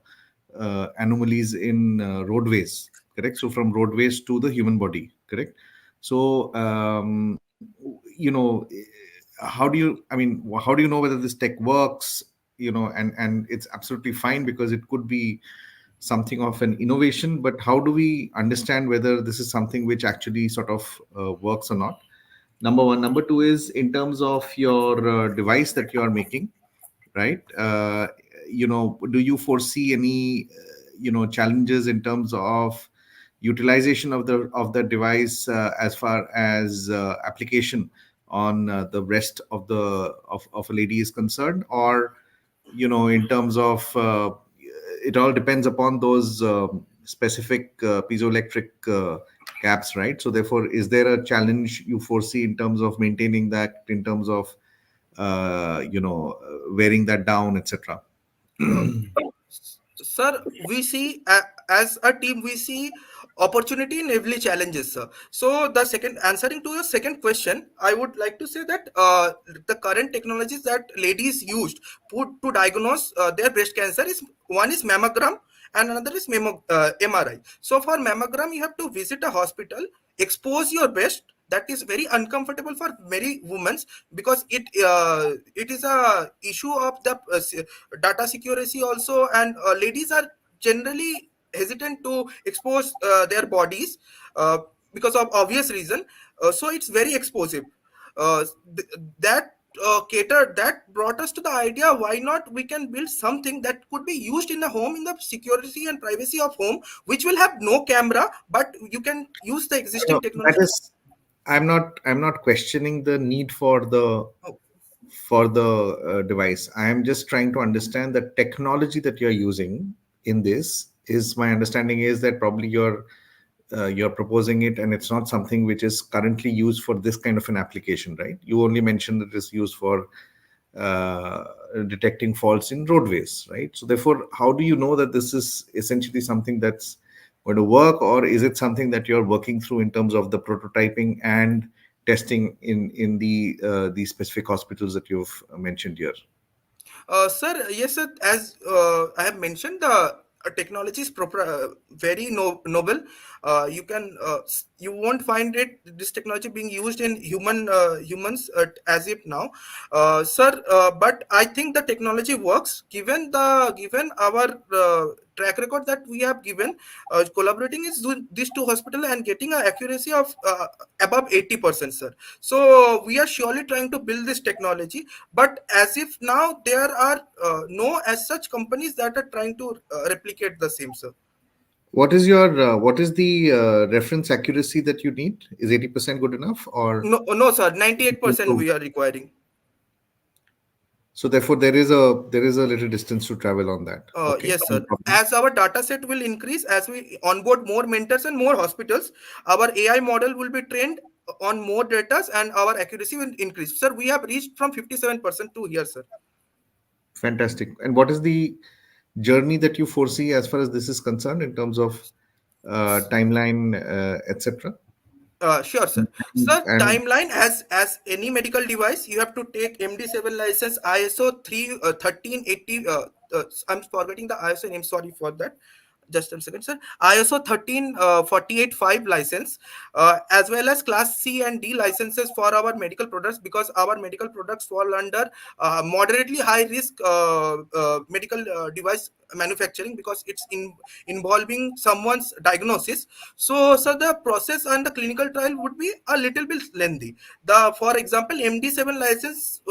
anomalies in roadways, correct? So, from roadways to the human body, correct? So, you know, how do you, I mean, how do you know whether this tech works? And it's absolutely fine because it could be something of an innovation, but how do we understand whether this is something which actually sort of works or not? Number one. Number two is, in terms of your device that you are making, right? Do you foresee any challenges in terms of utilization of the device as far as application on the breast of a lady is concerned, or in terms of it all depends upon those specific piezoelectric caps, right? So therefore, is there a challenge you foresee in terms of maintaining that, in terms of wearing that down, etc.? Uh, Sir, we see as a team, we see opportunity in every challenges, sir. So the second, answering to your second question, I would like to say that the current technologies that ladies used put to diagnose their breast cancer is, one is mammogram and another is MRI. So for mammogram, you have to visit a hospital, expose your breast. That is very uncomfortable for many women, because it is a issue of the data security also, and ladies are generally hesitant to expose their bodies uh, because of obvious reason. So it's very explosive. That catered, that brought us to the idea, why not we can build something that could be used in the home, in the security and privacy of home, which will have no camera, but you can use the No, existing that technology. is, I'm not questioning the need for the Oh, device. I am just trying to understand the technology that you're using in this. Is my understanding is that probably you're proposing it, and it's not something which is currently used for this kind of an application, right? You only mentioned that it's used for uh, detecting faults in roadways, right? So therefore, how do you know that this is essentially something that's going to work, or is it something that you're working through in terms of the prototyping and testing in the specific hospitals that you've mentioned here? Sir, yes, sir. As I have mentioned, the technology is very noble. You won't find this technology being used in humans as if now, sir. But I think the technology works, given our track record that we have given, collaborating is these two hospital and getting an accuracy of above 80%, sir. So we are surely trying to build this technology, but as if now there are no as such companies that are trying to replicate the same, sir. What is the reference accuracy that you need? Is 80% good enough, or No, no, sir, 98% we are requiring. so therefore there is a little distance to travel on that? Okay, Yes, no sir. problem. As our data set will increase, as we onboard more mentors and more hospitals, our AI model will be trained on more data and our accuracy will increase. Sir, we have reached from 57% to here, sir. Fantastic. And what is the journey that you foresee as far as this is concerned in terms of timeline, etc.? Sure, sir. Sir, And timeline, as any medical device, you have to take MD7 license, ISO 1380. I'm forgetting the ISO name. Sorry for that. Just a second, sir. ISO 13485 license, as well as Class C and D licenses for our medical products, because our medical products fall under moderately high risk medical device manufacturing, because it's involving someone's diagnosis. So, the process and the clinical trial would be a little bit lengthy. For example, MD7 license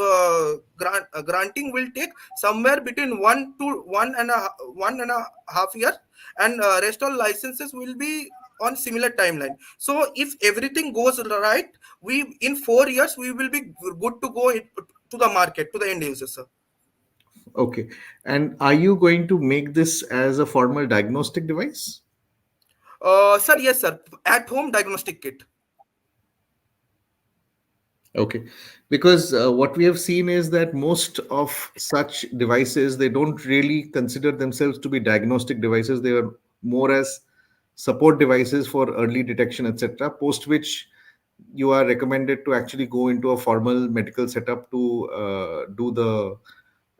granting will take somewhere between 1 to 1.5 years, and rest all licenses will be on similar timeline. So, if everything goes right, we in 4 years we will be good to go to the market, to the end users, sir. okay, and are you going to make this as a formal diagnostic device? Sir, yes, sir. At home diagnostic kit. Okay, because what we have seen is that most of such devices, they don't really consider themselves to be diagnostic devices. They are more as support devices for early detection, etc. Post which you are recommended to actually go into a formal medical setup to do the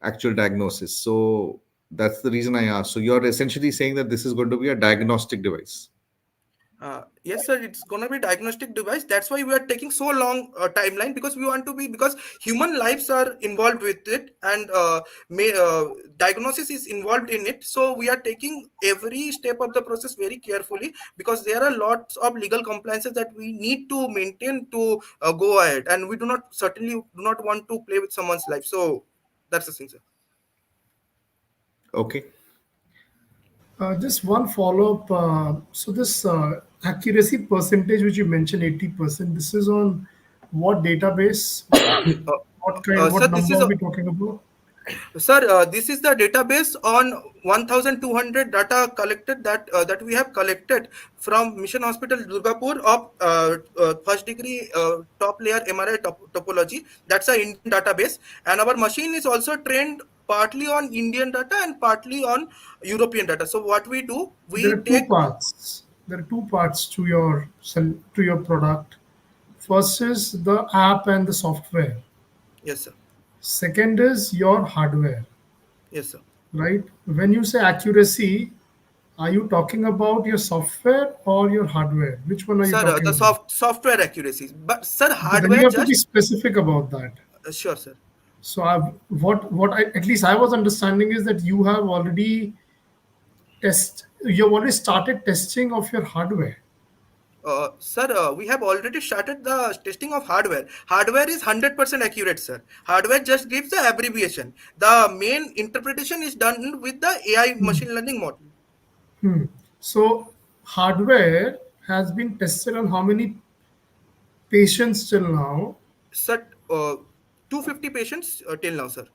actual diagnosis. So that's the reason I asked. So you're essentially saying that this is going to be a diagnostic device. Yes, sir. It's gonna be diagnostic device. That's why we are taking so long timeline, because we want to be, because human lives are involved with it, and diagnosis is involved in it. So we are taking every step of the process very carefully, because there are lots of legal compliances that we need to maintain to go ahead, and we do not certainly do not want to play with someone's life. So that's the thing, sir. Okay. Just one follow-up. So this accuracy percentage which you mentioned, 80%, this is on what database? What kind, Sir, what this number is are we talking about? Sir, this is the database on 1,200 data collected that we have collected from Mission Hospital Durgapur of first degree top layer MRI topology. That's a Indian database, and our machine is also trained partly on Indian data and partly on European data. So what we do, There we are two take parts. There are two parts to your product. First is the app and the software. yes, sir, Second is your hardware, yes, sir. right? When you say accuracy, are you talking about your software or your hardware? Which one are you Sir, talking the about? software accuracy, but sir, Okay, then you hardware have to be just specific about that. sure, sir. So what I, at least I was understanding is that you have already started testing of your hardware. Sir, we have already started the testing of hardware. Hardware is 100% accurate, sir. Hardware just gives the abbreviation. The main interpretation is done with the AI Hmm. machine learning model. Hmm. So hardware has been tested on how many patients till now? Sir, 250 patients till now, sir.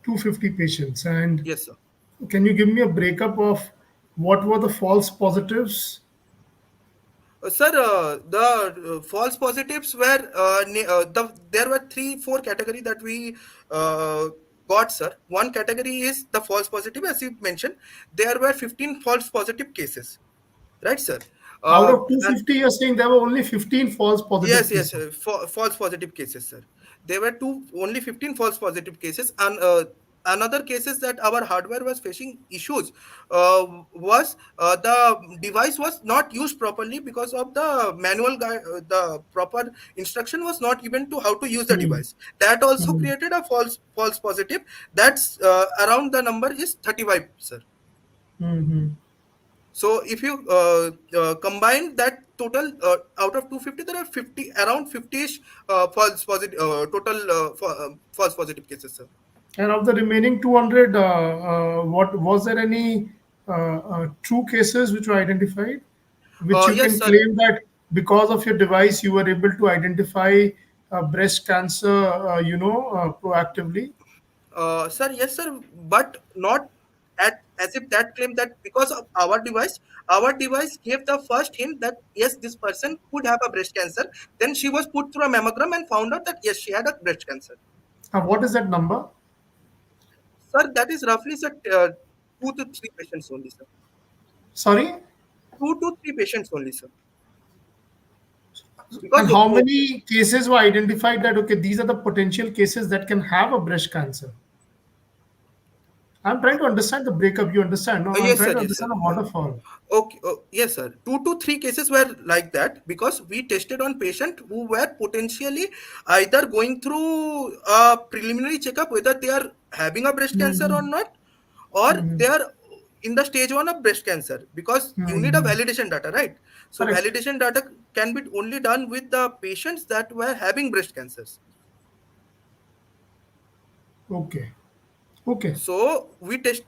250 patients. And Yes, sir. can you give me a breakup of what were the false positives? Sir, the false positives were there were three, four category that we uh, got, sir. One category is the false positive, as you mentioned. There were 15 false positive cases, right, sir? Out Uh, of and 250, you're saying there were only 15 false positive Yes, yes, cases. false positive cases, sir. There were only 15 false positive cases, and another cases that our hardware was facing issues was the device was not used properly because of the the proper instruction was not given to how to use the Hmm. device. That also Hmm. created a false positive. That's around the number is 35, sir. Hmm. So if you combine that total out of 250, there are 50 around 50ish false positive total false positive cases, sir. And of the remaining 200, what was there any true cases which were identified, which you Yes, can sir. claim that because of your device you were able to identify breast cancer, proactively? Sir, yes, sir, but not as if that claim that because of our device gave the first hint that yes, this person could have a breast cancer. Then she was put through a mammogram and found out that yes, she had a breast cancer. What is that number? Sir, that is roughly, sir, 2 to 3 patients only, sir. Sorry? 2 to 3 patients only, sir. Because And how many cases were identified that, okay, these are the potential cases that can have a breast cancer? I'm trying to understand the breakup. You understand? No, I'm yes, trying sir. to Yes, sir. understand the waterfall. Okay. Yes, sir. 2 to 3 cases were like that because we tested on patient who were potentially either going through a preliminary checkup whether they are having a breast cancer or Hmm. not, or Hmm. they are in the stage one of breast cancer because you need a Hmm. validation data, right? So Correct. validation data can be only done with the patients that were having breast cancers. Okay. Okay. So we test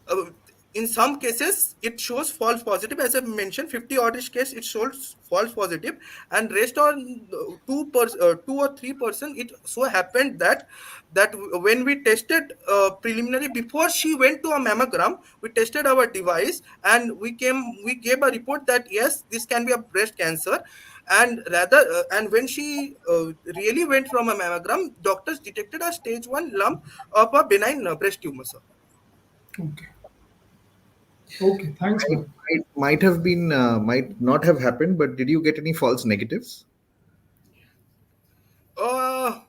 uh, in some cases it shows false positive, as I mentioned 50 oddish case it shows false positive, and rest on 2 or 3% it so happened that when we tested preliminary before she went to a mammogram, we tested our device and we gave a report that yes, this can be a breast cancer. And rather and when she really went from a mammogram, doctors detected a stage 1 lump of a benign breast tumor, sir. Okay. Okay. Thanks, man. Might have been, might not have happened, but did you get any false negatives? Uh,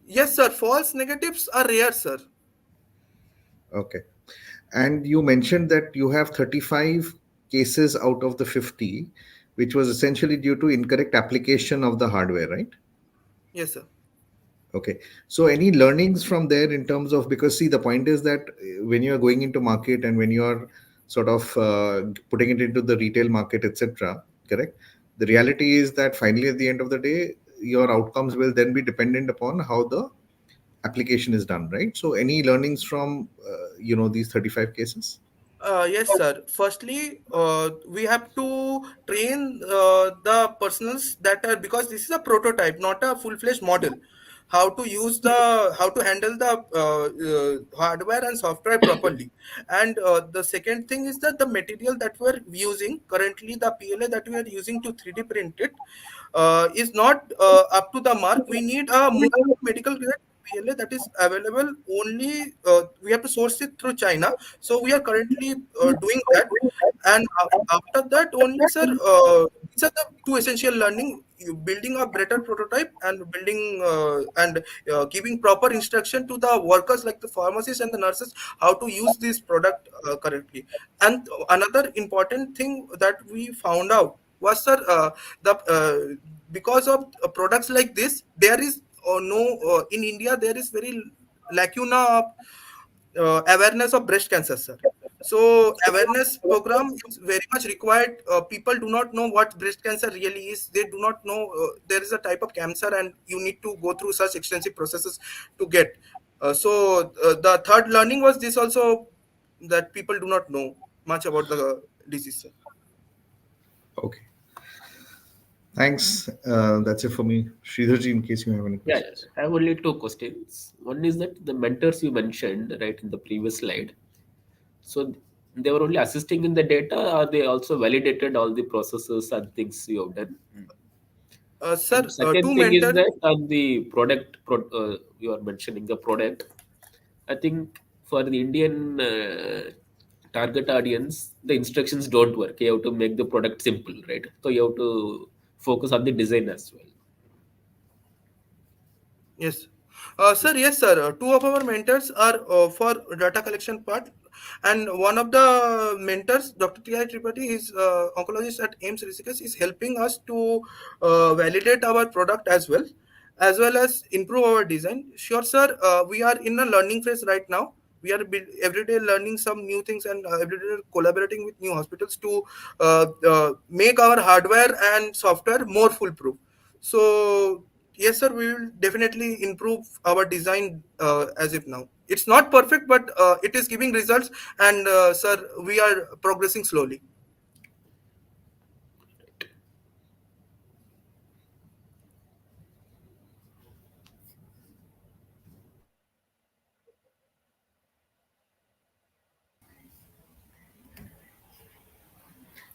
yes, sir. False negatives are rare, sir. Okay. And you mentioned that you have 35 cases out of the 50, which was essentially due to incorrect application of the hardware, right? Yes, sir. Okay. So any learnings from there in terms of, because see, the point is that when you're going into market and when you're sort of putting it into the retail market, etc., correct? The reality is that finally at the end of the day, your outcomes will then be dependent upon how the application is done, right? So any learnings from, these 35 cases? Yes, sir. Firstly, we have to train the personals that are, because this is a prototype, not a full-fledged model. How to use how to handle the hardware and software properly. And the second thing is that the material that we're using currently, the PLA that we are using to 3D print it, is not up to the mark. We need a medical grade PLA that is available only. We have to source it through China. So we are currently doing that. And after that only, sir, these are the two essential learning: building a better prototype and building and giving proper instruction to the workers like the pharmacists and the nurses how to use this product correctly. And another important thing that we found out was, sir, the because of products like this, there is no in India there is very lacuna of awareness of breast cancer, sir. So awareness program is very much required. People do not know what breast cancer really is. They do not know there is a type of cancer and you need to go through such extensive processes to get. The third learning was this also, that people do not know much about the disease, sir. Okay. Thanks. That's it for me. Sridharji, in case you have any Yeah, questions. I have only two questions. One is that the mentors you mentioned right in the previous slide, so they were only assisting in the data, or they also validated all the processes and things you have done? And Sir, second two thing is mentors. that on the you are mentioning the product. I think for the Indian target audience, the instructions don't work. You have to make the product simple, right? So you have to focus on the design as well. Yes. Sir, yes, sir. Two of our mentors are for data collection part, and one of the mentors, Dr. T.I. Tripathi, is oncologist at AIMS Rishikesh, is helping us to validate our product as well as improve our design. Sure, sir. We are in a learning phase right now. We are every day learning some new things and every day collaborating with new hospitals to make our hardware and software more foolproof. So yes, sir, we will definitely improve our design as if now. It's not perfect, but it is giving results, and sir, we are progressing slowly.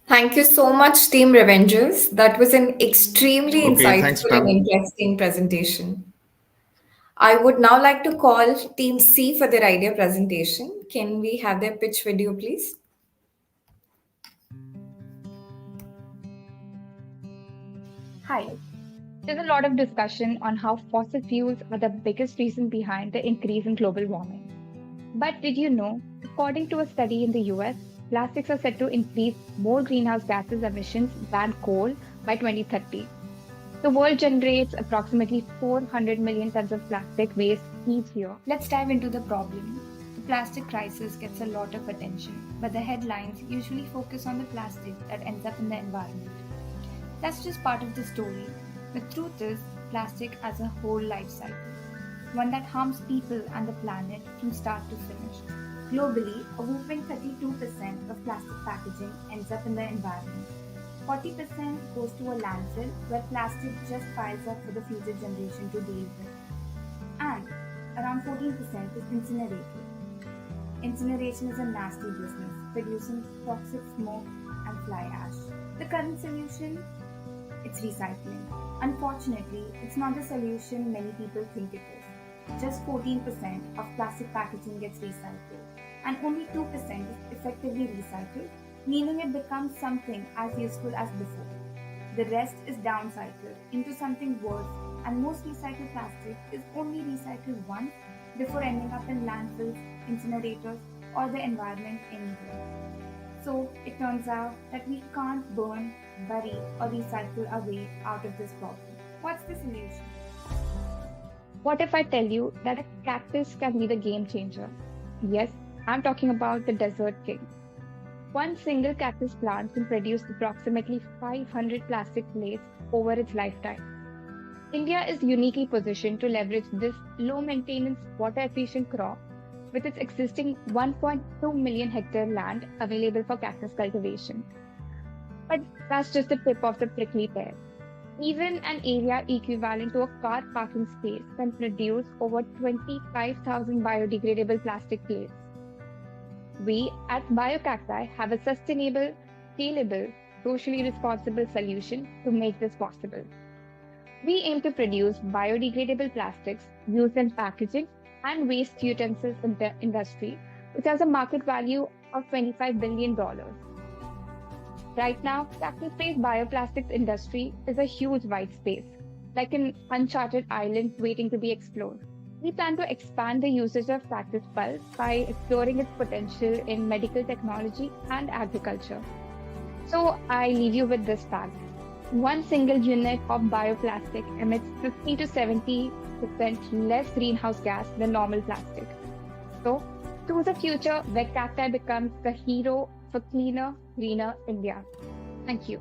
Thank you so much, Team Revengers. That was an extremely Okay, thanks, insightful and Pam. interesting presentation. I would now like to call Team C for their idea presentation. Can we have their pitch video, please? Hi. There's a lot of discussion on how fossil fuels are the biggest reason behind the increase in global warming. But did you know, according to a study in the US, plastics are set to increase more greenhouse gases emissions than coal by 2030. The world generates approximately 400 million tons of plastic waste each year. Let's dive into the problem. The plastic crisis gets a lot of attention, but the headlines usually focus on the plastic that ends up in the environment. That's just part of the story. The truth is, plastic has a whole life cycle, one that harms people and the planet from start to finish. Globally, a whopping 32% of plastic packaging ends up in the environment. 40% goes to a landfill where plastic just piles up for the future generation to deal with. And around 14% is incinerated. Incineration is a nasty business, producing toxic smoke and fly ash. The current solution? It's recycling. Unfortunately, it's not the solution many people think it is. Just 14% of plastic packaging gets recycled, and only 2% is effectively recycled, meaning it becomes something as useful as before. The rest is downcycled into something worse, and most recycled plastic is only recycled once before ending up in landfills, incinerators, or the environment anyway. So it turns out that we can't burn, bury, or recycle our way out of this problem. What's the solution? What if I tell you that a cactus can be the game changer? Yes, I'm talking about the desert king. One single cactus plant can produce approximately 500 plastic plates over its lifetime. India is uniquely positioned to leverage this low maintenance, water efficient crop with its existing 1.2 million hectare land available for cactus cultivation. But that's just the tip of the prickly pear. Even an area equivalent to a car parking space can produce over 25,000 biodegradable plastic plates. We at BioCacti have a sustainable, scalable, socially responsible solution to make this possible. We aim to produce biodegradable plastics used in packaging and waste utensils in the industry, which has a market value of $25 billion. Right now, cactus-based bioplastics industry is a huge white space, like an uncharted island waiting to be explored. We plan to expand the usage of cactus pulp by exploring its potential in medical technology and agriculture. So I leave you with this fact. One single unit of bioplastic emits 50 to 70% less greenhouse gas than normal plastic. So choose a future where cacti becomes the hero for cleaner, greener India. Thank you.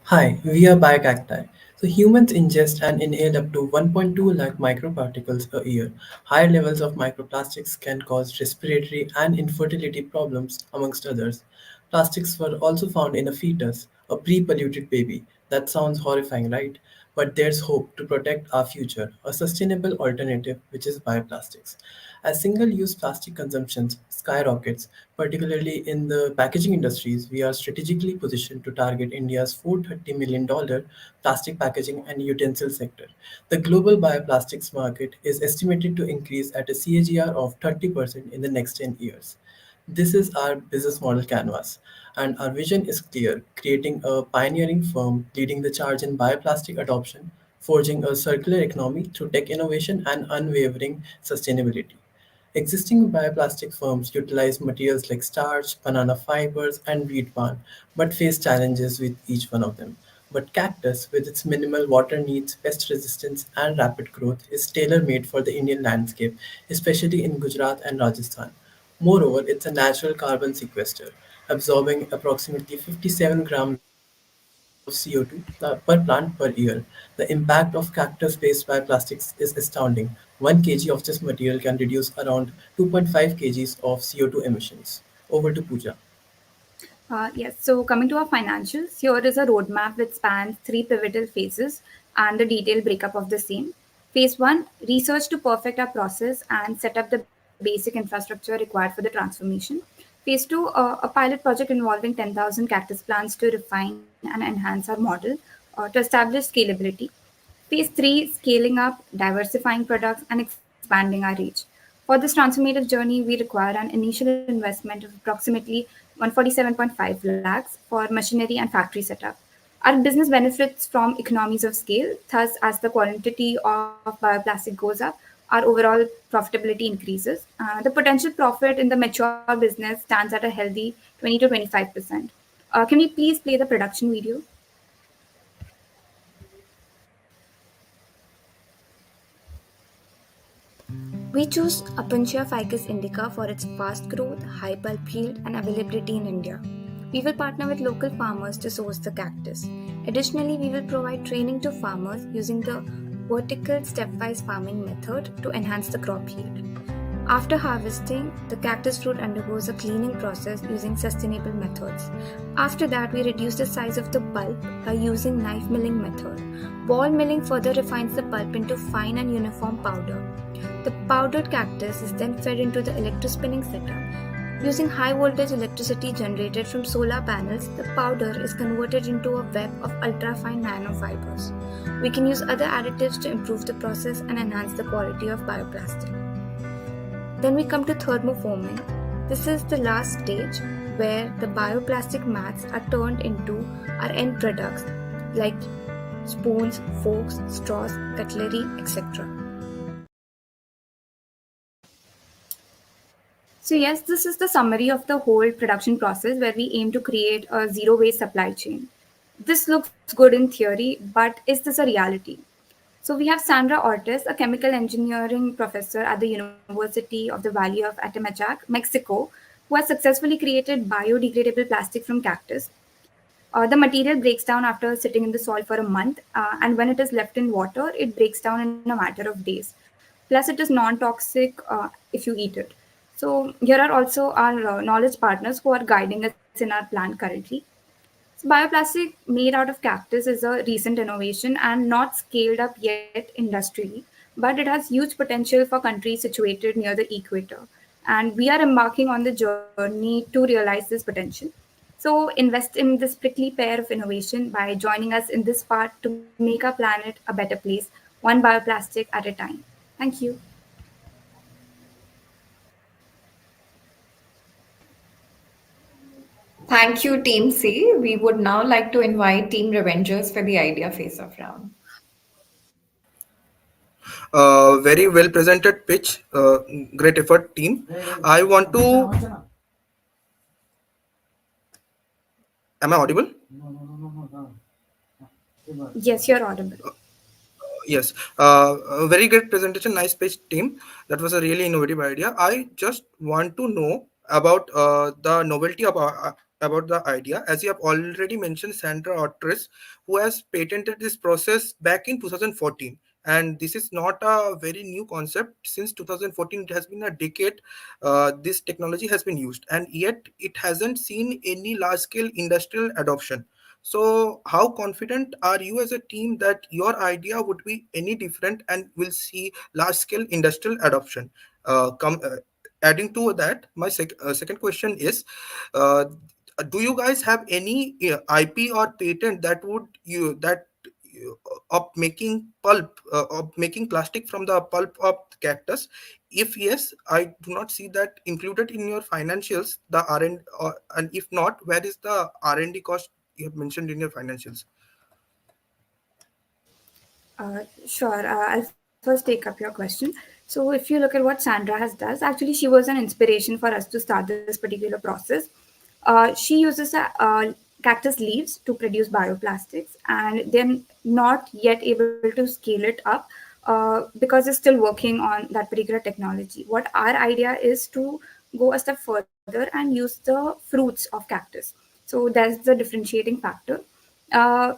Hi, we are biocacti. So humans ingest and inhale up to 1.2 lakh microparticles a year. Higher levels of microplastics can cause respiratory and infertility problems, amongst others. Plastics were also found in a fetus, a pre-polluted baby. That sounds horrifying, right? But there's hope to protect our future, a sustainable alternative, which is bioplastics. As single-use plastic consumption skyrockets, particularly in the packaging industries, we are strategically positioned to target India's $430 million plastic packaging and utensil sector. The global bioplastics market is estimated to increase at a CAGR of 30% in the next 10 years. This is our business model canvas, and our vision is clear: creating a pioneering firm leading the charge in bioplastic adoption, forging a circular economy through tech innovation and unwavering sustainability. Existing bioplastic firms utilize materials like starch, banana fibers, and wheat bran, but face challenges with each one of them. But cactus, with its minimal water needs, pest resistance, and rapid growth, is tailor made for the Indian landscape, especially in Gujarat and Rajasthan. Moreover, it's a natural carbon sequester, absorbing approximately 57 grams of CO2 per plant per year. The impact of cactus-based bioplastics is astounding. 1 kg of this material can reduce around 2.5 kgs of CO2 emissions. Over to Pooja. Yes, so coming to our financials, here is a roadmap which spans three pivotal phases and the detailed breakup of the same. Phase one, research to perfect our process and set up the basic infrastructure required for the transformation. Phase two, a pilot project involving 10,000 cactus plants to refine and enhance our model to establish scalability. Phase three, scaling up, diversifying products, and expanding our reach. For this transformative journey, we require an initial investment of approximately 147.5 lakhs for machinery and factory setup. Our business benefits from economies of scale. Thus, as the quantity of bioplastic goes up, our overall profitability increases. The potential profit in the mature business stands at a healthy 20 to 25%. Can we please play the production video? We choose Apuntia ficus indica for its fast growth, high pulp yield, and availability in India. We will partner with local farmers to source the cactus. Additionally, we will provide training to farmers using the vertical stepwise farming method to enhance the crop yield. After harvesting, the cactus fruit undergoes a cleaning process using sustainable methods. After that, we reduce the size of the pulp by using knife milling method. Ball milling further refines the pulp into fine and uniform powder. The powdered cactus is then fed into the electrospinning setup. Using high voltage electricity generated from solar panels, the powder is converted into a web of ultrafine nanofibers. We can use other additives to improve the process and enhance the quality of bioplastic. Then we come to thermoforming. This is the last stage where the bioplastic mats are turned into our end products like spoons, forks, straws, cutlery, etc. So yes, this is the summary of the whole production process where we aim to create a zero waste supply chain. This looks good in theory, but is this a reality? So we have Sandra Ortiz, a chemical engineering professor at the University of the Valley of Atamajac, Mexico, who has successfully created biodegradable plastic from cactus. The material breaks down after sitting in the soil for a month, and when it is left in water, it breaks down in a matter of days. Plus, it is non-toxic if you eat it. So here are also our knowledge partners who are guiding us in our plan currently. So bioplastic made out of cactus is a recent innovation and not scaled up yet industrially, but it has huge potential for countries situated near the equator. And we are embarking on the journey to realize this potential. So invest in this prickly pear of innovation by joining us in this part to make our planet a better place, one bioplastic at a time. Thank you. Thank you, Team C. We would now like to invite Team Revengers for the idea face-off round. Very well presented pitch. Great effort, team. I want to. Am I audible? Yes, you're audible. Yes, a very great presentation, nice pitch, team. That was a really innovative idea. I just want to know about the novelty about the idea, as you have already mentioned Sandra Ortiz, who has patented this process back in 2014. And this is not a very new concept. Since 2014, it has been a decade. This technology has been used, and yet it hasn't seen any large scale industrial adoption. So, how confident are you as a team that your idea would be any different and will see large scale industrial adoption? Adding to that, my second question is, uh, do you guys have any IP or patent that would you that of making pulp of making plastic from the pulp of cactus? If yes, I do not see that included in your financials, the R&, and if not, where is the R&D cost you have mentioned in your financials? Sure. I'll first take up your question. So, if you look at what Sandra has does, actually, she was an inspiration for us to start this particular process. She uses cactus leaves to produce bioplastics, and they're not yet able to scale it up because they're still working on that particular technology. What our idea is to go a step further and use the fruits of cactus. So that's the differentiating factor. uh,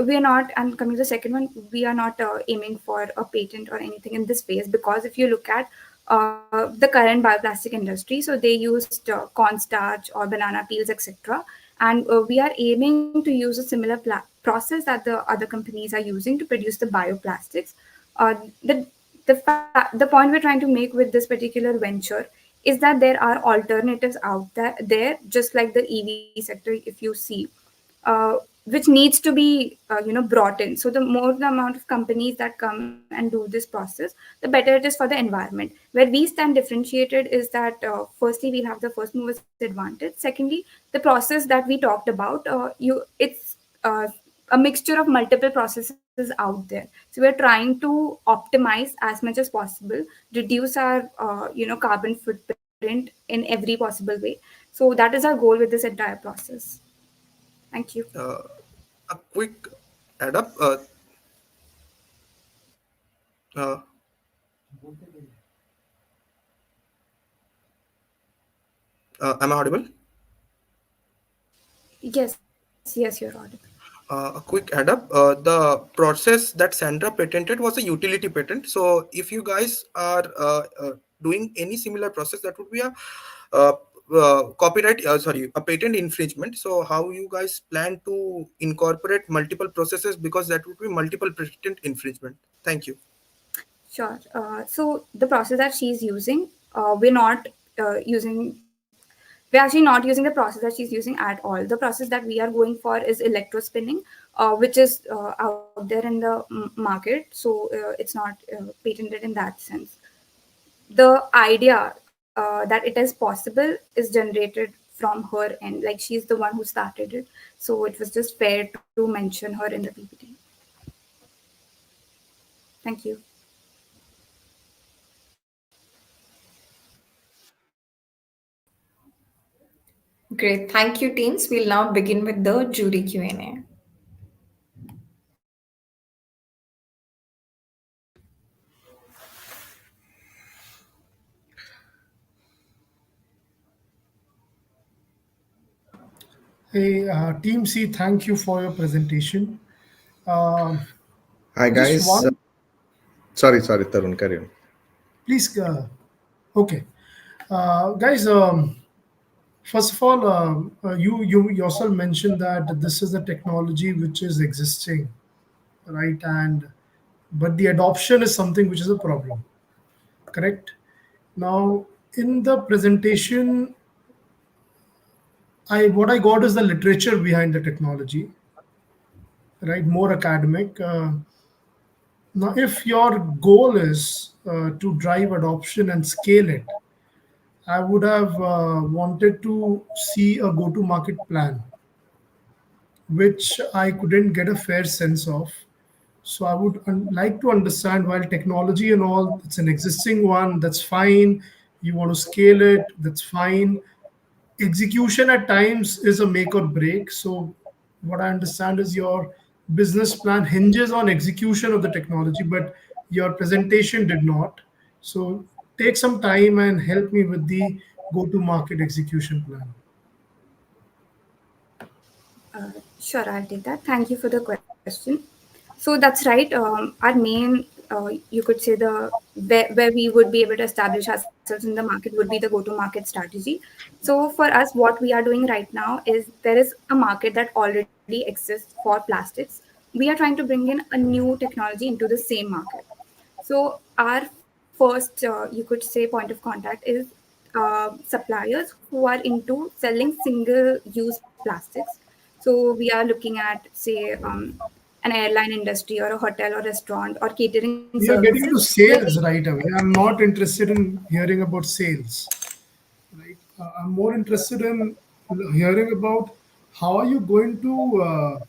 we are not, and coming to the second one, we are not aiming for a patent or anything in this phase, because if you look at the current bioplastic industry, so they used cornstarch or banana peels, etc. And we are aiming to use a similar process that the other companies are using to produce the bioplastics. The point we're trying to make with this particular venture is that there are alternatives out there, just like the EV sector, if you see, uh, which needs to be brought in. So the more the amount of companies that come and do this process, the better it is for the environment. Where we stand differentiated is that firstly we'll have the first movers advantage. Secondly, the process that we talked about, it's a mixture of multiple processes out there. So we're trying to optimize as much as possible, reduce our carbon footprint in every possible way. So that is our goal with this entire process. Thank you. A quick add up. Uh, am I audible? Yes, you're audible. A quick add up. The process that Sandra patented was a utility patent. So if you guys are doing any similar process, that would be a uh, copyright, sorry, a patent infringement. So how you guys plan to incorporate multiple processes, because that would be multiple patent infringement? Thank you. Sure. So the process that she's using, we're not using. We're actually not using the process that she's using at all. The process that we are going for is electrospinning, which is out there in the market. So it's not patented in that sense. The idea that it is possible is generated from her end. Like, she's the one who started it. So it was just fair to mention her in the PPT. Thank you. Great. Thank you, teams. We'll now begin with the jury Q&A. Hey, Team C, thank you for your presentation. Um, Hi just guys. one Sorry, Tarun, carry on. Please, okay. Guys, first of all, you yourself mentioned that this is a technology which is existing, right? And but the adoption is something which is a problem, correct? Now, in the presentation, I what I got is the literature behind the technology, right? More academic. Now, if your goal is to drive adoption and scale it, I would have wanted to see a go-to-market plan, which I couldn't get a fair sense of. So I would like to understand, while technology and all, it's an existing one, that's fine. You want to scale it, that's fine. Execution at times is a make or break. So what I understand is your business plan hinges on execution of the technology, but your presentation did not. So take some time and help me with the go-to-market execution plan. Sure, I'll take that. Thank you for the question. So that's right. Our main, you could say the where we would be able to establish ourselves in the market would be the go-to-market strategy. So for us, what we are doing right now is there is a market that already exists for plastics. We are trying to bring in a new technology into the same market. So our first, you could say, point of contact is suppliers who are into selling single-use plastics. So we are looking at, say, an airline industry or a hotel or restaurant or catering We are services getting to will be sales right away. I'm not interested in hearing about sales. Right? I'm more interested in hearing about how are you going to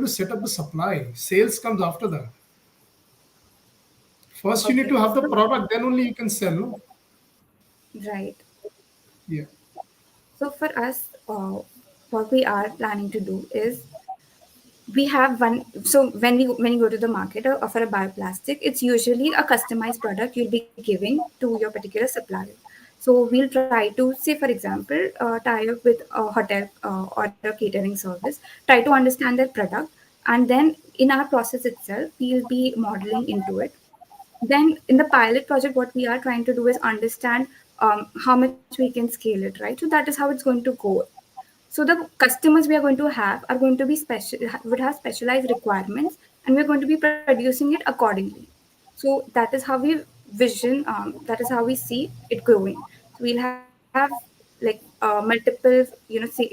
set up the supply. Sales comes after that. First, you need to okay. have the product, then only you can sell. No? Right. Yeah. So for us, what we are planning to do is we have one. So when you go to the market for a bioplastic, it's usually a customized product you'll be giving to your particular supplier. So we'll try to say, for example, tie up with a hotel or a catering service, try to understand their product, and then in our process itself we'll be modeling into it. Then in the pilot project, what we are trying to do is understand how much we can scale it, right? So that is how it's going to go. So the customers we are going to have are going to be special, would have specialized requirements, and we're going to be producing it accordingly. So that is how we vision. That is how we see it growing. So we'll have like multiple,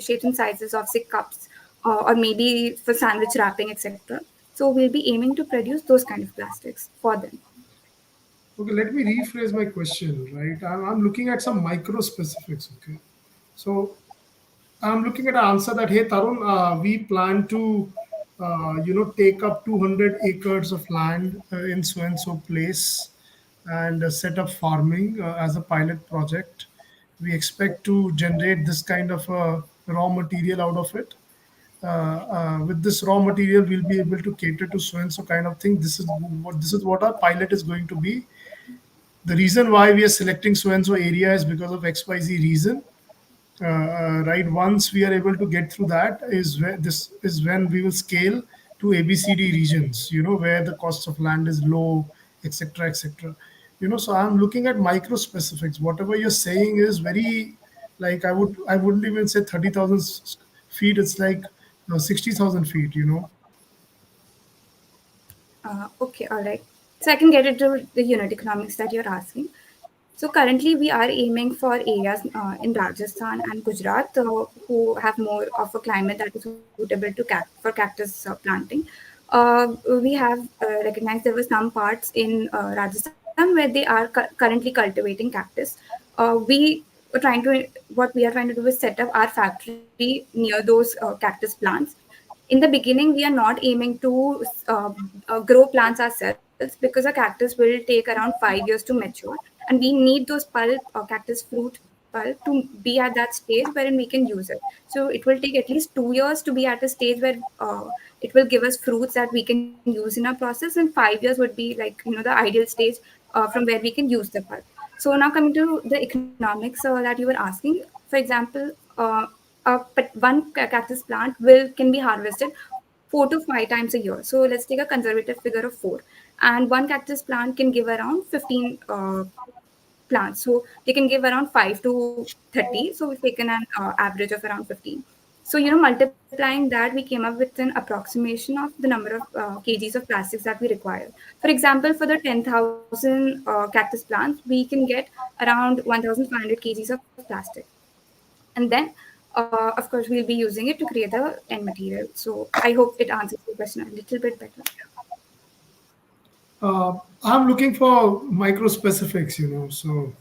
shapes and sizes of, say, cups, or maybe for sandwich wrapping, etc. So we'll be aiming to produce those kind of plastics for them. Okay, let me rephrase my question, right? I'm looking at some micro specifics, okay? So I'm looking at an answer that, hey, Tarun, we plan to, take up 200 acres of land in so and so place and set up farming as a pilot project. We expect to generate this kind of raw material out of it. With this raw material, we'll be able to cater to so and so kind of thing. This is what our pilot is going to be. The reason why we are selecting so and so area is because of XYZ reason. Right, once we are able to get through that is where this is when we will scale to ABCD regions, where the cost of land is low, etc., etc. So I'm looking at micro specifics. Whatever you're saying is very, like, I wouldn't even say 30,000 feet. It's like 60,000 feet. Okay, all right. So I can get into the unit economics that you're asking. So currently we are aiming for areas in Rajasthan and Gujarat who have more of a climate that is suitable to for cactus planting. We have recognized there were some parts in Rajasthan where they are currently cultivating cactus. We are trying to what we are trying to do is set up our factory near those cactus plants. In the beginning, we are not aiming to grow plants ourselves because a cactus will take around 5 years to mature, and we need those pulp or cactus fruit pulp to be at that stage wherein we can use it. So it will take at least 2 years to be at a stage where it will give us fruits that we can use in our process, and 5 years would be like the ideal stage from where we can use the pulp. So now coming to the economics that you were asking, for example, one cactus plant will can be harvested 4 to 5 times a year. So let's take a conservative figure of 4, and one cactus plant can give around 15 plants. So they can give around 5 to 30. So we've taken an average of around 15. So, multiplying that, we came up with an approximation of the number of kgs of plastics that we require. For example, for the 10,000 cactus plants, we can get around 1,500 kgs of plastic. And then, of course, we'll be using it to create the end material. So I hope it answers the question a little bit better. I'm looking for micro specifics, so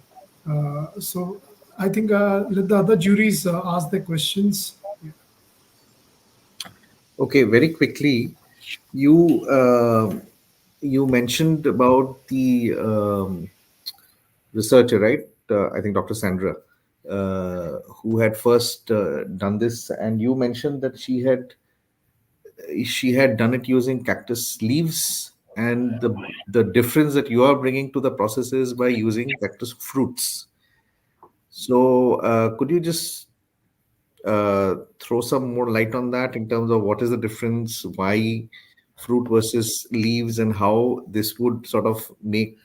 I think let the other juries ask their questions. Okay, very quickly, you you mentioned about the researcher, right? I think Dr. Sandra, who had first done this, and you mentioned that she had done it using cactus leaves, and the difference that you are bringing to the process is by using cactus fruits. So, could you just throw some more light on that in terms of what is the difference, why fruit versus leaves, and how this would sort of make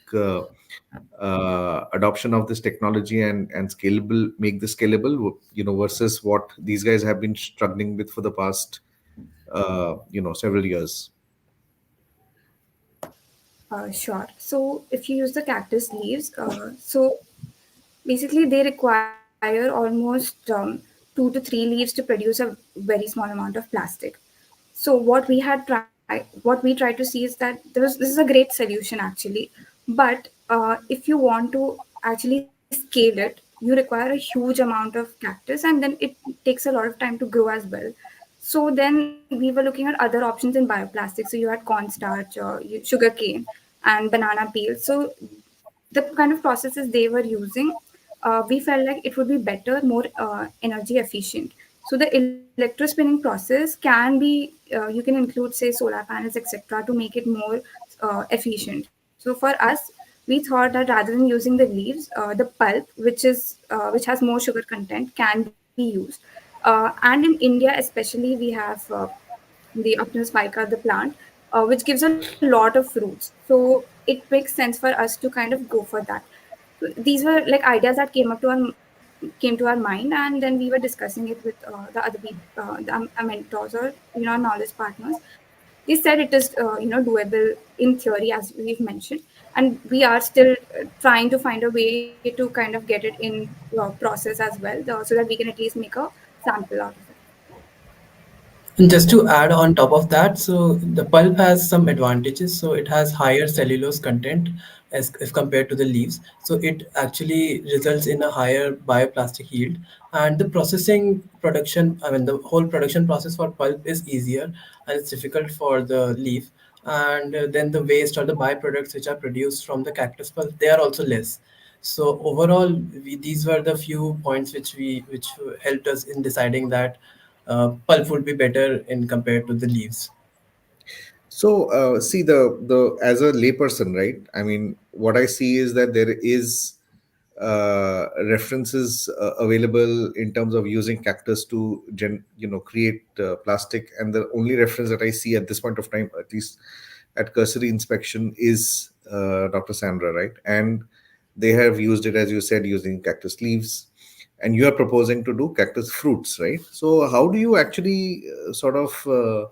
adoption of this technology and scalable, make this scalable, versus what these guys have been struggling with for the past, several years. Sure. So if you use the cactus leaves, so basically they require almost 2 to 3 leaves to produce a very small amount of plastic. So what we tried to see is that this is a great solution actually, but if you want to actually scale it, you require a huge amount of cactus, and then it takes a lot of time to grow as well. So then we were looking at other options in bioplastics. So you had cornstarch, sugar cane, and banana peel. So the kind of processes they were using, we felt like it would be better, more energy efficient. So the electrospinning process can be, you can include, say, solar panels, etc., to make it more efficient. So for us, we thought that rather than using the leaves, the pulp, which has more sugar content, can be used. And in India, especially, we have the Optimus spica, the plant, which gives a lot of fruits. So it makes sense for us to kind of go for that. So these were like ideas that came to our mind, and then we were discussing it with the other people, our mentors, or our knowledge partners. They said it is doable in theory, as we've mentioned, and we are still trying to find a way to kind of get it in process as well, so that we can at least make a sample out of it. And just to add on top of that, so the pulp has some advantages. So it has higher cellulose content as if compared to the leaves. So it actually results in a higher bioplastic yield. And the processing production, I mean, the whole production process for pulp is easier and it's difficult for the leaf. And then the waste or the byproducts which are produced from the cactus pulp, they are also less. So overall, these were the few points which helped us in deciding that pulp would be better in compared to the leaves. So, see, the as a layperson, right? I mean, what I see is that there is references available in terms of using cactus to create plastic, and the only reference that I see at this point of time, at least at cursory inspection, is Dr. Sandra, right? And they have used it, as you said, using cactus leaves, and you are proposing to do cactus fruits, right? So how do you actually sort of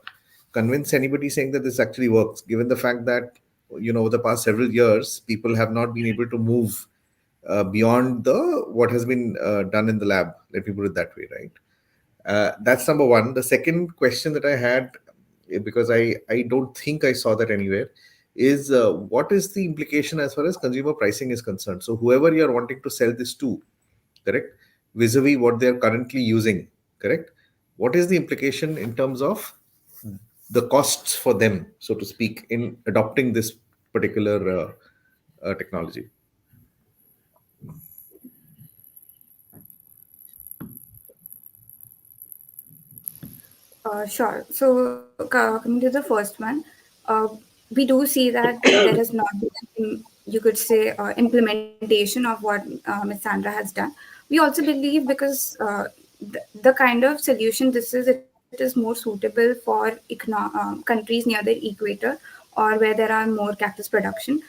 convince anybody saying that this actually works, given the fact that over the past several years people have not been able to move beyond the what has been done in the lab, let me put it that way, right? That's number one. The second question that I had, because I don't think I saw that anywhere, is what is the implication as far as consumer pricing is concerned? So whoever you're wanting to sell this to, correct, vis-a-vis what they're currently using, correct, what is the implication in terms of the costs for them, so to speak, in adopting this particular technology? Sure. So, coming to the first one, uh, we do see that there has not been, you could say, implementation of what Ms. Sandra has done. We also believe because the kind of solution this is, it is more suitable for countries near the equator, or or where there are more cactus production,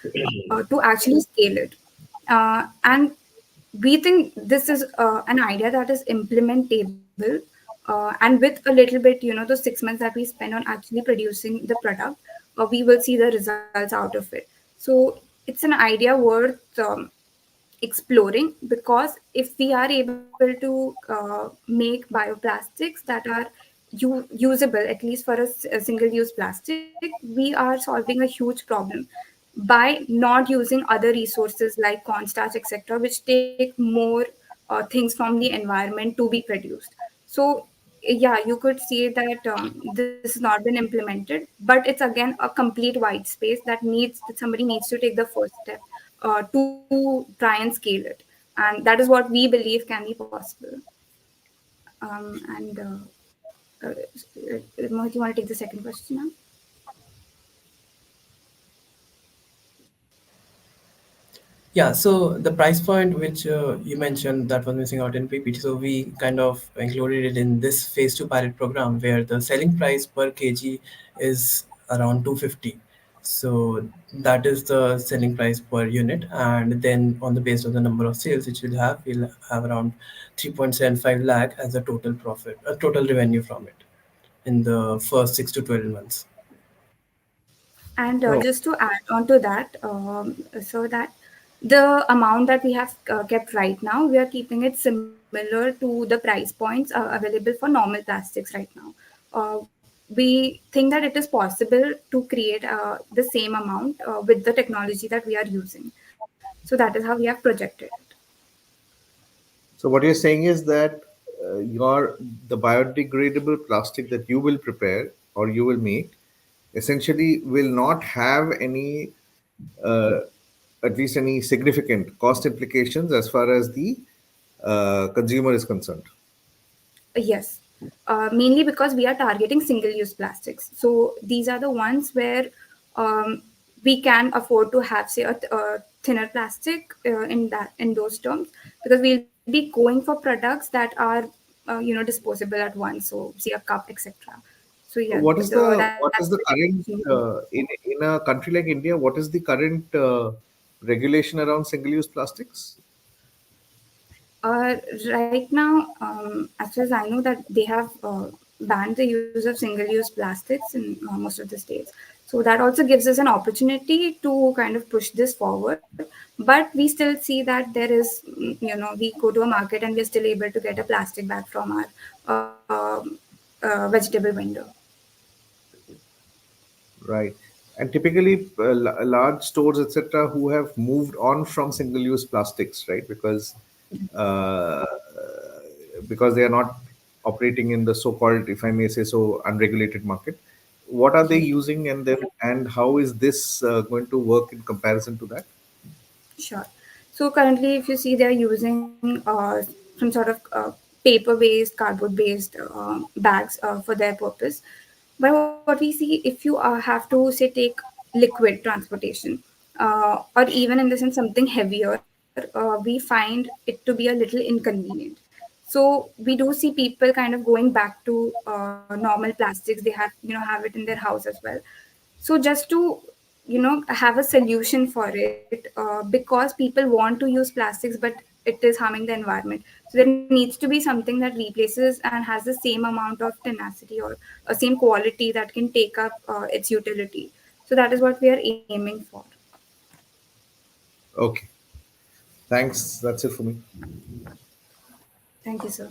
to actually scale it. And we think this is an idea that is implementable, and with a little bit, those 6 months that we spend on actually producing the product, we will see the results out of it. So it's an idea worth exploring, because if we are able to make bioplastics that are usable, at least for a single use plastic, we are solving a huge problem by not using other resources like cornstarch, etc., which take more things from the environment to be produced. So yeah, you could say that this has not been implemented, but it's again a complete white space that somebody needs to take the first step to try and scale it, and that is what we believe can be possible. And Mohit, you want to take the second question now? Yeah, so the price point which you mentioned that was missing out in PPT, so we kind of included it in this phase two pilot program where the selling price per kg is around 250. So that is the selling price per unit, and then on the base of the number of sales which we'll have around 3.75 lakh as a total profit, a total revenue from it in the first 6 to 12 months. And No. just to add on to that, so that the amount that we have kept right now, we are keeping it similar to the price points available for normal plastics right now. We think that it is possible to create the same amount with the technology that we are using. So that is how we have projected it. So what you're saying is that your the biodegradable plastic that you will prepare or you will make essentially will not have any uh, at least any significant cost implications as far as the consumer is concerned. Yes, mainly because we are targeting single-use plastics. So these are the ones where we can afford to have, say, a thinner plastic in those terms, because we'll be going for products that are disposable at once. So see a cup, etc. So yeah, What that's is the the current difference. in a country like India? What is the current regulation around single-use plastics? Uh, right now, as far as I know, that they have banned the use of single-use plastics in most of the states. So that also gives us an opportunity to kind of push this forward. But we still see that there is, we go to a market and we're still able to get a plastic bag from our vegetable vendor. Right. And typically, large stores, etc., who have moved on from single-use plastics, right? Uh, because they are not operating in the so-called, if I may say so, unregulated market. What are they using, and how is this going to work in comparison to that? Sure. So currently, if you see, they're using some sort of paper-based, cardboard-based bags for their purpose. But what we see, if you have to, say, take liquid transportation, or even in the sense something heavier, we find it to be a little inconvenient. So we do see people kind of going back to normal plastics. They have it in their house as well. So just to have a solution for it, because people want to use plastics, but it is harming the environment. So there needs to be something that replaces and has the same amount of tenacity or same quality that can take up its utility. So that is what we are aiming for. Okay. Thanks. That's it for me. Thank you, sir.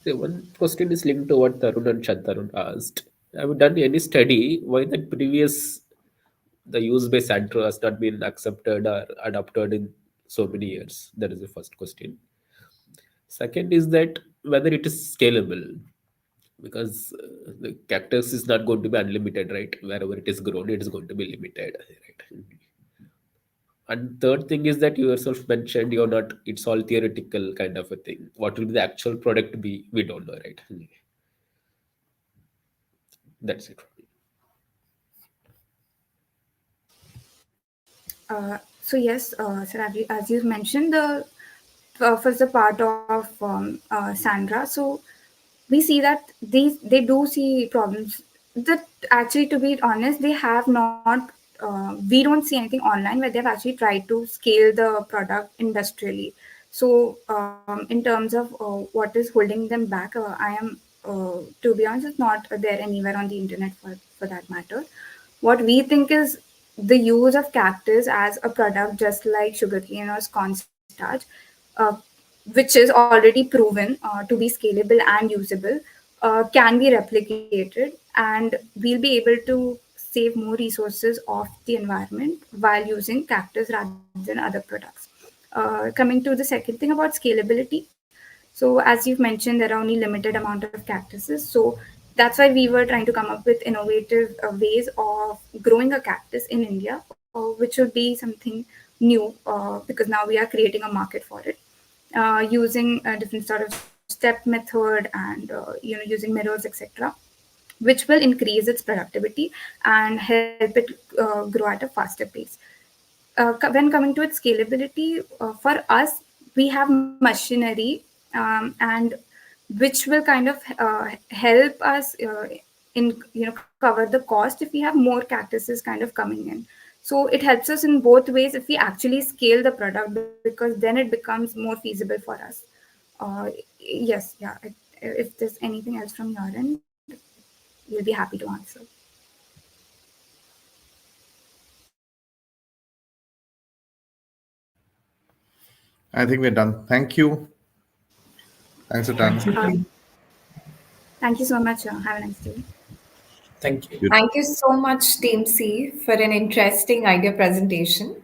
So one question is linked to what Tarun and Shantarun asked. Have you done any study why that previous the use by Sandro has not been accepted or adopted in so many years? That is the first question. Second is that whether it is scalable, because the cactus is not going to be unlimited, right? Wherever it is grown, it is going to be limited, right? And third thing is that you yourself mentioned you're not, it's all theoretical kind of a thing. What will the actual product be? We don't know, right? That's it. So yes, sir, as you mentioned, the first the part of Sandra. So we see that they do see problems That actually, to be honest, they have not. We don't see anything online where they've actually tried to scale the product industrially. So, in terms of what is holding them back, to be honest, it's not there anywhere on the internet for that matter. What we think is the use of cactus as a product, just like sugarcane or cornstarch, uh, which is already proven to be scalable and usable, can be replicated, and we'll be able to save more resources of the environment while using cactus rather than other products. Coming to the second thing about scalability, so as you've mentioned, there are only limited amount of cactuses. So that's why we were trying to come up with innovative ways of growing a cactus in India, which would be something new because now we are creating a market for it using a different sort of step method and using mirrors, etc., which will increase its productivity and help it grow at a faster pace. When coming to its scalability, for us, we have machinery and which will kind of help us in cover the cost if we have more cactuses kind of coming in. So it helps us in both ways if we actually scale the product, because then it becomes more feasible for us. Uh, yes, yeah. If there's anything else from your end, we'll be happy to answer. I think we're done. Thank you. Thanks a ton. Thank you. Thank you so much. Have a nice day. Thank you. Thank you so much, Team C, for an interesting idea presentation.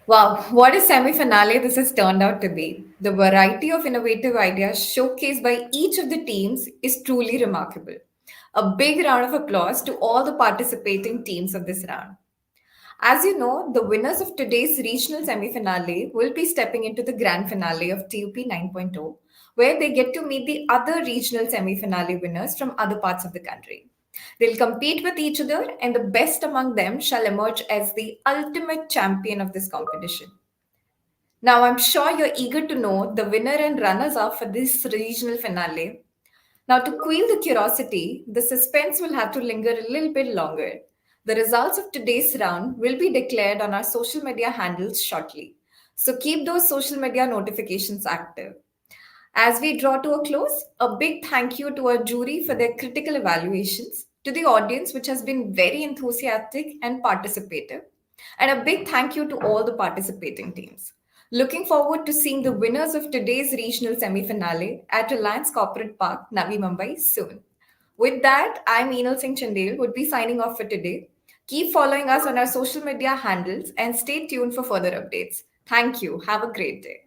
Wow, what a semi finale this has turned out to be. The variety of innovative ideas showcased by each of the teams is truly remarkable. A big round of applause to all the participating teams of this round. As you know, the winners of today's regional semi finale will be stepping into the grand finale of TUP 9.0, where they get to meet the other regional semi finale winners from other parts of the country. They'll compete with each other, and the best among them shall emerge as the ultimate champion of this competition. Now, I'm sure you're eager to know the winner and runners up for this regional finale. Now, to quell the curiosity, the suspense will have to linger a little bit longer. The results of today's round will be declared on our social media handles shortly. So keep those social media notifications active. As we draw to a close, a big thank you to our jury for their critical evaluations, to the audience, which has been very enthusiastic and participative, and a big thank you to all the participating teams. Looking forward to seeing the winners of today's regional semi finale at Reliance Corporate Park, Navi Mumbai soon. With that, I'm Enal Singh Chandel, would be signing off for today. Keep following us on our social media handles and stay tuned for further updates. Thank you. Have a great day.